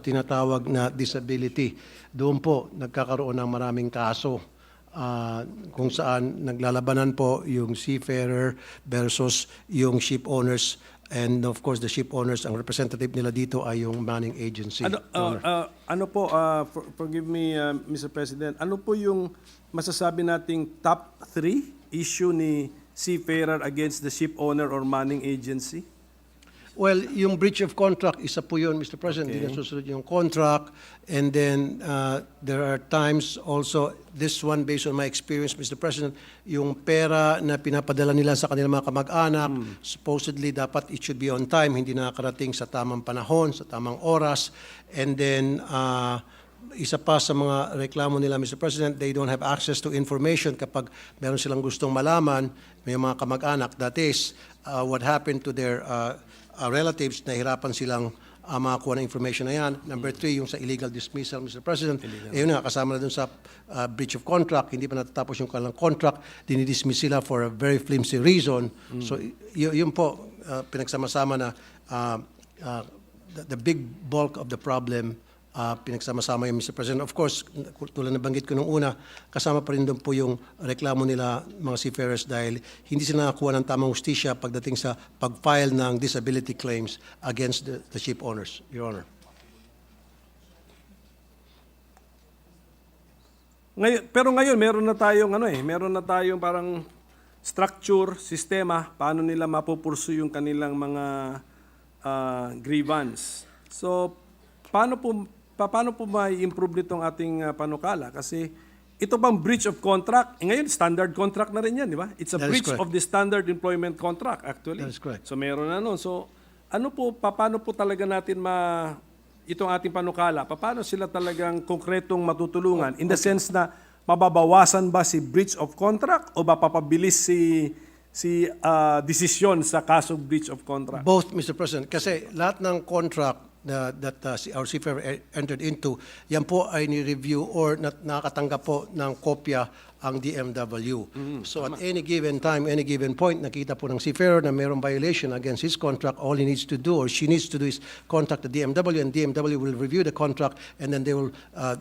tinatawag na disability. Doon po nagkakaroon ng maraming kaso kung saan naglalabanan po yung seafarer versus yung ship owners. And of course, the ship owners, ang representative nila dito ay yung manning agency. Ano po, forgive me, Mr. President, ano po yung masasabi nating top 3 issue ni seafarer against the ship owner or manning agency? Well, yung breach of contract, isa po yun, Mr. President. Hindi na susunod yung contract. And then, there are times also, this one based on my experience, Mr. President, yung pera na pinapadala nila sa kanilang mga kamag-anak, supposedly dapat it should be on time, hindi nakakarating sa tamang panahon, sa tamang oras. And then, isa pa sa mga reklamo nila, Mr. President, they don't have access to information kapag meron silang gustong malaman, may mga kamag-anak. That is, what happened to their relatives, nahirapan silang makakuha ng information na yan. Number 3, yung sa illegal dismissal, Mr. President. Yun nga, kasama na dun sa breach of contract, hindi pa natatapos yung kanilang contract, dinidismiss sila for a very flimsy reason. So, yun po, pinagsama-sama na the big bulk of the problem, pinagsama-sama yung Mr. President. Of course, tulad na banggit ko nung una, kasama pa rin doon po yung reklamo nila mga seafarers dahil hindi sila nakakuha ng tamang hustisya pagdating sa pag-file ng disability claims against the ship owners, Your Honor. Pero ngayon, meron na tayong parang structure, sistema, paano nila mapupursu yung kanilang mga grievance. So, paano po ma-improve nitong ating panukala? Kasi ito bang breach of contract? Ngayon, standard contract na rin yan, di ba? It's a breach of the standard employment contract, actually. That is correct. So meron na nun. So paano po talaga natin itong ating panukala, paano sila talagang konkretong matutulungan? In the sense na mababawasan ba si breach of contract o mapapabilis si desisyon sa kasong breach of contract? Both, Mr. President. Kasi lahat ng contract that our seafarer entered into, yan po ay ni-review or nakakatanggap po ng kopya ang DMW. So at any given time, any given point, nakita po ng seafarer na mayroong violation against his contract, all he needs to do or she needs to do is contact the DMW, and DMW will review the contract, and then they will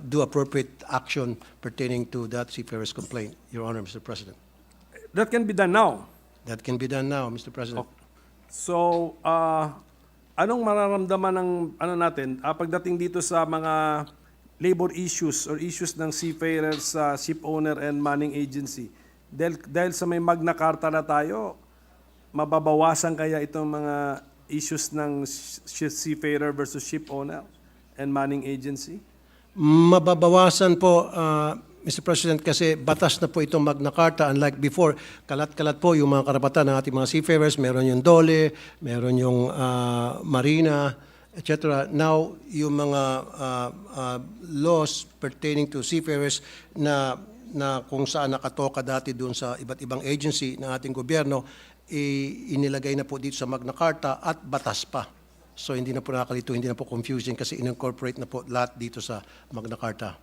do appropriate action pertaining to that seafarer's complaint, Your Honor, Mr. President. That can be done now. That can be done now, Mr. President. So, anong mararamdaman ng natin pagdating dito sa mga labor issues or issues ng seafarers, ship owner and manning agency? Dahil sa may Magna Carta na tayo, mababawasan kaya itong mga issues ng seafarer versus ship owner and manning agency? Mababawasan po, Mr. President, kasi batas na po itong Magna Carta. Unlike before, kalat-kalat po yung mga karapatan ng ating mga seafarers. Meron yung dole, meron yung marina, etc. Now, yung mga laws pertaining to seafarers na kung saan nakatoka dati doon sa iba't ibang agency ng ating gobyerno, inilagay na po dito sa Magna Carta at batas pa. So hindi na po nakakalito, hindi na po confusing kasi in-incorporate na po lahat dito sa Magna Carta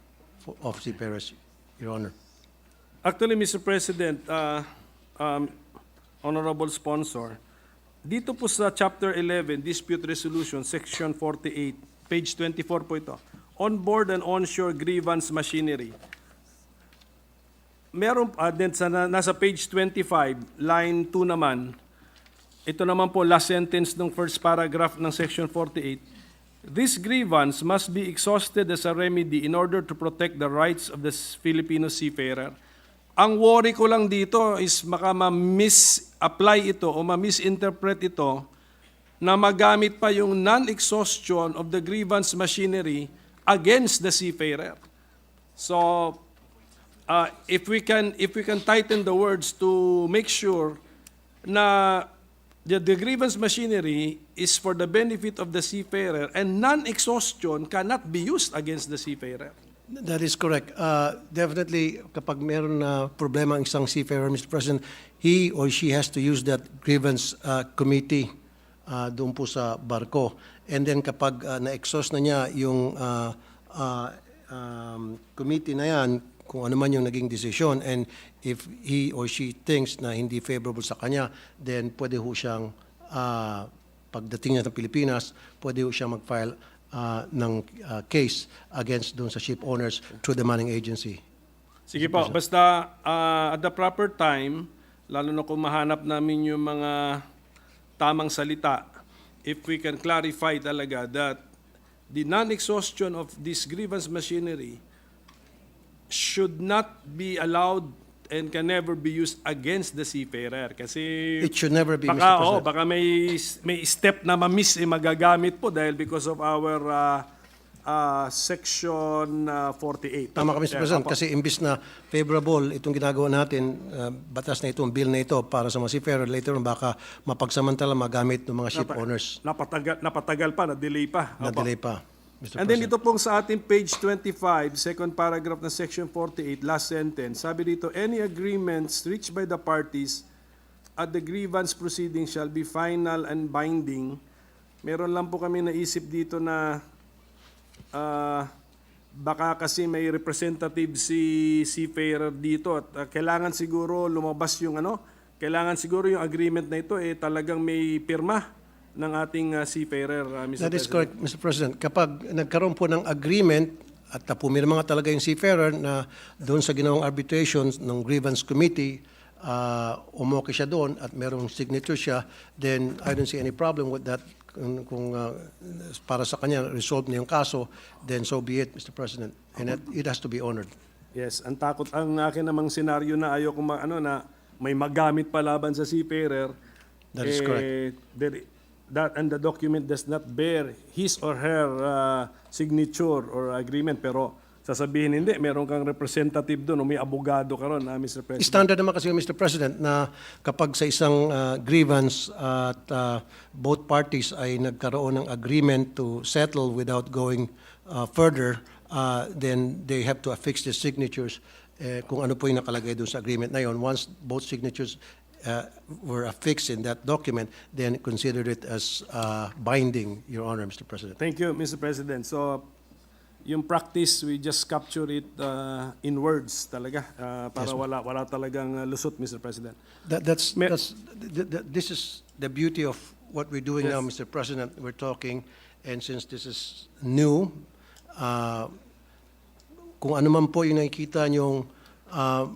of Seafarers, Your Honor. Actually, Mr. President, Honorable Sponsor, dito po sa Chapter 11, Dispute Resolution, Section 48, page 24 po ito, On Board and Onshore Grievance Machinery. Meron, nasa page 25, line 2 naman, ito naman po last sentence ng first paragraph ng Section 48, this grievance must be exhausted as a remedy in order to protect the rights of the Filipino seafarer. Ang worry ko lang dito is baka ma-misapply ito o ma-misinterpret ito na magamit pa yung non-exhaustion of the grievance machinery against the seafarer. So, if we can tighten the words to make sure na the grievance machinery is for the benefit of the seafarer and non-exhaustion cannot be used against the seafarer. That is correct. Definitely, kapag meron na problema ang isang seafarer, Mr. President, he or she has to use that grievance committee doon po sa barko. And then kapag na-exhaust na niya yung committee na yan, kung ano man yung naging desisyon, and if he or she thinks na hindi favorable sa kanya, then pwede ho siyang, pagdating niya ng Pilipinas, pwede ho siyang mag-file ng case against doon sa ship owners through the manning agency. Sige po, basta at the proper time, lalo na kung mahanap namin yung mga tamang salita, if we can clarify talaga that the non-exhaustion of this grievance machinery should not be allowed and can never be used against the seafarer. Kasi It should never be, baka, Mr. President. baka may step na ma-miss magagamit po dahil because of our Section 48. Tama ka, Mr. President, Apo. kasi imbis na favorable itong ginagawa natin, batas na itong bill na ito para sa mga seafarer, later on baka mapagsamantala magamit ng mga ship owners. Napatagal pa, na-delay pa. Apo. Na-delay pa, Mr. And then President. dito pong sa ating page 25, second paragraph na section 48, last sentence, sabi dito, any agreements reached by the parties at the grievance proceeding shall be final and binding. Meron lang po kami naisip dito na baka kasi may representative si seafarer dito at kailangan siguro lumabas yung kailangan siguro yung agreement na ito talagang may pirma ng ating seafarer, Mr. That is President. correct, Mr. President. Kapag nagkaroon po ng agreement at pumirma nga talaga yung seafarer na doon sa ginawang arbitration ng grievance committee, umoke siya doon at merong signature siya, then I don't see any problem with that. Kung para sa kanya resolve na yung kaso, then so be it, Mr. President. And it has to be honored. Yes, ang akin namang senaryo na ayoko na may magamit pa laban sa seafarer. That is correct. That and the document does not bear his or her signature or agreement, pero sasabihin hindi, meron kang representative doon o may abogado ka ron, Mr. President. Standard naman kasi, Mr. President, na kapag sa isang grievance at both parties ay nagkaroon ng agreement to settle without going further, then they have to affix their signatures kung ano po yung nakalagay doon sa agreement na yon. Once both signatures were affixed in that document, then consider it as binding, Your Honor, Mr. President. Thank you, Mr. President. So, yung practice, we just capture it in words talaga para Yes, wala talagang lusot, Mr. President. This is the beauty of what we're doing Yes. now, Mr. President. We're talking, and since this is new, kung ano man po yung nakikita niyong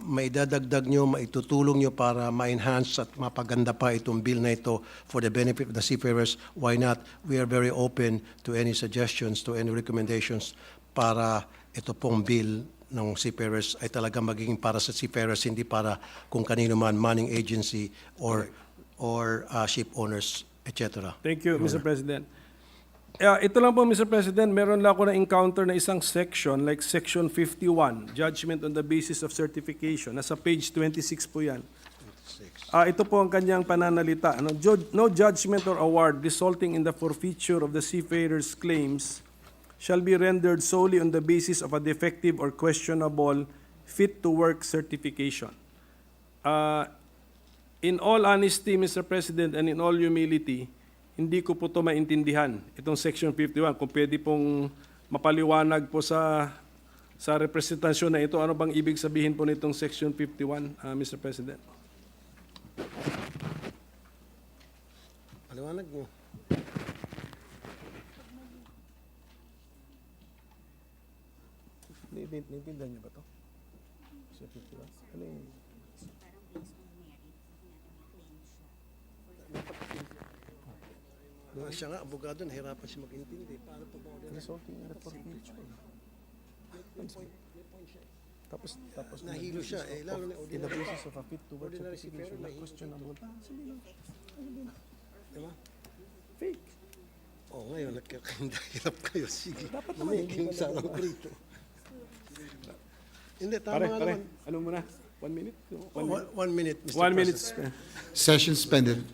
maidadagdag nyo, maitutulong nyo para ma-enhance at mapaganda pa itong bill na ito for the benefit of the seafarers, why not? We are very open to any suggestions, to any recommendations para ito pong bill ng seafarers ay talaga magiging para sa seafarers, hindi para kung kanino man, manning agency or ship owners, etc. Thank you, Mr. President. Ito lang po, Mr. President, meron lang ako na-encounter na isang section, like Section 51, Judgment on the Basis of Certification. Nasa page 26 po yan. Ito po ang kanyang pananalita. No judgment or award resulting in the forfeiture of the seafarer's claims shall be rendered solely on the basis of a defective or questionable fit-to-work certification. In all honesty, Mr. President, and in all humility, hindi ko po ito maintindihan, itong Section 51. Kung pwede pong mapaliwanag po sa representasyon na ito, ano bang ibig sabihin po nitong Section 51, Mr. President? Paliwanag mo. Naintindihan niyo ba ito? Section 51? Ano yung... Siya nga, abogado, nahirapan siya mag-intindi. Paano po ba? Resulting in the forfeiture. Tapos nahilo siya, lalo na ordinary. In the basis of a fit to work certification, na questionable. Diba? Fake. Ngayon, nagkakahirap kayo. Sige. Dapat naman, hindi ka lang prito. Hindi, tama nga naman. Ano muna? 1 minute? 1 minute, Mr. 1 minute. President. Session suspended.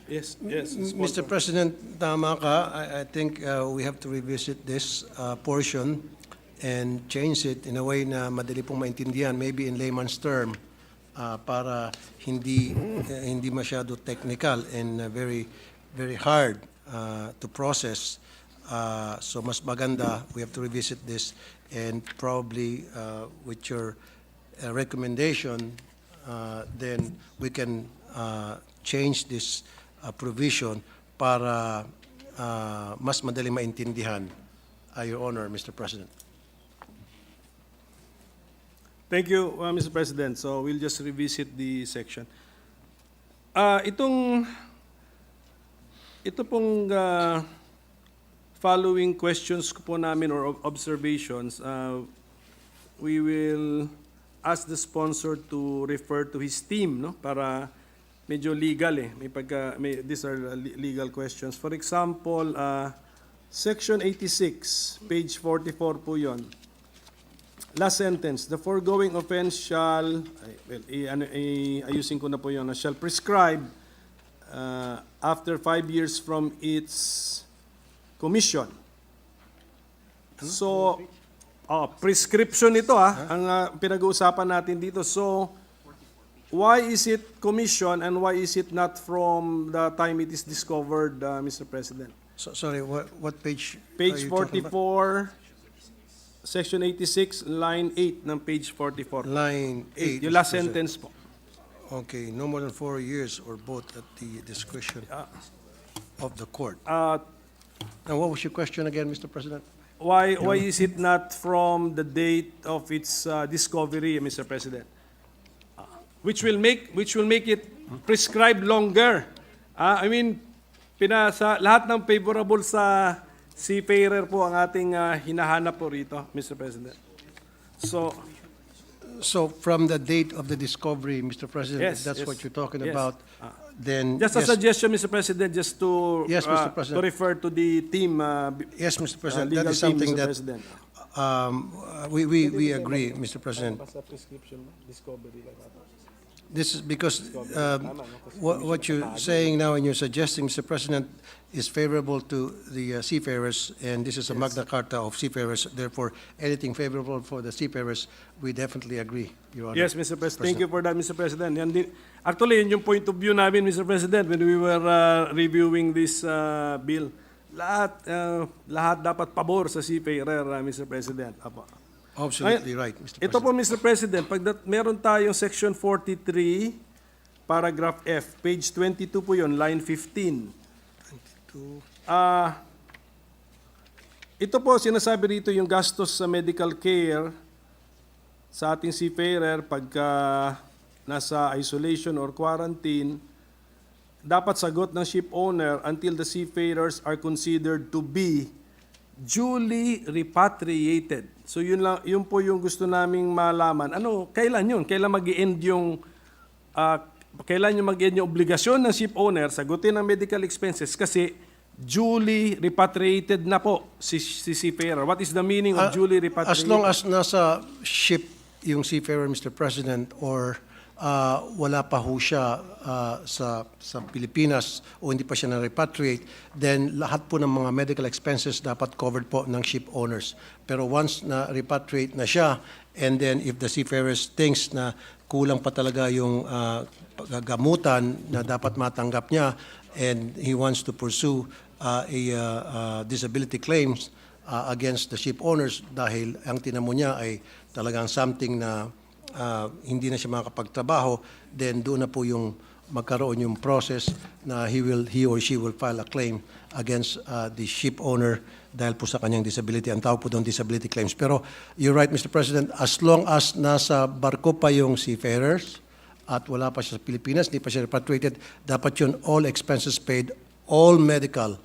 Yes, Mr. President, tama ka. I think we have to revisit this portion and change it in a way na madali pong maintindihan, maybe in layman's term, para hindi masyado technical and very hard to process. So mas maganda, we have to revisit this, and probably with your recommendation, then we can change this provision para mas madali maintindihan, Your Honor, Mr. President. Thank you, Mr. President. So we'll just revisit the section. Ito pong following questions ko po namin or observations, we will ask the sponsor to refer to his team, no, para medyo legal these are legal questions. For example, Section 86, page 44 po yon. Last sentence, the foregoing offense shall, ayusin ko na po yun, shall prescribe after 5 years from its commission. So, prescription ito ang pinag-uusapan natin dito. So, why is it commission and why is it not from the time it is discovered, Mr. President? Sorry, what page? Page 44, Section 86, line 8 ng page 44. Line 8. Yung last sentence po. Okay, no more than 4 years or both at the discretion. of the court. Uh, And what was your question again, Mr. President? Why is it not from the date of its discovery, Mr. President? Which will make it prescribed longer. I mean, lahat ng favorable sa seafarer po ang ating hinahanap po rito, Mr. President. So from the date of the discovery, Mr. President, Yes, if that's yes, what you're talking yes. about, then Just a yes, suggestion, Mr. President, just to Yes, Mr. President. to refer to the team. Yes, Mr. President, legal that is team, something Mr. that President. we agree, Mr. President. Basta prescription mo, discovery. This is because what you're saying now and you're suggesting, Mr. President, is favorable to the seafarers, and this is a Magna Carta of seafarers. Therefore, anything favorable for the seafarers, we definitely agree, Your Honor. Yes, Mr. President. Thank you for that, Mr. President. Actually, yun yung point of view namin, Mr. President, when we were reviewing this bill. Lahat dapat pabor sa seafarer, Mr. President. Apo. Absolutely right, Mr. President. Ito po, Mr. President, meron tayong Section 43, Paragraph F, page 22 po yun, line 15. Ito po, sinasabi rito yung gastos sa medical care sa ating seafarer pagka nasa isolation or quarantine, dapat sagot ng ship owner until the seafarers are considered to be duly repatriated. So yun po yung gusto naming malaman. Kailan yun? Kailan mag-i-end yung obligasyon ng ship owner sagutin ang medical expenses kasi duly repatriated na po si seafarer. What is the meaning of duly repatriated? As long as nasa ship yung seafarer, Mr. President, or wala pa ho siya sa Pilipinas o hindi pa siya na-repatriate, then lahat po ng mga medical expenses dapat covered po ng ship owners. Pero once na-repatriate na siya, and then if the seafarer thinks na kulang pa talaga yung gamutan na dapat matanggap niya, and he wants to pursue disability claims against the ship owners dahil ang tinamo niya ay talagang something na hindi na siya makakapagtrabaho, then doon na po yung magkaroon yung process na he or she will file a claim against the ship owner dahil po sa kanyang disability. Ang tawag po doon disability claims. Pero you're right, Mr. President, as long as nasa barko pa yung seafarers at wala pa siya sa Pilipinas, hindi pa siya repatriated, dapat yun all expenses paid, all medical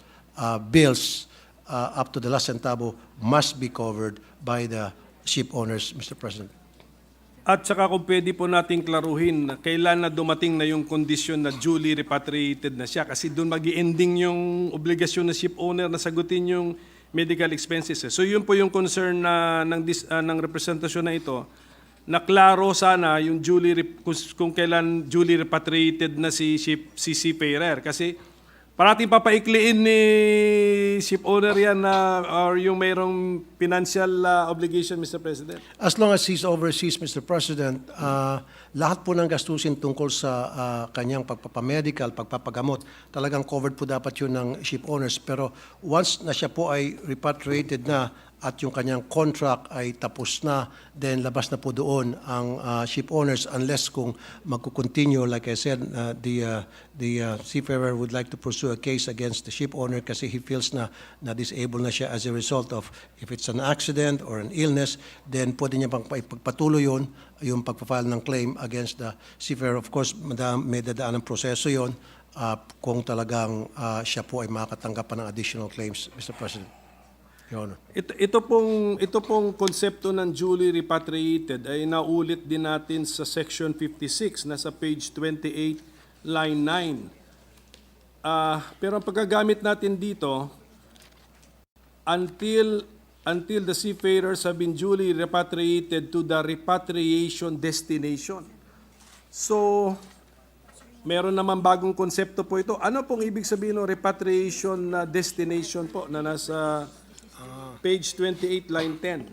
bills up to the last centavo must be covered by the ship owners, Mr. President. At saka kung pwede po nating klaruhin na kailan na dumating na yung kondisyon na duly repatriated na siya kasi doon mag-i-ending yung obligasyon ng ship owner na sagutin yung medical expenses. So yun po yung concern ng representasyon na ito, na klaro sana yung kung kailan duly repatriated na si seafarer kasi parating papaikliin ni ship owner yan or yung mayroong financial obligation, Mr. President. As long as he's overseas, Mr. President, lahat po ng gastusin tungkol sa kanyang pagpapamedical, pagpapagamot, talagang covered po dapat yun ng ship owners. Pero once na siya po ay repatriated na at yung kanyang contract ay tapos na, then labas na po doon ang ship owners unless kung magkukontinue, like I said, the seafarer would like to pursue a case against the ship owner kasi he feels na disabled na siya as a result of if it's an accident or an illness, then pwede niya pang ipagpatuloy yun, yung pagpapile ng claim against the seafarer. Of course, may dadaan ng proseso yun kung talagang siya po ay makakatanggap pa ng additional claims, Mr. President. Your Honor. Ito pong konsepto ng duly repatriated ay naulit din natin sa Section 56, nasa page 28, line 9. Pero ang paggagamit natin dito, until the seafarers have been duly repatriated to the repatriation destination. So, meron naman bagong konsepto po ito. Ano pong ibig sabihin ng repatriation destination po na nasa page 28, line 10?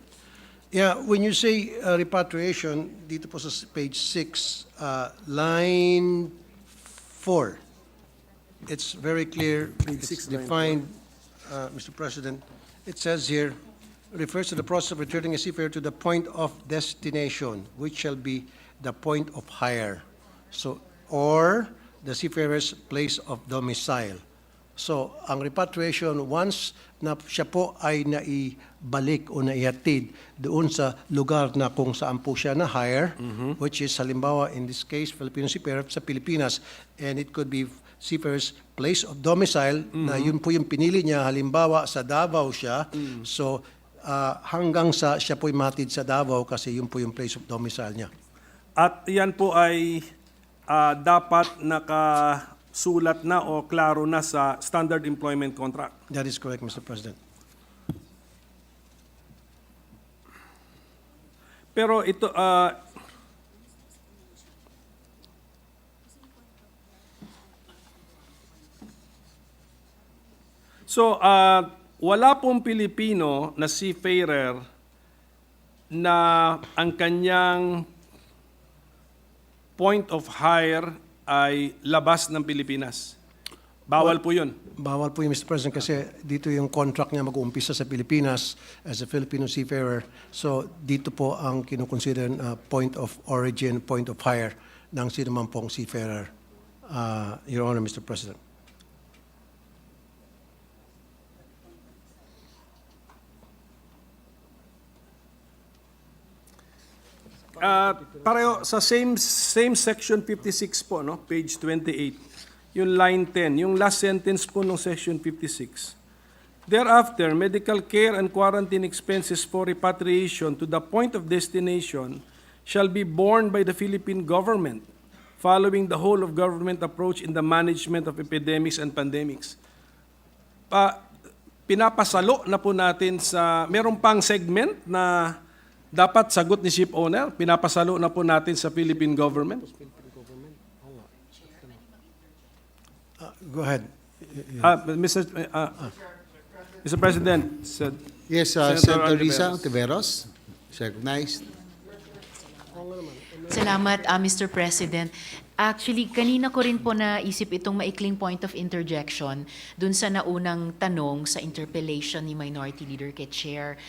Yeah, when you say repatriation, dito po sa page 6, line 4, it's very clear, it's defined, Mr. President. It says here, refers to the process of returning a seafarer to the point of destination, which shall be the point of hire, so or the seafarer's place of domicile. So, ang repatriation, once na siya po ay naibalik o naihatid doon sa lugar na kung saan po siya na-hire, which is halimbawa in this case, Filipino seafarer sa Pilipinas, and it could be seafarer's place of domicile, na yun po yung pinili niya, halimbawa sa Davao siya, so hanggang sa siya po'y matid sa Davao kasi yun po yung place of domicile niya. At yan po ay dapat nakasulat na o klaro na sa standard employment contract. That is correct, Mr. President. Pero ito, wala pong Pilipino na seafarer na ang kanyang point of hire ay labas ng Pilipinas. Bawal po yun. Bawal po yung Mr. President kasi dito yung contract niya mag-uumpisa sa Pilipinas as a Filipino seafarer. So dito po ang kinukonsider point of origin, point of hire ng sino man pong seafarer. Your Honor, Mr. President. Pareho sa same section 56 po, no? Page 28. Yung line 10, yung last sentence po ng section 56. Thereafter, medical care and quarantine expenses for repatriation to the point of destination shall be borne by the Philippine government following the whole of government approach in the management of epidemics and pandemics. Pinapasalo na po natin sa, meron pang segment na dapat sagot ni ship owner, pinapasalo na po natin sa Philippine government. Go ahead. Mr. President. Yes, Senator Risa Ontiveros is recognized. Salamat, Mr. President. Actually, kanina ko rin po naisip itong maikling point of interjection dun sa naunang tanong sa interpellation ni Minority Leader kay Chair.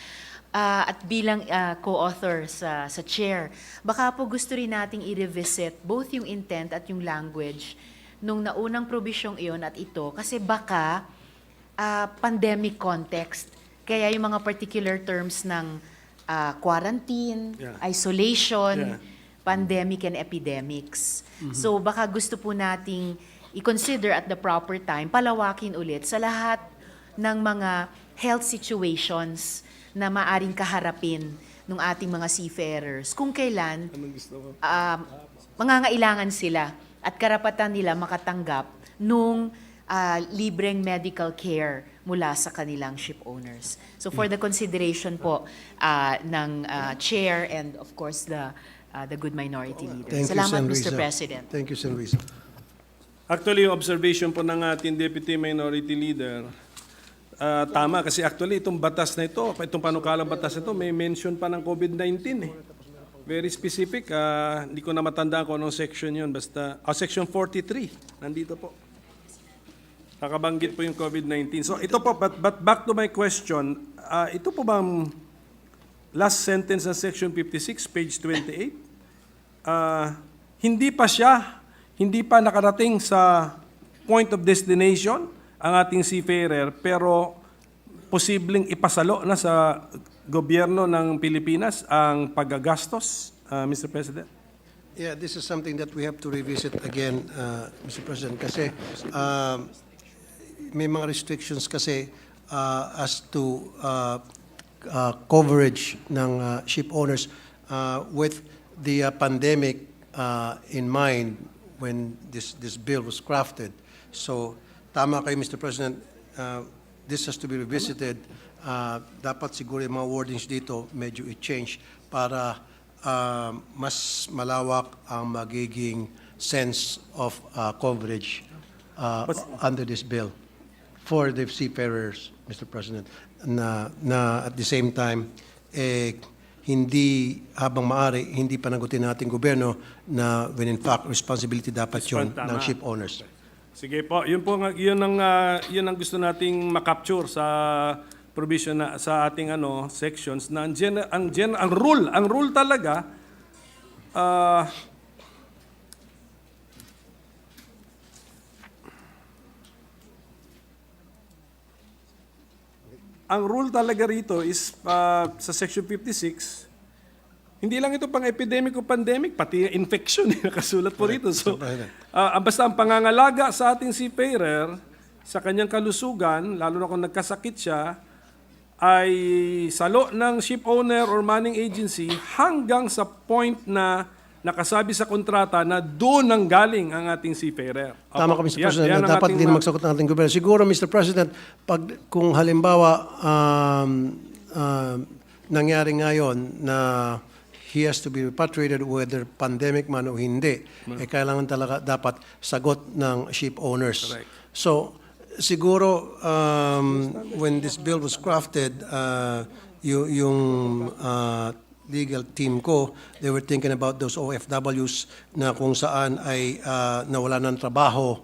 At bilang co-author sa chair, baka po gusto rin nating i-revisit both yung intent at yung language nung naunang probisyong iyon at ito kasi baka pandemic context. Kaya yung mga particular terms ng quarantine, isolation, pandemic and epidemics. So baka gusto po nating i-consider at the proper time, palawakin ulit sa lahat ng mga health situations na maaring kaharapin ng ating mga seafarers kung kailan mangangailangan sila at karapatan nila makatanggap nung libreng medical care mula sa kanilang ship owners. So for the consideration po ng chair and of course the good minority leader. Thank you, Salamat, Sen. Mr. Risa. President. Thank you, Sen. Risa. Actually, yung observation po ng ating Deputy Minority Leader, tama kasi actually itong batas na ito, itong panukalang batas na ito, may mention pa ng COVID-19 eh. Very specific, hindi ko na matandaan kung anong section yun, basta, section 43, nandito po. Nakabanggit po yung COVID-19. So ito po, but back to my question, ito po bang last sentence ng section 56, page 28, hindi pa nakarating sa point of destination ang ating seafarer, pero posibleng ipasalo na sa gobyerno ng Pilipinas ang paggagastos, Mr. President? Yeah, this is something that we have to revisit again, Mr. President, kasi may mga restrictions kasi as to coverage ng ship owners with the pandemic in mind when this bill was crafted. So, tama kayo, Mr. President, this has to be revisited. Dapat siguro yung mga wordings dito medyo i-change para mas malawak ang magiging sense of coverage under this bill for the seafarers, Mr. President, na at the same time, hindi, habang maaari, hindi panagutin natin gobyerno na when in fact responsibility dapat yun ng ship owners. Sige po, yun ang gusto nating makapture sa provision na sa ating sections na ang rule talaga ang rule talaga rito is sa Section 56, hindi lang ito pang epidemic o pandemic, pati infection nakasulat po rito. So, basta ang pangangalaga sa ating seafarer sa kanyang kalusugan, lalo na kung nagkasakit siya, ay salo ng ship owner or manning agency hanggang sa point na nakasabi sa kontrata na doon nang galing ang ating seafarer. Tama ka, Mr. President, na dapat din magsagot ng ating gobyerno. Siguro, Mr. President, kung halimbawa nangyari ngayon na he has to be repatriated whether pandemic man o hindi, kailangan talaga dapat sagot ng ship owners. Correct. So, siguro, when this bill was crafted, yung legal team ko, they were thinking about those OFWs na kung saan ay nawala ng trabaho,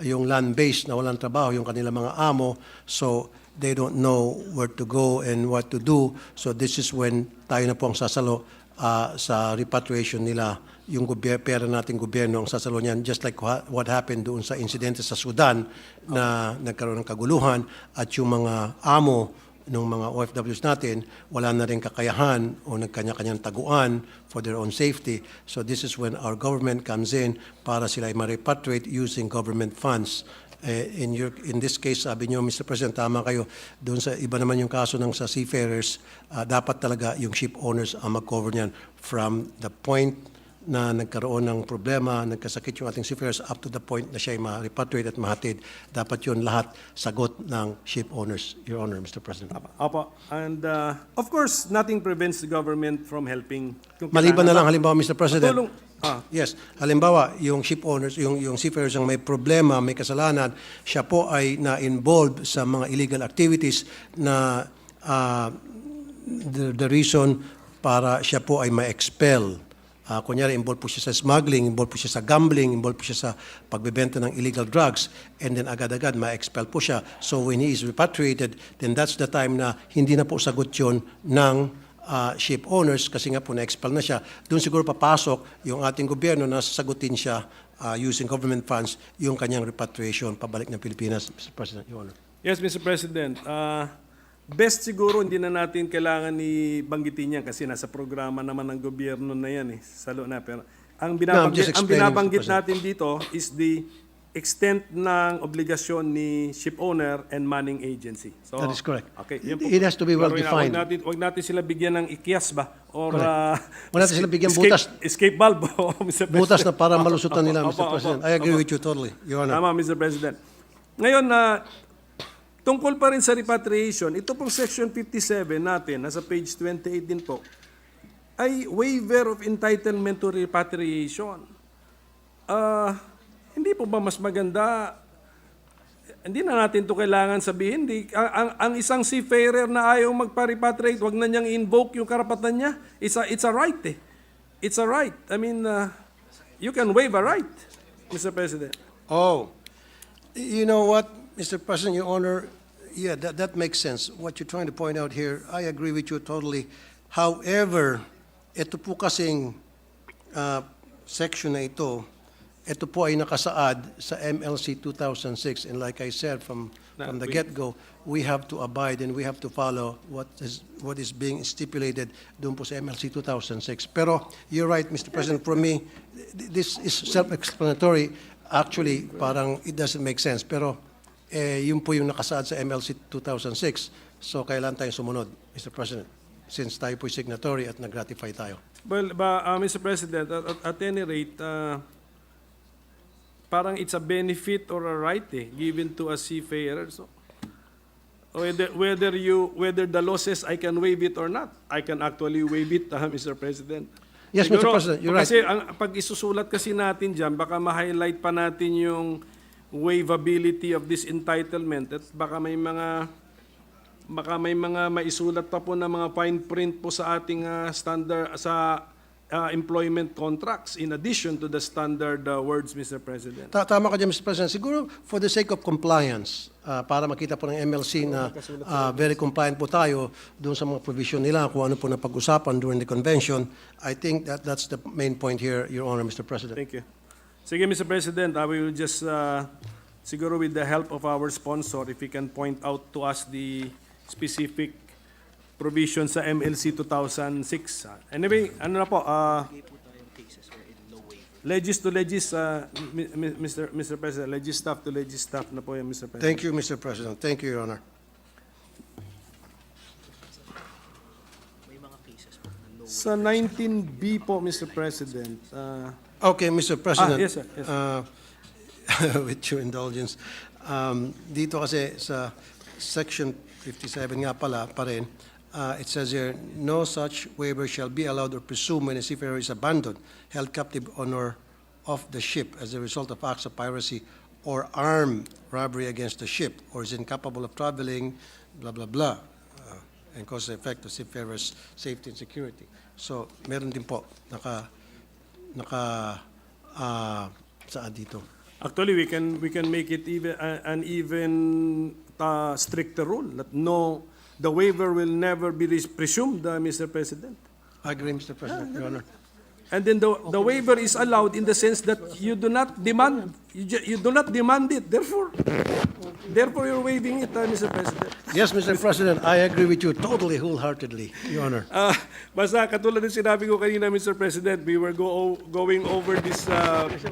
yung land-based, nawala ng trabaho, yung kanilang mga amo, so they don't know where to go and what to do. So this is when tayo na po ang sasalo sa repatriation nila, yung pera nating gobyerno ang sasalo niyan, just like what happened doon sa insidente sa Sudan na nagkaroon ng kaguluhan at yung mga amo ng mga OFWs natin, wala na rin kakayahan o nagkanya-kanyang taguan for their own safety. So this is when our government comes in para sila ay ma-repatriate using government funds. In this case, sabi niyo, Mr. President, tama kayo, doon sa iba naman yung kaso ng sa seafarers, dapat talaga yung ship owners ang mag-cover niyan from the point na nagkaroon ng problema, nagkasakit yung ating seafarers up to the point na siya ay ma-repatriate at mahatid. Dapat yun lahat sagot ng ship owners, Your Honor, Mr. President. Opo. And of course, nothing prevents the government from helping. Maliban na lang, halimbawa, Mr. President. Yes. Halimbawa, yung ship owners, yung seafarers ang may problema, may kasalanan, siya po ay na-involved sa mga illegal activities na the reason para siya po ay ma-expel. Kunyari, involved po siya sa smuggling, involved po siya sa gambling, involved po siya sa pagbebenta ng illegal drugs, and then agad-agad ma-expel po siya. So when he is repatriated, then that's the time na hindi na po sagot yun ng ship owners kasi nga po na-expel na siya. Doon siguro papasok yung ating gobyerno na sasagutin siya using government funds yung kanyang repatriation pabalik ng Pilipinas, Mr. President, Your Honor. Yes, Mr. President. Best siguro hindi na natin kailangan banggitin yan kasi nasa programa naman ng gobyerno na yan salo na. Pero ang binabanggit natin dito is the extent ng obligasyon ni ship owner and manning agency. So, That is correct. Okay, It has to be well defined. Huwag natin sila bigyan ng ikyas ba? Or Wala natin sila bigyan butas. Escape valve, Mr. President. Butas na para malusutan nila, Mr. President. I agree with you totally, Your Honor. Tama, Mr. President. Ngayon, tungkol pa rin sa repatriation, ito pong Section 57 natin, nasa page 28 din po, ay waiver of entitlement to repatriation. Hindi po ba mas maganda, hindi na natin to kailangan sabihin, ang isang seafarer na ayaw magpa-repatriate, wag na niyang invoke yung karapatan niya. It's a right It's a right. I mean, you can waive a right, Mr. President. Oh, you know what, Mr. President, Your Honor, yeah, that makes sense. What you're trying to point out here, I agree with you totally. However, ito po kasing section na ito po ay nakasaad sa MLC 2006. And like I said, from the get-go, we have to abide and we have to follow what is being stipulated doon po sa MLC 2006. Pero you're right, Mr. President, for me, this is self-explanatory. Actually, parang it doesn't make sense. Pero yun po yung nakasaad sa MLC 2006. So kailan tayong sumunod, Mr. President, since tayo po'y signatory at nag-ratify tayo? Well, Mr. President, at any rate, parang it's a benefit or a right given to a seafarer. So, whether the law says I can waive it or not, I can actually waive it, Mr. President. Yes, Siguro, Mr. President, you're right. Kasi pag isusulat kasi natin dyan, baka ma-highlight pa natin yung waivability of this entitlement at baka may mga maisulat pa po na mga fine print po sa ating standard sa employment contracts in addition to the standard words, Mr. President. Tama ka dyan, Mr. President. Siguro for the sake of compliance, para makita po ng MLC na very compliant po tayo doon sa mga provision nila, kung ano po na pag-usapan during the convention, I think that's the main point here, Your Honor, Mr. President. Thank you. Sige, Mr. President, I will just, siguro with the help of our sponsor, if he can point out to us the specific provision sa MLC 2006. Anyway, ano na po, legis to legis, Mr. President, legis staff to legis staff na po yan, Mr. President. Thank you, Mr. President. Thank you, Your Honor. Sa 19B po, Mr. President, Okay, Mr. President. yes, sir. Yes, sir. With your indulgence. Dito kasi sa Section 57 nga pala pa rin, it says here, no such waiver shall be allowed or presumed when a seafarer is abandoned, held captive on or off the ship as a result of acts of piracy or armed robbery against the ship, or is incapable of traveling, blah, blah, blah, and cause the effect of seafarers' safety and security. So, meron din po, saan dito? Actually, we can make it even an even stricter rule that no, the waiver will never be presumed, Mr. President. I agree, Mr. President, Your Honor. And then the waiver is allowed in the sense that you do not demand you do not demand it. Therefore you're waiving it, Mr. President. Yes, Mr. President, I agree with you totally, wholeheartedly, Your Honor. Basta katulad ng sinabi ko kanina, Mr. President, we were going over this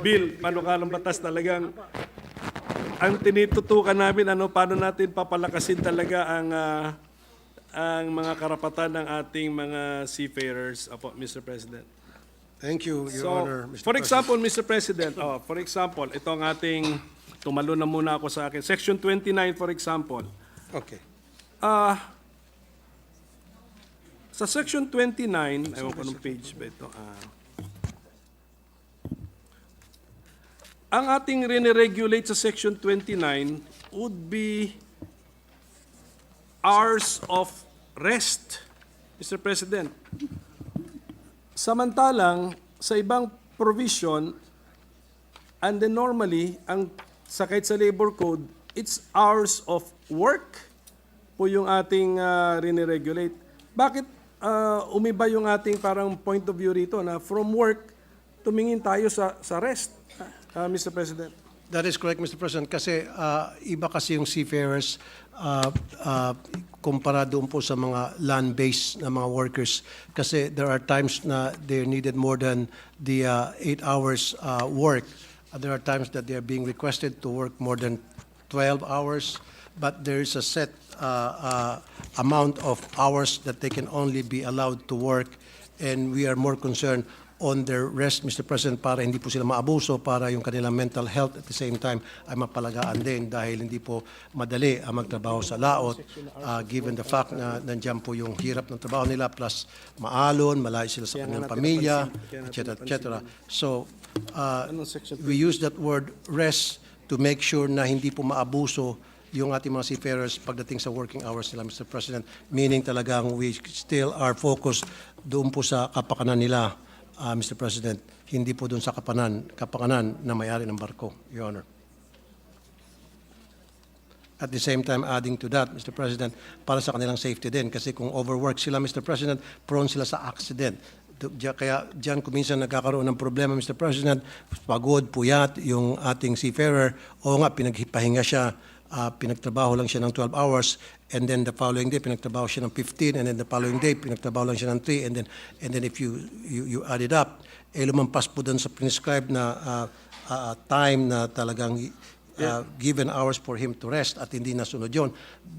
bill, panukalang batas talagang ang tinitutukan namin, paano natin papalakasin talaga ang mga karapatan ng ating mga seafarers, Mr. President. Thank you, Your Honor, Mr. For President. example, Mr. President, ito ang ating, tumalo na muna ako sa akin. Section 29, for example. Okay. Sa Section 29, ewan ko nung page ba ito? Ang ating rene-regulate sa Section 29 would be hours of rest, Mr. President. Samantalang, sa ibang provision, and then normally, kahit sa labor code, it's hours of work po yung ating rene-regulate. Bakit umiba yung ating parang point of view rito na from work, tumingin tayo sa rest, Mr. President? That is correct, Mr. President, kasi iba kasi yung seafarers kumpara doon po sa mga land-based na mga workers, kasi there are times na they're needed more than the 8 hours work. There are times that they are being requested to work more than 12 hours, but there is a set amount of hours that they can only be allowed to work, and we are more concerned on their rest, Mr. President, para hindi po sila maabuso, para yung kanilang mental health at the same time ay mapalagaan din dahil hindi po madali ang magtrabaho sa laot, given the fact na nandiyan po yung hirap ng trabaho nila, plus maalon, malayo sila sa kanilang pamilya, etc., etc. So, we use that word rest to make sure na hindi po maabuso yung ating mga seafarers pagdating sa working hours nila, Mr. President, meaning talagang we still are focused doon po sa kapakanan nila, Mr. President, hindi po doon sa kapakanan na may-ari ng barko, Your Honor. At the same time, adding to that, Mr. President, para sa kanilang safety din, kasi kung overwork sila, Mr. President, prone sila sa accident. Kaya dyan kuminsan nagkakaroon ng problema, Mr. President, pagod, puyat, yung ating seafarer, o nga, pinagpahinga siya, pinagtrabaho lang siya ng 12 hours, and then the following day pinagtrabaho siya ng 15, and then the following day pinagtrabaho lang siya ng 3, and then if you add it up, lumampas po dun sa prescribed na time na talagang given hours for him to rest at hindi nasunod yun,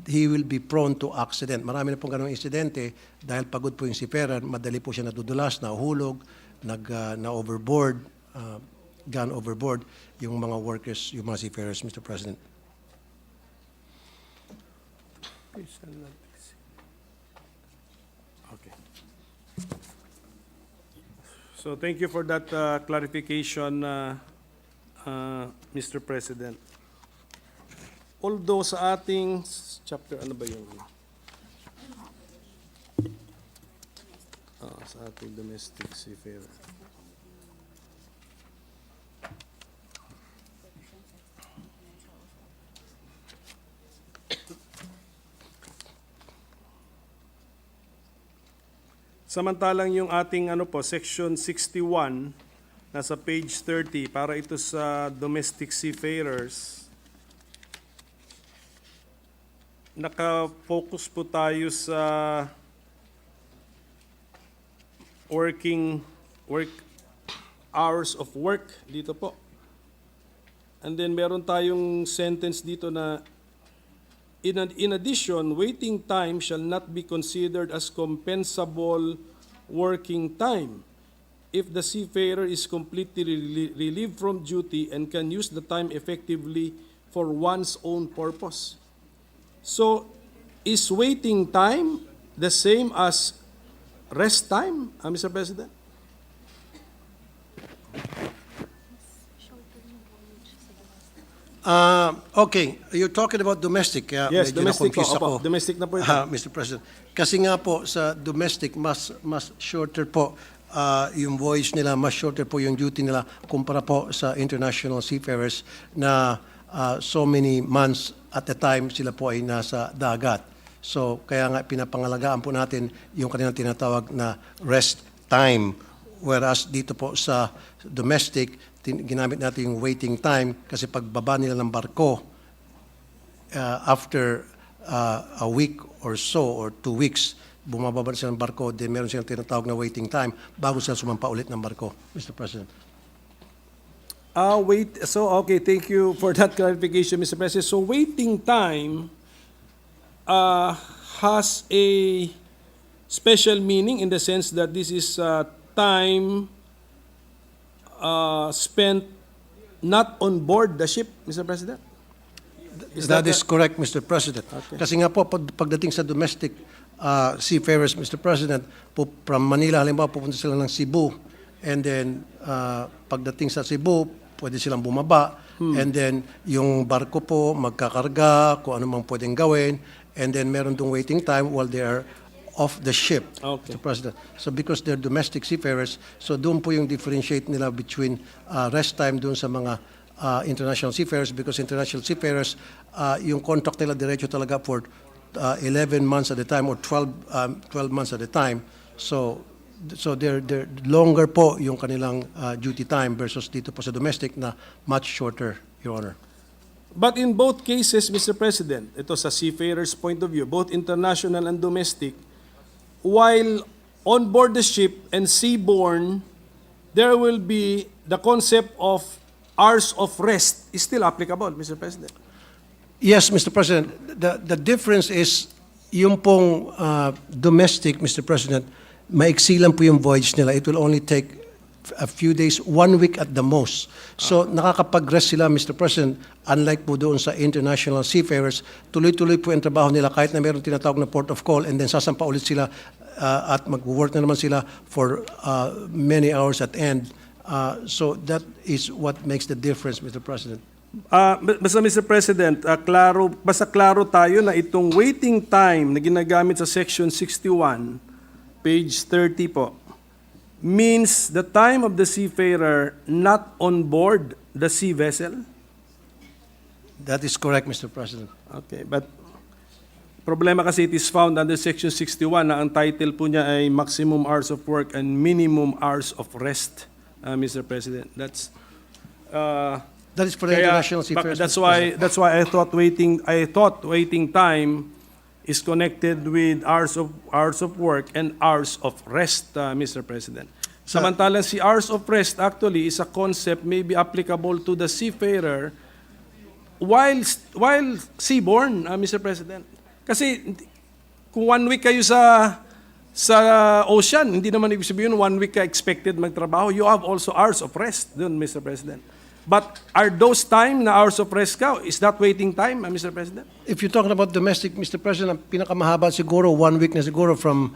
he will be prone to accident. Marami na pong ganong insidente dahil pagod po yung seafarer, madali po siya nadudulas, nahuhulog, na-overboard, gone overboard yung mga workers, yung mga seafarers, Mr. President. Okay. So thank you for that clarification, Mr. President. Although sa ating chapter, ano ba yung sa ating domestic seafarer. Samantalang yung ating section 61 nasa page 30 para ito sa domestic seafarers. naka-focus po tayo sa work hours of work dito po. And then meron tayong sentence dito na in addition, waiting time shall not be considered as compensable working time if the seafarer is completely relieved from duty and can use the time effectively for one's own purpose. So, is waiting time the same as rest time, Mr. President? Okay, you're talking about domestic. Kaya Yes, medyo domestic po. na-confuse ako. Opo, domestic na po ito. Mr. President. Kasi nga po sa domestic, mas shorter po yung voyage nila, mas shorter po yung duty nila kumpara po sa international seafarers na so many months at a time sila po ay nasa dagat. So kaya nga pinapangalagaan po natin yung kanilang tinatawag na rest time. Whereas dito po sa domestic, ginamit natin yung waiting time kasi pagbaba nila ng barko after a week or so or 2 weeks, bumababa sila ng barko, then meron silang tinatawag na waiting time bago sila sumampa ulit ng barko, Mr. President. Okay, thank you for that clarification, Mr. President. So waiting time has a special meaning in the sense that this is time spent not on board the ship, Mr. President? That is correct, Mr. President. Okay. Kasi nga po, pagdating sa domestic seafarers, Mr. President, from Manila, halimbawa, pupunta sila ng Cebu, and then pagdating sa Cebu, pwede silang bumaba, and then yung barko po magkakarga, kung ano mang pwedeng gawin, and then meron dong waiting time while they are off the ship, Okay. Mr. President. So because they're domestic seafarers, so doon po yung differentiate nila between rest time doon sa mga international seafarers, because international seafarers, yung contract nila diretso talaga for 11 months at a time or 12 months at a time. So they're longer po yung kanilang duty time versus dito po sa domestic na much shorter, Your Honor. But in both cases, Mr. President, ito sa seafarers' point of view, both international and domestic, while on board the ship and seaborne, there will be the concept of hours of rest is still applicable, Mr. President. Yes, Mr. President. The difference is yung pong domestic, Mr. President, maiksi lang po yung voyage nila. It will only take a few days, 1 week at the most. So nakakapag-rest sila, Mr. President, unlike po doon sa international seafarers, tuloy-tuloy po yung trabaho nila kahit na meron tinatawag na port of call, and then sasampa ulit sila at mag-work na naman sila for many hours at end. So that is what makes the difference, Mr. President. Basta Mr. President, klaro tayo na itong waiting time na ginagamit sa Section 61, page 30 po, means the time of the seafarer not on board the sea vessel? That is correct, Mr. President. Okay, but problema kasi it is found under Section 61 na ang title po niya ay maximum hours of work and minimum hours of rest, Mr. President. That is for the international seafarers. That's why I thought waiting time is connected with hours of work and hours of rest, Mr. President. Samantalang si hours of rest actually is a concept maybe applicable to the seafarer while seaborne, Mr. President. Kasi kung 1 week kayo sa ocean, hindi naman ibig sabihin 1 week ka expected magtrabaho. You have also hours of rest dun, Mr. President. But are those time na hours of rest ka? Is that waiting time, Mr. President? If you're talking about domestic, Mr. President, ang pinakamahaba siguro, 1 week na siguro from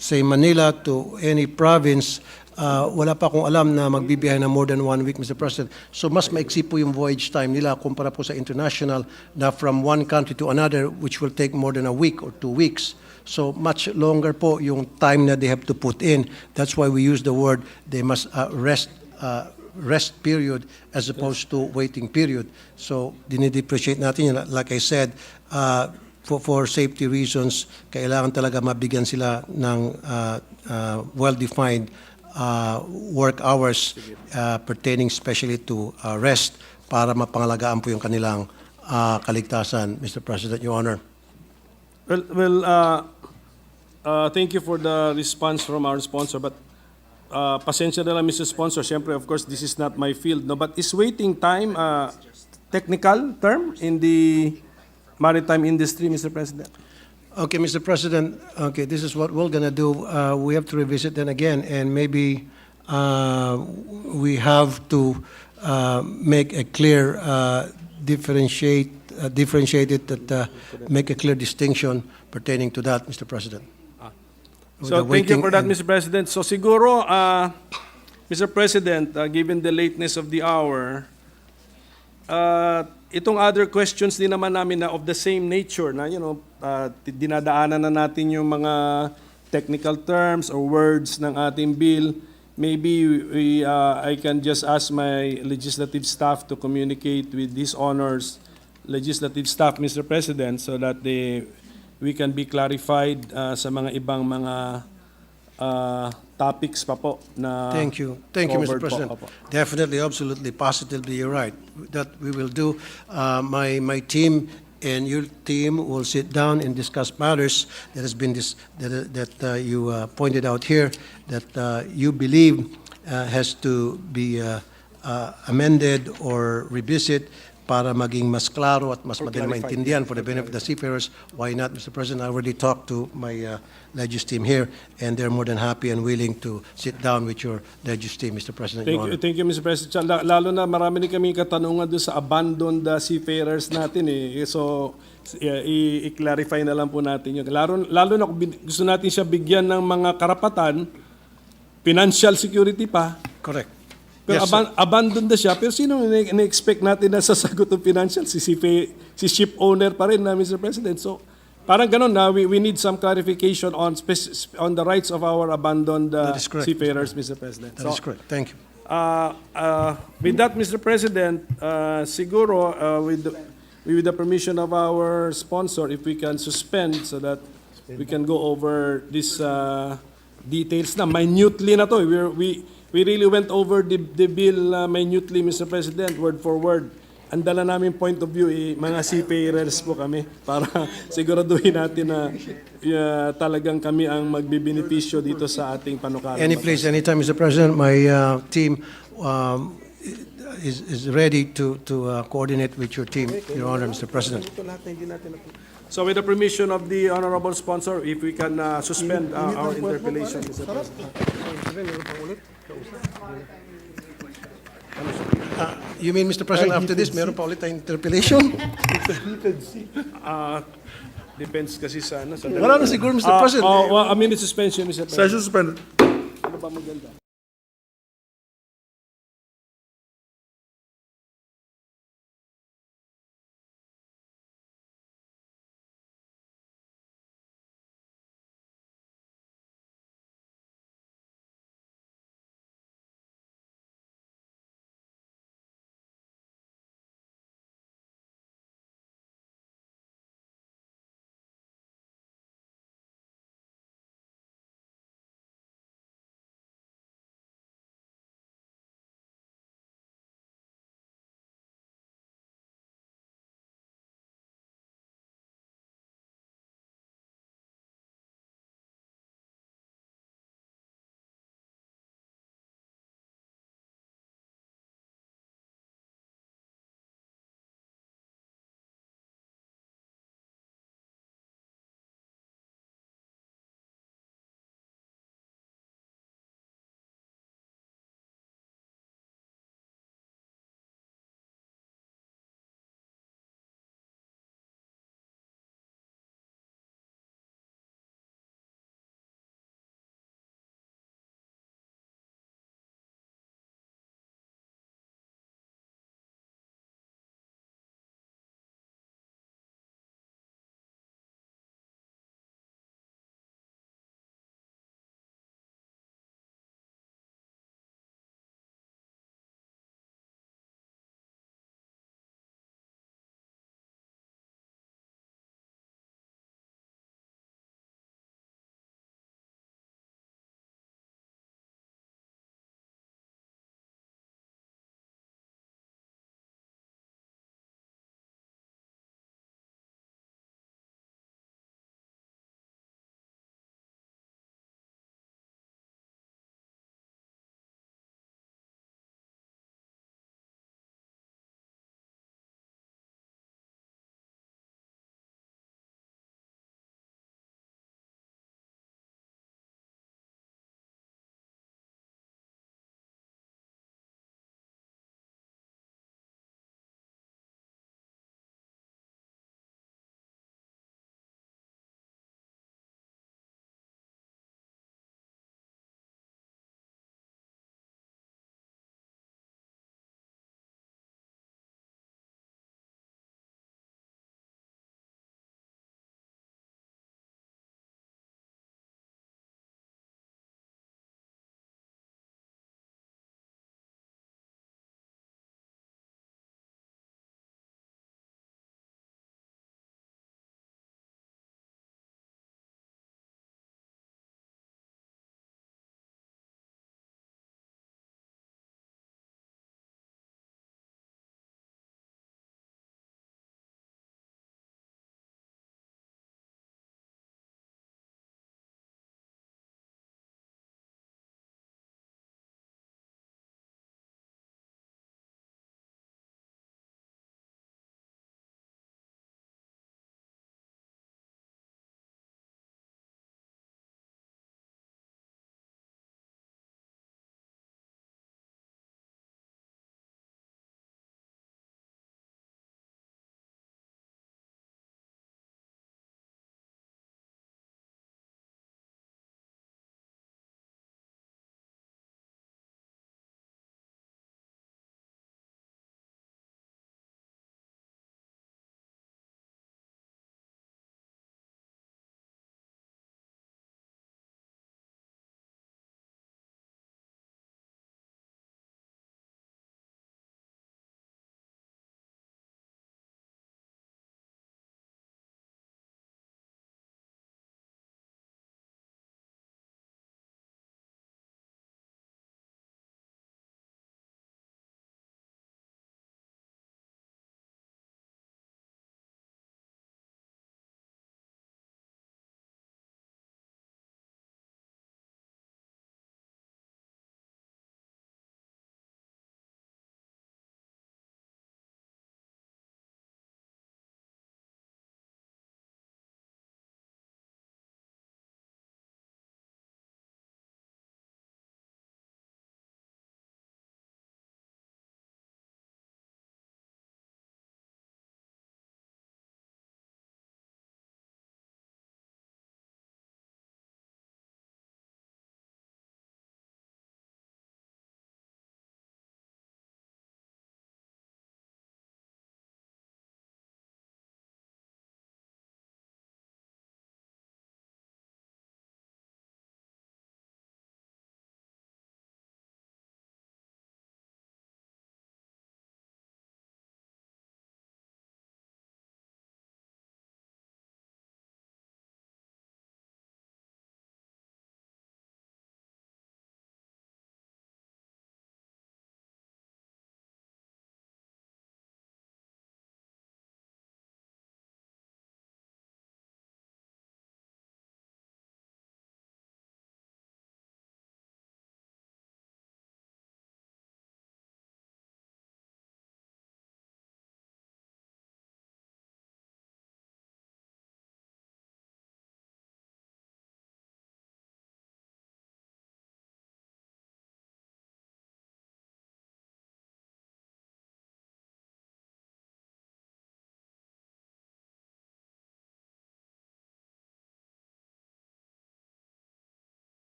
say, Manila to any province, wala pa akong alam na magbibiyahe na more than 1 week, Mr. President. So mas maiksi po yung voyage time nila kumpara po sa international na from one country to another, which will take more than a week or 2 weeks. So much longer po yung time na they have to put in. That's why we use the word they must rest period as opposed to waiting period. So dinidepreciate natin yun. Like I said, for safety reasons, kailangan talaga mabigyan sila ng well-defined work hours pertaining especially to rest para mapangalagaan po yung kanilang kaligtasan, Mr. President, Your Honor. Thank you for the response from our sponsor, but pasensya na lang, Mr. Sponsor. Siyempre, of course, this is not my field, no? But is waiting time technical term in the maritime industry, Mr. President? Okay, Mr. President, okay, this is what we're gonna do. We have to revisit then again, and maybe we have to make a clear differentiated that make a clear distinction pertaining to that, Mr. President. With So the thank you waiting for that, and- Mr. President. So siguro, Mr. President, given the lateness of the hour, itong other questions din naman namin na of the same nature na, dinadaanan na natin yung mga technical terms or words ng ating bill. Maybe I can just ask my legislative staff to communicate with His Honor's legislative staff, Mr. President, so that we can be clarified sa mga ibang mga topics pa po na Thank you, Mr. covered po. President. Opo. Definitely, absolutely, positively, you're right. That we will do. My team and your team will sit down and discuss matters that has been that you pointed out here that you believe has to be amended or revisit para maging mas klaro at mas madaling maintindihan for the benefit of the seafarers. Why not, Mr. President? I already talked to my legis team here, and they're more than happy and willing to sit down with your legis team, Mr. President. Your Honor. Thank you, Mr. President. Lalo na marami din kami katanungan doon sa abandoned seafarers natin eh. So, i-clarify na lang po natin yun. Lalo na kung gusto natin siya bigyan ng mga karapatan, financial security pa. Correct. Pero Yes, sir. abandoned na siya. Pero sino na-expect natin na sasagot ng financial? Si ship owner pa rin na, Mr. President. So, parang ganun na, we need some clarification on the rights of our abandoned That is correct, seafarers, Mr. President. That is correct. Thank you. With that, Mr. President, siguro with the permission of our sponsor, if we can suspend so that we can go over these details na minutely na to. We really went over the bill minutely, Mr. President, word for word. Ang dala namin point of view, mga seafarers po kami para siguraduhin natin na talagang kami ang magbibenepisyo dito sa ating panukala. Any place, anytime, Mr. President. My team is ready to coordinate with your team, Your Honor, Mr. President. So with the permission of the honorable sponsor, if we can suspend our interpellation, Mr. President. You mean, Mr. President, after this, meron pa ulit tayong interpellation? Depends kasi sa ano. Wala na siguro, Mr. President. A minute suspension, Mr. President. Session suspended. Ano ba maganda?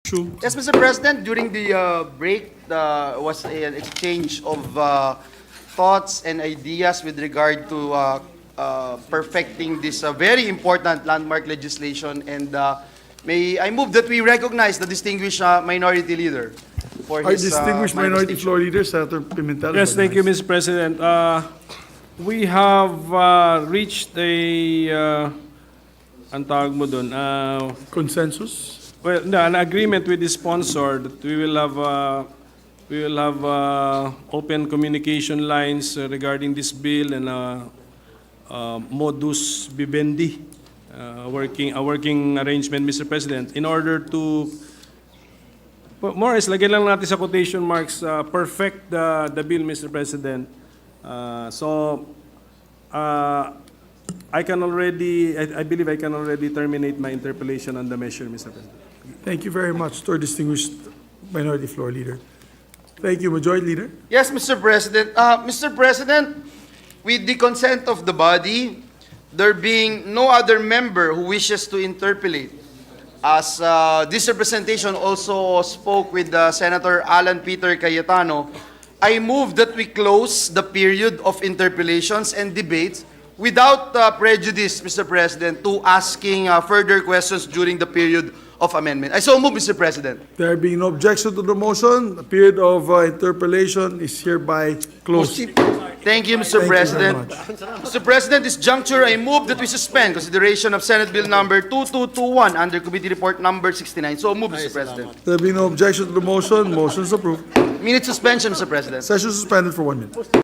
True. Yes, Mr. President, during the break, was an exchange of thoughts and ideas with regard to perfecting this very important landmark legislation. And may I move that we recognize the distinguished minority leader for Our his distinguished minority manifestation. floor leader, Senator Pimentel. Yes, is thank you, recognized. Mr. President. We have reached a, ang tawag mo dun, Consensus? well, no, an agreement with the sponsor that we will have open communication lines regarding this bill and modus vivendi, a working arrangement, Mr. President, in order to more or less, lagyan lang natin sa quotation marks, perfect the bill, Mr. President. I believe I can already terminate my interpellation on the measure, Mr. President. Thank you very much to our distinguished minority floor leader. Thank you, Majority Leader. Yes, Mr. President. Mr. President, with the consent of the body, there being no other member who wishes to interpellate, as this representation also spoke with Senator Alan Peter Cayetano, I move that we close the period of interpellations and debates without prejudice, Mr. President, to asking further questions during the period of amendment. I so move, Mr. President. There being no objection to the motion, the period of interpellation is hereby closed. Thank you, Mr. Thank you very President. much. Mr. President, this juncture, I move that we suspend consideration of Senate Bill number 2221 under Committee Report number 69. So move, Mr. President. There being no objection to the motion, motion is approved. Minute suspension, Mr. President. Session suspended for 1 minute.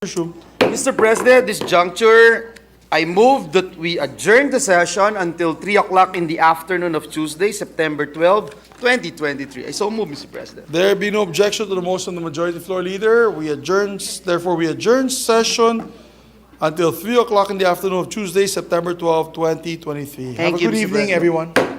Mr. President, this juncture, I move that we adjourn the session until 3 o'clock in the afternoon of Tuesday, September 12, 2023. I so move, Mr. President. There be no objection to the motion of the Majority Floor Leader. Therefore, we adjourn session until 3 o'clock in the afternoon of Tuesday, September 12, 2023. Have a Thank you, good Mr. evening, President. everyone.